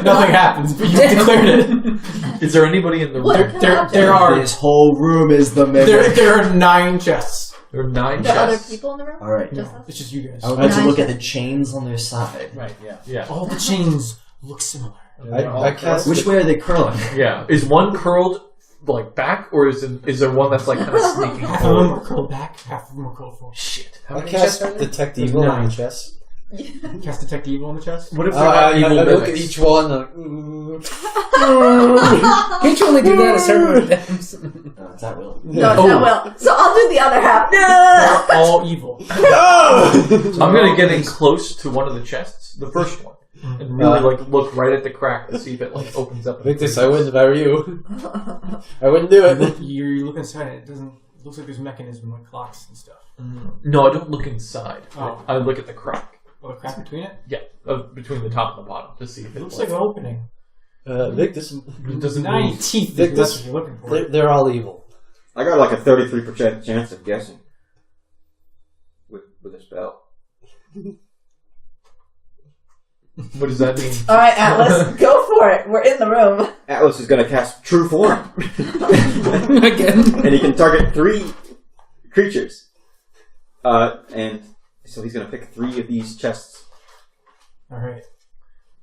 Nothing happens, but you declared it. Is there anybody in the room? What? There are This whole room is the mimic. there are 9 chests. There are 9 There are other chests. people in the room? Alright. Just us? It's just you guys. I would like to Nine look at chests. the chains on their side. Right. Yeah. Yeah. All the chains look similar. I cast Which way are they curling? Yeah. Is one curled like back, or is there one that's like kind of sneaking Half of them forward? are curled back, half of them are curled forward. Shit. How I many cast chests are there? Detect There's Evil on 9. the chest. Cast Detect Evil on the chest? What if they're I not evil look at mimics? each one. Can't you only do that a certain amount of times? No, it's at will. No, it's not well. So I'll do the other half. No! They're all evil. I'm gonna get in close to one of the chests, the first one, and really like look right at the crack to see if it like opens up. Victus, I wouldn't if I were you. I wouldn't do it. You look inside it. It looks like there's mechanism like clocks and stuff. No, I don't look inside. Oh. I look at the crack. Oh, the crack between it? Yeah, between the top and the bottom to see if It looks like an opening. Victus, it doesn't 9 move. teeth. Victus- That's what you're looking for. they're all evil. I got like a 33% chance of guessing with a spell. What does that mean? Alright, Atlas, go for it. We're in the room. Atlas is going to cast True Form, Again. and he can target 3 creatures. And so he's going to pick 3 of these chests Alright.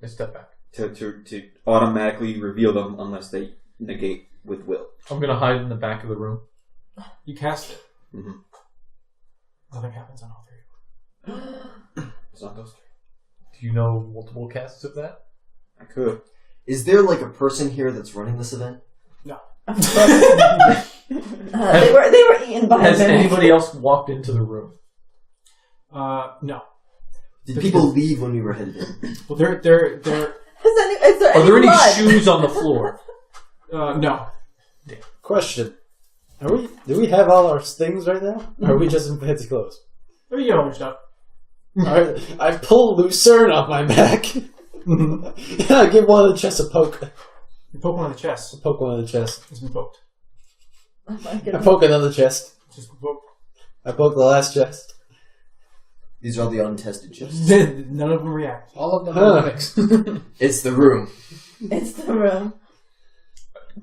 I step back. to automatically reveal them unless they negate with will. I'm gonna hide in the back of the room. You cast it. Mm-hmm. Nothing happens on all 3. It's not those 3. Do you know multiple casts of that? I could. Is there like a person here that's running this event? No. They were eaten by Has a mimic. anybody else walked into the room? No. Did people leave when we were headed in? Well, they're Is there Are there any blood? shoes on the floor? no. Question: Do we have all our things right now? Or are we just in fancy clothes? There you go, stuff. Alright, I pull Lucerne off my back. And I give one of the chests a poke. You poke one on the chest. Poke one of the chest. It's been poked. Oh my I goodness. poke another chest. It's just been poked. I poke the last chest. These are all the untested chests. None of them react. All of them are mimics. It's the room. It's the room.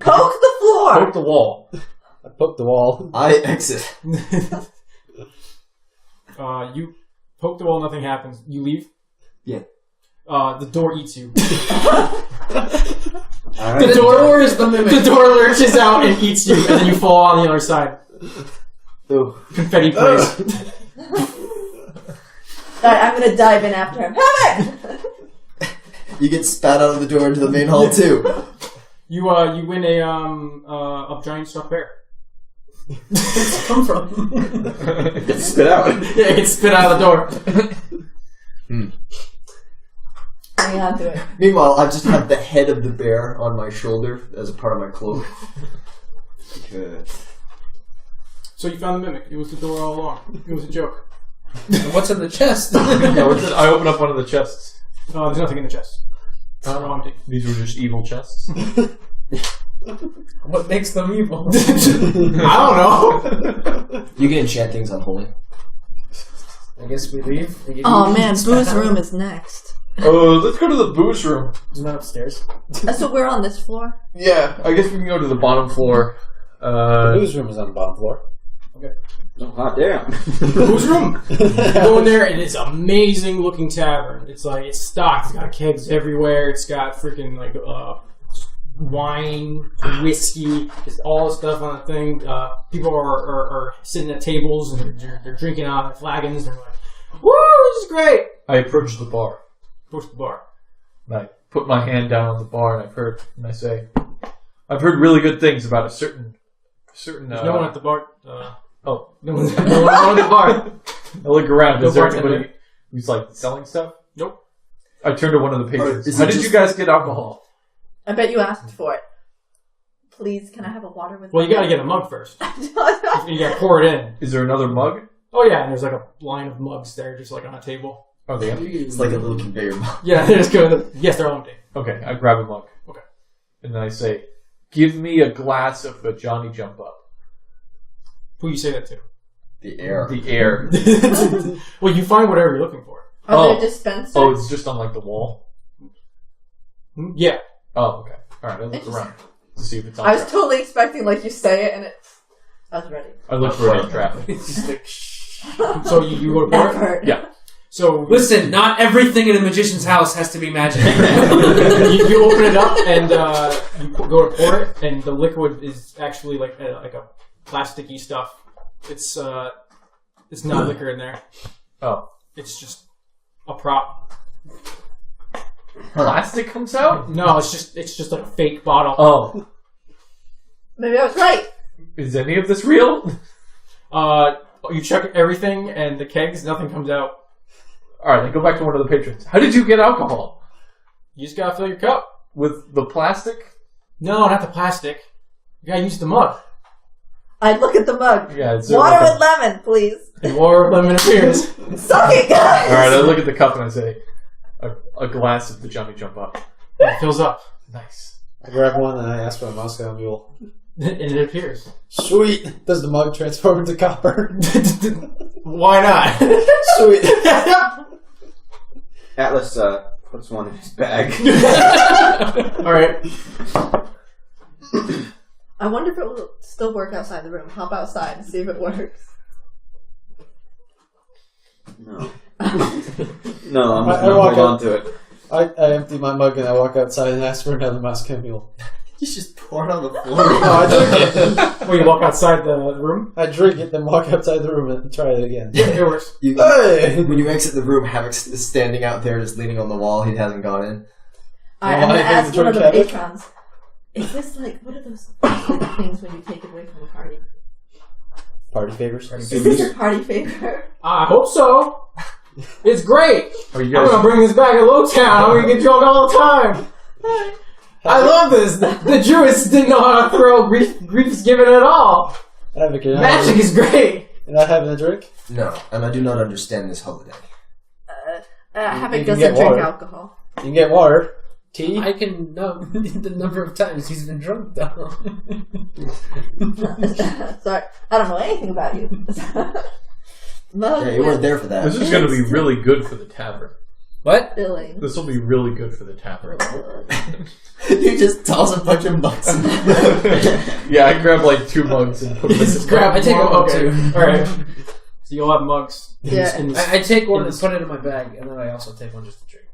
Poke the floor! Poke the wall. I poke the wall. I exit. You poke the wall, nothing happens. You leave. Yeah. The door eats you. Alright. The door is the mimic. The door lurches out and eats you, and then you fall on the other side. Ooh. Confetti plays. Alright, I'm gonna dive in after him. Have it! You get spat out of the door into the main hall too. You win a giant stuffed bear. Where's it come from? It's spit out. Yeah, it gets spit out of the door. Hang on to it. Meanwhile, I just have the head of the bear on my shoulder as a part of my cloak. Good. So you found the mimic. It was the door all along. It was a joke. What's in the chest? Yeah, I open up one of the chests. There's nothing in the chest. They're all empty. These were just evil chests. What makes them evil? I don't know. You can enchant things unholy. I guess we leave. Oh man, Boo's room is next. Let's go to the booze room. Isn't that upstairs? So we're on this floor. Yeah, I guess we can go to the bottom floor. The booze room is on the bottom floor. Oh, hot damn. Whose room? You go in there, and it's an amazing looking tavern. It's like, it's stocked. It's got kegs everywhere. It's got freaking, like, wine, whiskey, just all the stuff on the thing. People are sitting at tables, and they're drinking out of flagons. They're like, woo, this is great. I approach the bar. Push the bar. And I put my hand down on the bar, and I say, I've heard really good things about a certain. There's no one at the bar. Oh. No one at the bar. I look around. No Is there bartender. anybody who's like selling stuff? Nope. I turn to one of the patrons. Is How it did just- you guys get alcohol? I bet you asked for it. Please, can I have a water with Well, you gotta get a mug first. You gotta pour it in. Is there another mug? Oh yeah, and there's like a line of mugs there, just like on a table. Are they empty? It's like a little conveyor belt. Yeah, they're just going. Yes, they're all empty. Okay, I grab a mug. Okay. And then I say, give me a glass of a Johnny Jump Up. Who you say that to? The air. The air. Well, you find whatever you're looking for. Are there dispensers? Oh, it's just on like the wall? Yeah. Oh, okay. Alright, I look around to see if it's on I was traffic. totally expecting like you say it and I was ready. I look for it on traffic. It's just like, So you go to pour it? Effort. Yeah. So listen, not everything in a magician's house has to be magic. you open it up and you go to pour it, and the liquid is actually like a plasticky stuff. It's not liquor in there. Oh. It's just a prop. Plastic comes out? No, it's just like a fake bottle. Oh. Maybe I was right. Is any of this real? You check everything and the kegs, nothing comes out. Alright, I go back to one of the patrons. How did you get alcohol? You just gotta fill your cup. With the plastic? No, not the plastic. You gotta use the mug. I'd look at the mug. Yeah, it's Water with lemon, please. And water lemon appears. Suck it, guys! Alright, I look at the cup and I say, a glass of the Johnny Jump Up. It fills up. Nice. I grab one and I ask for a Moscow Mule. And it appears. Sweet! Does the mug transform into copper? Why not? Sweet! Atlas puts one in his bag. Alright. I wonder if it will still work outside the room. Hop outside and see if it works. No. No, I'm I just gonna walk hold out- on to it. I empty my mug and I walk outside and ask for another Moscow Mule. You just pour it on the floor. No, I drink it. Well, you walk outside the room? I drink it, then walk outside the room and try it again. Yeah, it works. Hey! When you exit the room, Havoc is standing out there just leaning on the wall. He hasn't gone in. I'm Well, going I to think ask the one of the drink habit- patrons. Is this like, what are those things when you take it away from a party? Party favors? Is this a party favor? I hope so. It's great. Are you I'm guys... gonna bring this back at Lowtown. I'm gonna get drunk all the time. I love this. The Druids didn't know how to throw Griefsgiving at all. Havoc, you're not Magic is great. You're not having a drink? No, and I do not understand this holiday. Havoc can doesn't get drink water. alcohol. You can get water. Tea? I can know the number of times he's been drunk, though. Sorry, I don't know anything about you. Mug Yeah, you weren't there for that. This is going to be really good for the tavern. What? filling. This will be really good for the tavern. You just toss a bunch of mugs. Yeah, I grab like 2 mugs and put them in Just the grab I take one. a mug Okay. too. All right. So you'll have mugs. Yeah. In this- I take one and put it in my bag, and then I also take one just to drink.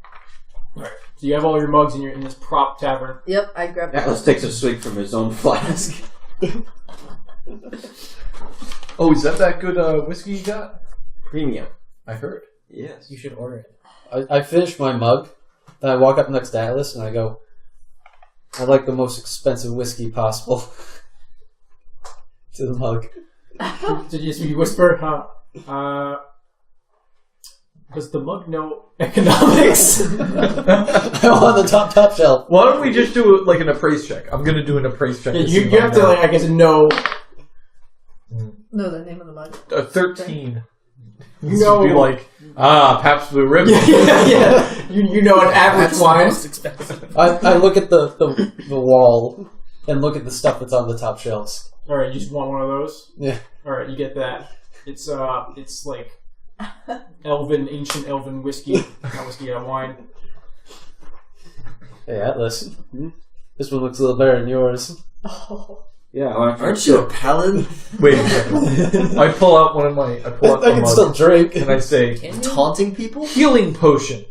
all right. So you have all your mugs in this prop tavern. Yep, I grabbed Atlas takes a swig from his own flask. Oh, is that good whiskey you got? Premium. I heard. Yes. You should order it. I finish my mug, then I walk up next to Atlas and I go, I'd like the most expensive whiskey possible. To the mug. So you whisper, does the mug know economics? I'm on the top shelf. Why don't we just do an appraise check? I'm going to do an appraise check. Yeah, to see you if I have to, know. I guess, know. No, the name of the mug. 13. You know, be like, Pabst Blue Ribbon. yeah. You know an average That's the wine. most expensive. I look at the wall and look at the stuff that's on the top shelves. All right, you just want one of those. Yeah. All right, you get that. It's like ancient elven whiskey, not whiskey, wine. Hey, Atlas. This one looks a little better than yours. Oh. Yeah, Aren't you a paladin? Wait a second. I pull out I a can still mug, drink. and I say, Taunting people? healing potion.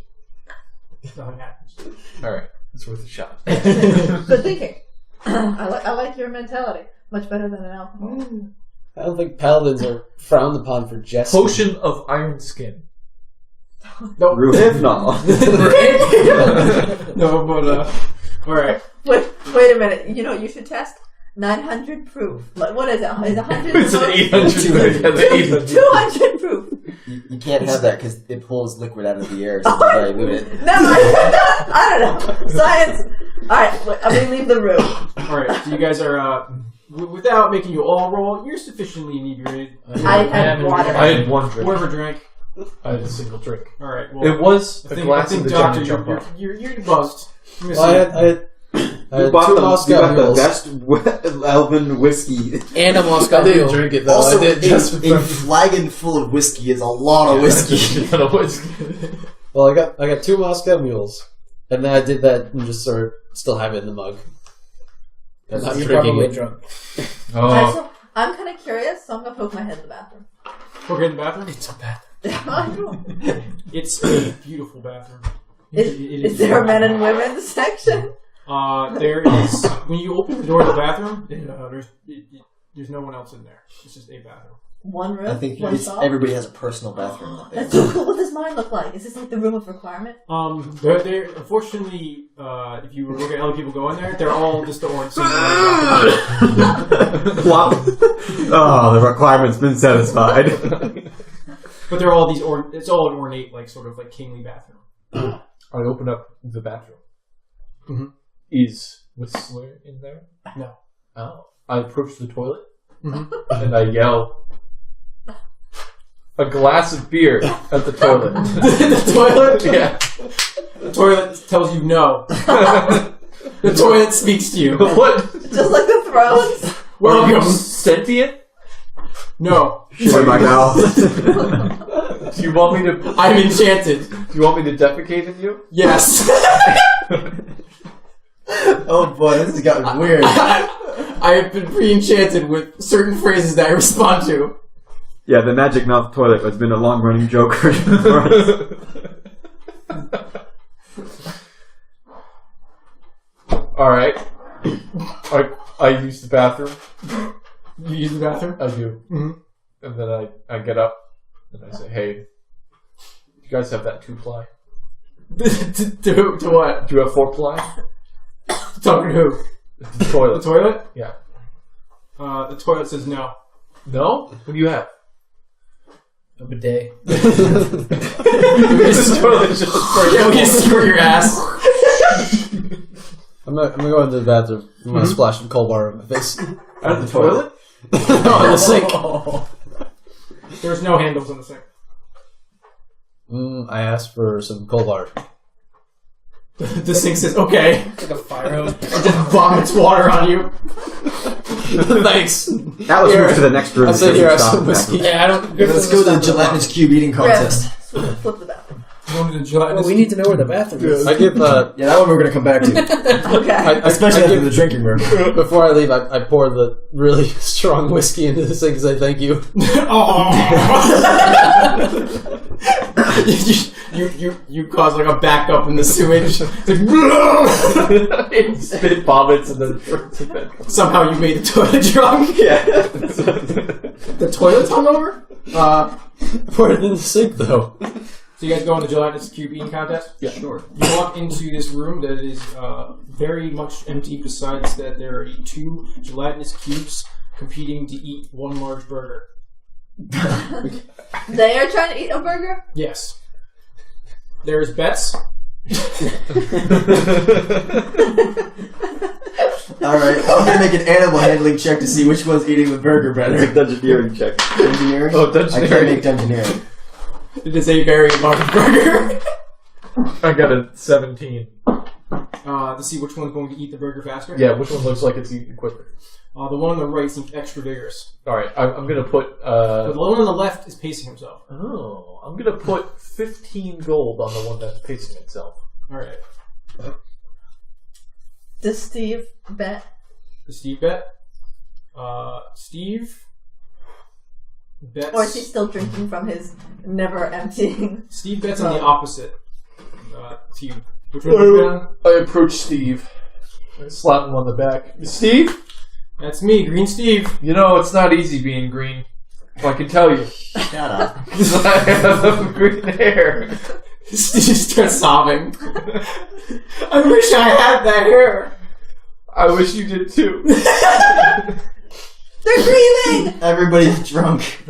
Nothing happens. Alright, it's worth a shot. Good thinking. I like your mentality. Much better than an alcohol. I don't think paladins are frowned upon for jesting. Potion of iron skin. No, Roof? No. no, but all right. Wait a minute. You know what you should test? 900 proof. What is it? Is 100? It's an 800. 200 proof. You can't have that because it pulls liquid out of the air to dilute it. No, I don't know. Science. All right, I'm gonna leave the room. All right, so you guys are without making you all roll. You're sufficiently inebriated. I had water. I had one drink. Whatever drink. I had a single drink. All right. Well, It was I a glass think of the Doctor, giant jump up. you're buzzed. Well, I had You bought two the, Moscow you got the mules. best elven whiskey. And a Moscow I didn't Mule. drink it though. Also, I did just a flagon full of whiskey is a lot of whiskey. Well, I got two Moscow mules, and then I did that and just sort of still have it in the mug. I'm not You're drinking probably it. drunk. Alright, so I'm kind of curious, so I'm gonna poke my head in the bathroom. Poke in the bathroom. It's a bath. I know. It's a beautiful bathroom. Is there a men and women section? There is. When you open the door to the bathroom, there's no one else in there. It's just a bathroom. One room? I think one stall? everybody has a personal bathroom. That's so cool. What does mine look like? Is this like the room of requirement? There. Unfortunately, if you look at other people go in there, they're all just the orange. Flop. Oh, the requirement's been satisfied. But they're all these it's all an ornate, like sort of like kingly bathroom. I open up the bathroom. Mm-hmm. Is Whistler in there? No. Oh. I approach the toilet Mm-hmm. and I yell, "A glass of beer at the toilet." The toilet? Yeah. The toilet tells you no. The toilet speaks to you. What? Just like the thrones? Are Welcome. you sentient? No. Shit in my mouth. Do you want me to? I'm enchanted. Do you want me to defecate in you? Yes. Oh boy, this has gotten weird. I have been pre-enchanted with certain phrases that I respond to. Yeah, the magic mouth toilet has been a long-running joke for us. All right. I use the bathroom. You use the bathroom? I do. Mm-hmm. And then I get up and I say, "Hey, you guys have that 2-ply? to what? Do you have 4-ply?" Talking to who? The toilet. The toilet? Yeah. The toilet says no. No? What do you have? A bidet. This toilet is just Yeah, we just screw your ass. I'm gonna go into the bathroom. I'm gonna splash some cold water on my face. At the toilet? No, in the sink. There's no handles on the sink. I asked for some cold water. The sink says okay. Like a fire hose. It just vomits water on you. Thanks. Atlas moves to the next room. I said here I have Stop some whiskey. Yeah, I don't. Let's go to the gelatinous cube eating contest. Flip the bathroom. Going to the gelatinous. Well, we need to know where the bathroom is. I give Yeah, that one we're gonna come back to. Okay. Especially I after give- the drinking room. Before I leave, I pour the really strong whiskey into the sink and say thank you. you cause like a backup in the sewage. It's like, Spit vomits and then turns it back. somehow you made the toilet drunk. Yeah. The toilet's hungover. Pour it in the sink though. So you guys go on the gelatinous cube eating contest? Yeah, sure. You walk into this room that is very much empty. Besides that, there are 2 gelatinous cubes competing to eat 1 large burger. They are trying to eat a burger? Yes. There's bets. I Alright, I'm gonna make an animal handling check to see which one's eating the burger better. Dungeoneering check. Dungeoneering? Oh, I can't dungeoneering. make dungeoneering. It is a very large burger. I got a 17. To see which one's going to eat the burger faster. Yeah, which one looks like it's eating quicker? The one on the right seems extra vigorous. Alright, I'm gonna put, But the one on the left is pacing himself. Oh, I'm gonna put 15 gold on the one that's pacing itself. Alright. Does Steve bet? The Steve bet. Steve bets. Or is he still drinking from his never emptying? Steve bets on the opposite. Team. Which one do you bet on? I approach Steve. I slap him on the back. Steve? That's me, Green Steve. You know, it's not easy being green. I can tell you. Shut up. Because I have green hair. Steve starts sobbing. I wish I had that hair. I wish you did too. They're grieving! Everybody's drunk.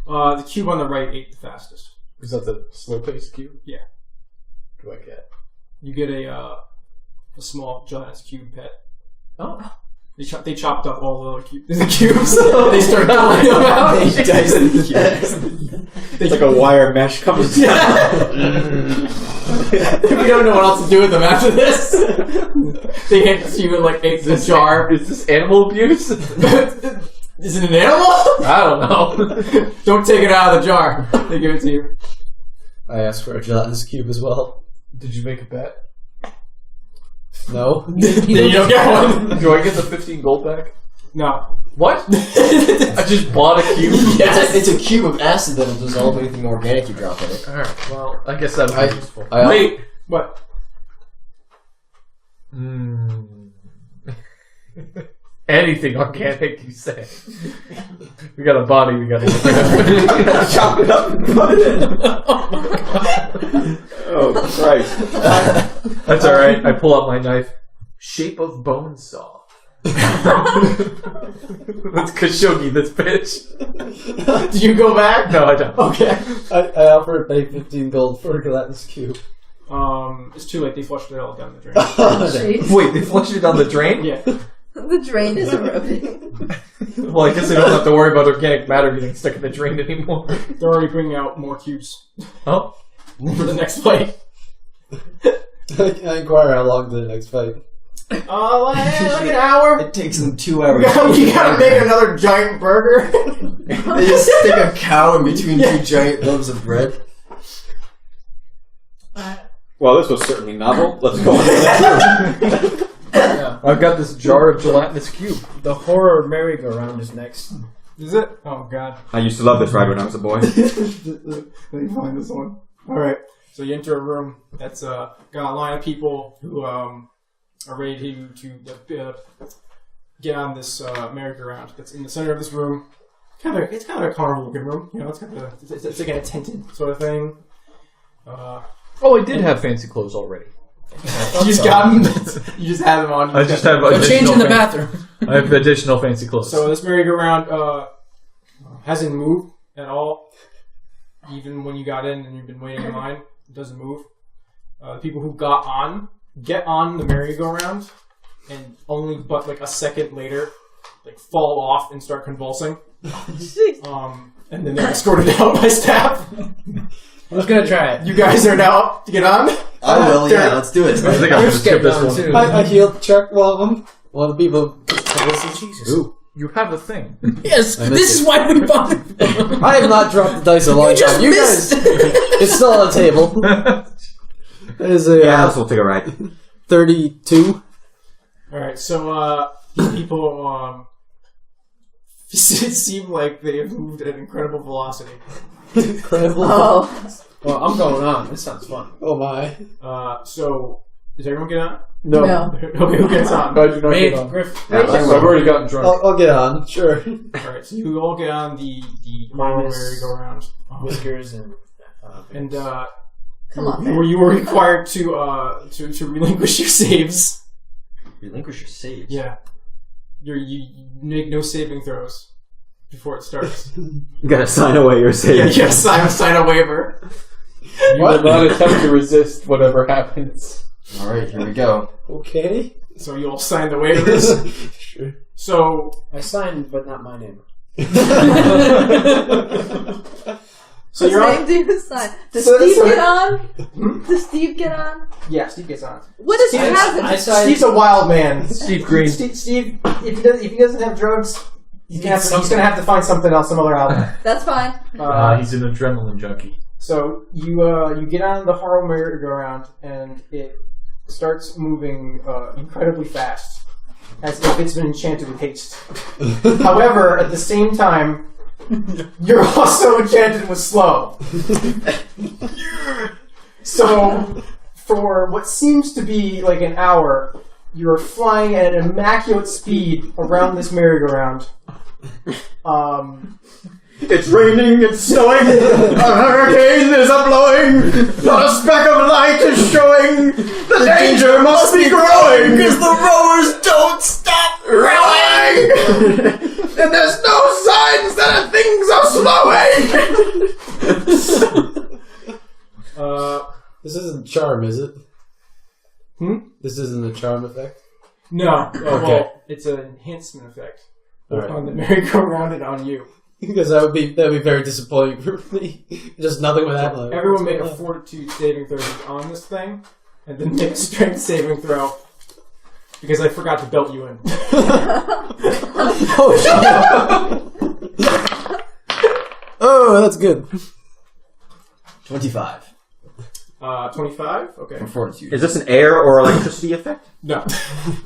The cube on the right ate the fastest. Is that the slow paced cube? Yeah. What do I get? You get a small gelatinous cube pet. Oh. They chopped up all the other cubes. The cubes. They start pulling them out. They diced the cubes. It's like a wire mesh comes down. We don't know what else to do with them after this. They hand it to you in like a jar. Is this animal abuse? Is it an animal? I don't know. Don't take it out of the jar. They give it to you. I asked for a gelatinous cube as well. Did you make a bet? No. Then you don't get one. Do I get the 15 gold back? No. What? I just bought a cube? Yes. It's a cube of acid that'll dissolve anything organic you drop in it. Alright, well, I guess that'll be useful. Wait. What? Anything organic, you say. We got a body we gotta get rid of. Chop it up and put it in. Oh, Christ. That's alright, I pull out my knife. Shape of bone saw. Let's Khashoggi this bitch. Did you go back? No, I don't. Okay. I offered to pay 15 gold for a gelatinous cube. It's too late. They flushed it all down the drain. Jeez. Wait, they flushed it down the drain? Yeah. The drain is eroding. Well, I guess I don't have to worry about organic matter getting stuck in the drain anymore. They're already bringing out more cubes Oh? for the next fight. I inquire how long to the next fight. Like an hour. It takes them 2 hours. We gotta make another giant burger. They just stick a cow in between two giant loaves of bread. Well, this was certainly novel. Let's go on to the next one. Yeah. I've got this jar of gelatinous cube. The horror merry-go-round is next. Is it? Oh god. I used to love this ride when I was a boy. Let me find this one. Alright. So you enter a room that's got a line of people who are ready to get on this merry-go-round that's in the center of this room. It's kind of a carnival looking room. You know, it's like a tented sort of thing. Oh, I did have fancy clothes already. You just got them. You just have them on. I just have Go change additional in the bathroom. I have additional fancy clothes. So this merry-go-round hasn't moved at all. Even when you got in and you've been waiting in line, it doesn't move. The people who get on the merry-go-round, and only but like a second later, like fall off and start convulsing. And then they're escorted out by staff. Who's gonna try it? You guys are now up to get on. I will, yeah, let's do it. I think I'm going to skip this one. too. I healed check one of the people. Jesus. Ooh. You have a thing. Yes, I this missed is why we bought it. I have not dropped the dice a long You just time. You missed. guys, it's still on the table. There's a Yeah, this will take a ride. 32. Alright, so people seem like they have moved at an incredible velocity. Incredible. Oh. Well, I'm going on. This sounds fun. Oh my. So does everyone get on? No. Okay, who gets on? I do not Me, get on. Griff. I've already gotten drunk. I'll get on, sure. Alright, so you all get on the merry-go-round. Whiskers and. And Come on, man. you were required to relinquish your saves. Relinquish your saves. Yeah. You make no saving throws before it starts. You gotta sign away your Yeah, savings. you gotta sign a waiver. You will not attempt to resist whatever happens. Alright, here we go. Okay. So you'll sign the waivers. Sure. So I signed, but not my name. so you're Whose on. name do you sign? Does So- Steve so- get on? Does Steve get on? Yeah, Steve gets on. What does he Steve- have? I signed. Steve's a wild man. Steve Green. Steve, if he doesn't have drugs, he's gonna have to find something else, some other outlet. That's fine. He's an adrenaline junkie. So you get on the Harrow merry-go-round and it starts moving incredibly fast, as if it's been enchanted with haste. However, at the same time, you're also enchanted with slow. So, for what seems to be like an hour, you're flying at an immaculate speed around this merry-go-round. It's raining, it's snowing, a hurricane is a-blowing, not a speck of light is showing, the danger must be growing, Because the rowers don't stop rowing, and there's no signs that things are slowing. This isn't charm, is it? This isn't a charm effect? No, Okay. well, it's an enhancement effect Alright. on the merry-go-round and on you. Because that'd be very disappointing for me. Just nothing would happen. Everyone make a fortitude saving throw on this thing, and then make a strength saving throw. Because I forgot to belt you in. Oh, oh, that's good. 25 25? Okay. for fortitude. Is this an air or electricity effect? No.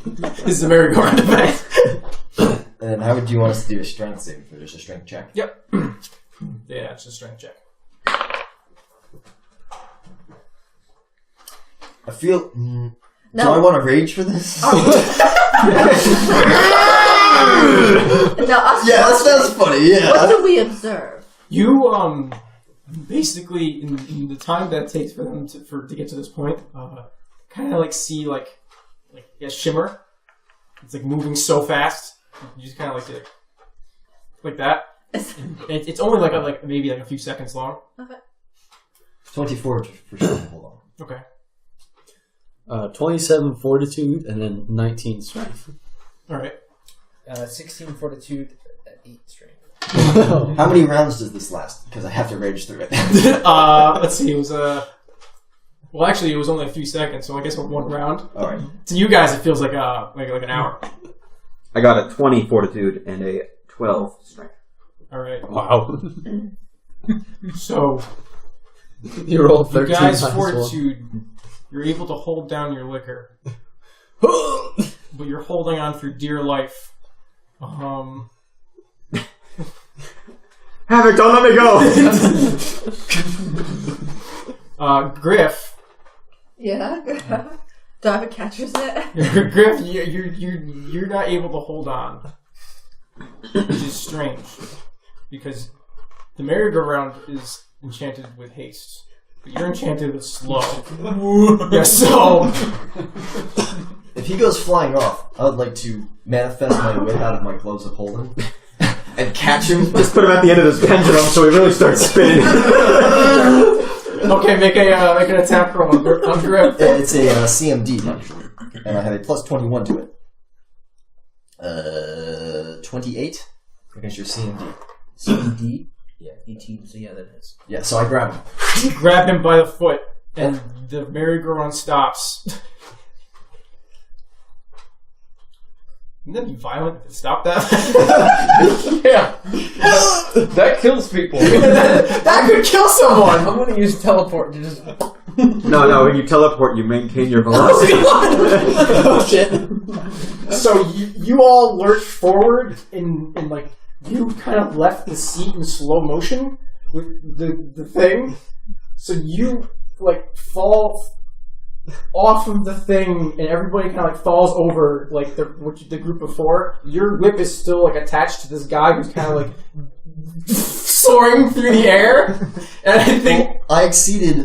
This is a merry-go-round effect. And how would you want us to do a strength saving for just a strength check? Yep. Yeah, it's a strength check. I feel. Do No. I want to rage for this? No, us Yeah, that sounds funny. Yeah. What do we observe? You, basically, in the time that it takes for them to get to this point, kind of like see, like a shimmer. It's like moving so fast. You just kind of like that. It's only like maybe like a few seconds long. Okay. 24 for sure. Hold on. Okay. 27 fortitude and then 19 strength. All right. 16 fortitude at 8 strength. How many rounds does this last? Because I have to rage through it. Let's see. It was well, actually, it was only a few seconds, so I guess one round. All right. To you guys, it feels like like an hour. I got a 20 fortitude and a 12 strength. All right. Wow. So You rolled you 13 guys' times fortitude, you're able to hold down your liquor, but you're holding on for dear life. Havoc, don't let me go! Griff. Yeah. Do I have a catcher's net? Griff, you're not able to hold on, which is strange because the merry-go-round is enchanted with haste, but you're enchanted with slow. Yeah, so If he goes flying off, I would like to manifest my whip out of my gloves of holding and catch him. Just put him at the end of this pendulum so he really starts spinning. okay, make an attack roll on Griff. It's a CMD, actually. And I have a plus 21 to it. 28 against your CMD. CMD? Yeah, 18, so yeah, that is. Yeah, so I grab him. You grab him by the foot, and the merry-go-round stops. Wouldn't that be violent to stop that? Yeah. That kills people. that could kill someone! I'm going to use teleport to just. No, when you teleport, you maintain your velocity. Oh shit. So you all lurch forward, and like, you kind of left the seat in slow motion with the thing. So you, like, fall off of the thing, and everybody kind of like falls over like the group of four. Your whip is still like attached to this guy who's kind of like soaring through the air, and I think I exceeded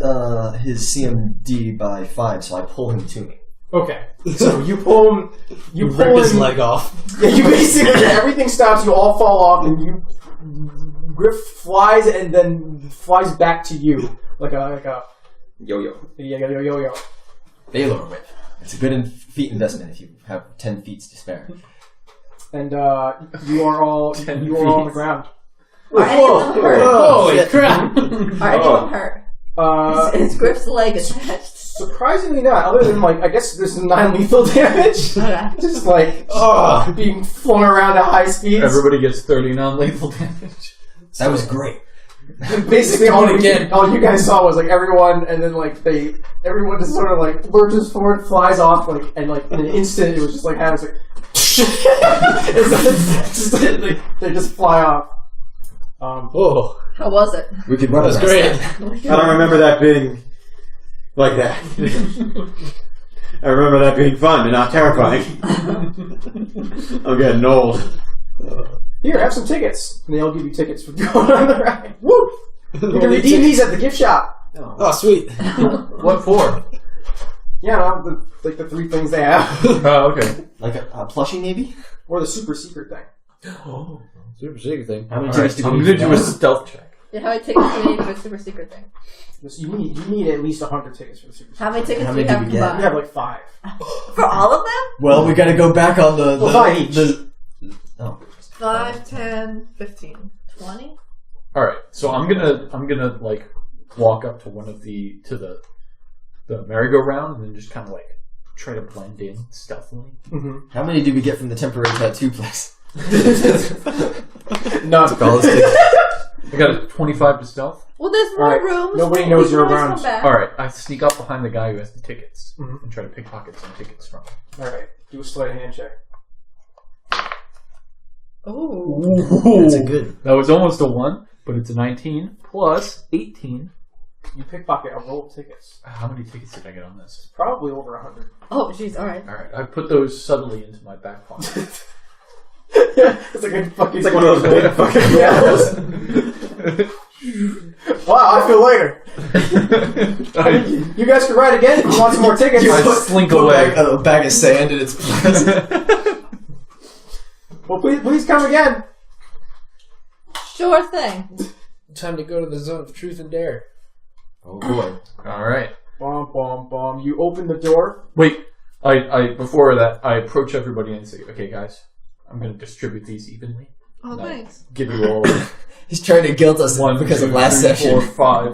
his CMD by 5, so I pull him to me. okay. So you pull him. You pull Rip his him. leg off. Yeah, you basically everything stops. You all fall off, and you Griff flies and then flies back to you like a Yo-yo. yo. Baylor whip. It's a good feet investment if you have 10 feet to spare. And you are all on the ground. Are anyone hurt? Holy crap! Are anyone hurt? Is Griff's leg attached? Surprisingly not. Other than I guess there's some non-lethal damage. Okay. Just being flung around at high speeds. Everybody gets 30 non-lethal damage. That was great. Basically, all you guys saw was everyone, and then everyone just sort of lurches forward, flies off, and in an instant it was just happens they just fly off. Oh, How was it? We could run. that's great. I don't remember that being like that. I remember that being fun and not terrifying. I'm getting old. Here, have some tickets. And they all give you tickets for going on the ride. Woo! You can redeem these at the gift shop. Oh, sweet. What for? Yeah, the 3 things they have. Oh, okay. Like a plushie, maybe? Or the super secret thing. Oh. Super secret thing. How many All right, tickets do I'm we going need to for do a that? stealth check. Yeah, how many tickets do you need for a super secret thing? You need at least 100 tickets for the super secret. How many tickets How do we many have do we combined? You have 5. For all of them? Well, we gotta go back on the... Five each. 5, 10, 15, 20? All right, so I'm gonna walk up to one of the merry-go-round and then just kind of try to blend in stealthily. Mm-hmm. How many did we get from the temporary tattoo place? None. I got a 25 to stealth. Well, there's more Alright, rooms. nobody We knows can you're always around. come back. All right, I sneak up behind the guy who has the tickets Mhm. and try to pickpocket some tickets from him. Alright, do a sleight of hand check. Ooh. That's a good... That was almost a 1, but it's a 19 plus 18. You pickpocket a roll of tickets. How many tickets did I get on this? Probably over 100. Oh, jeez, alright. All right, I put those subtly into my back pocket. It's like a fucking... It's like one of those big fucking Wow, I feel lighter. You guys can ride again if you want some more tickets. I slink away. A bag of sand in its place. Well, please come again. Sure thing. Time to go to the zone of truth and dare. Oh boy. All right. Bomb, bomb, bomb. You open the door. Wait, I before that, I approach everybody and say, "Okay, guys, I'm going to distribute these evenly. Oh, No. thanks. Give you all He's trying to guilt us 1 because 2, of last 3, session. 4, 5.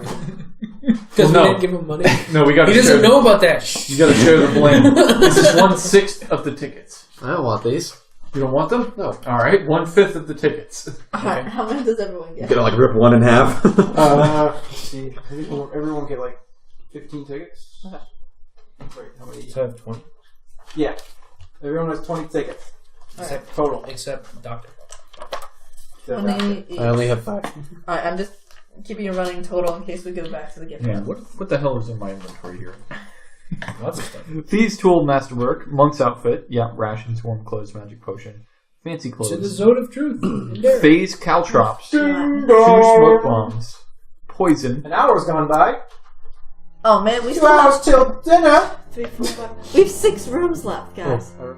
Because Well, we no. didn't give him money. No, we got. He doesn't know about that. You got to share the blame. This is 1/6 of the tickets. I don't want these. You don't want them? No. All right, 1/5 of the tickets. Alright, how many does everyone You get? gotta rip one in half. Let's see. Everyone get 15 tickets. Okay. Wait, how many? So I have 20. Yeah. Everyone has 20 tickets. Alright. Total. Except Doctor. 20 each. I only have 5. Alright, I'm just keeping a running total in case we go back to the gift Man, shop. what the hell is in my inventory here? Lots of stuff. Thieves' tool, masterwork, monk's outfit, yeah, rations, warm clothes, magic potion, fancy To the clothes, zone of truth and dare. phase caltrops, 2 Ding smoke dong. bombs, poison. An hour's gone by. Oh man, we 2 still have hours till dinner. 3, 4, 5. We have 6 rooms left, guys. Alright.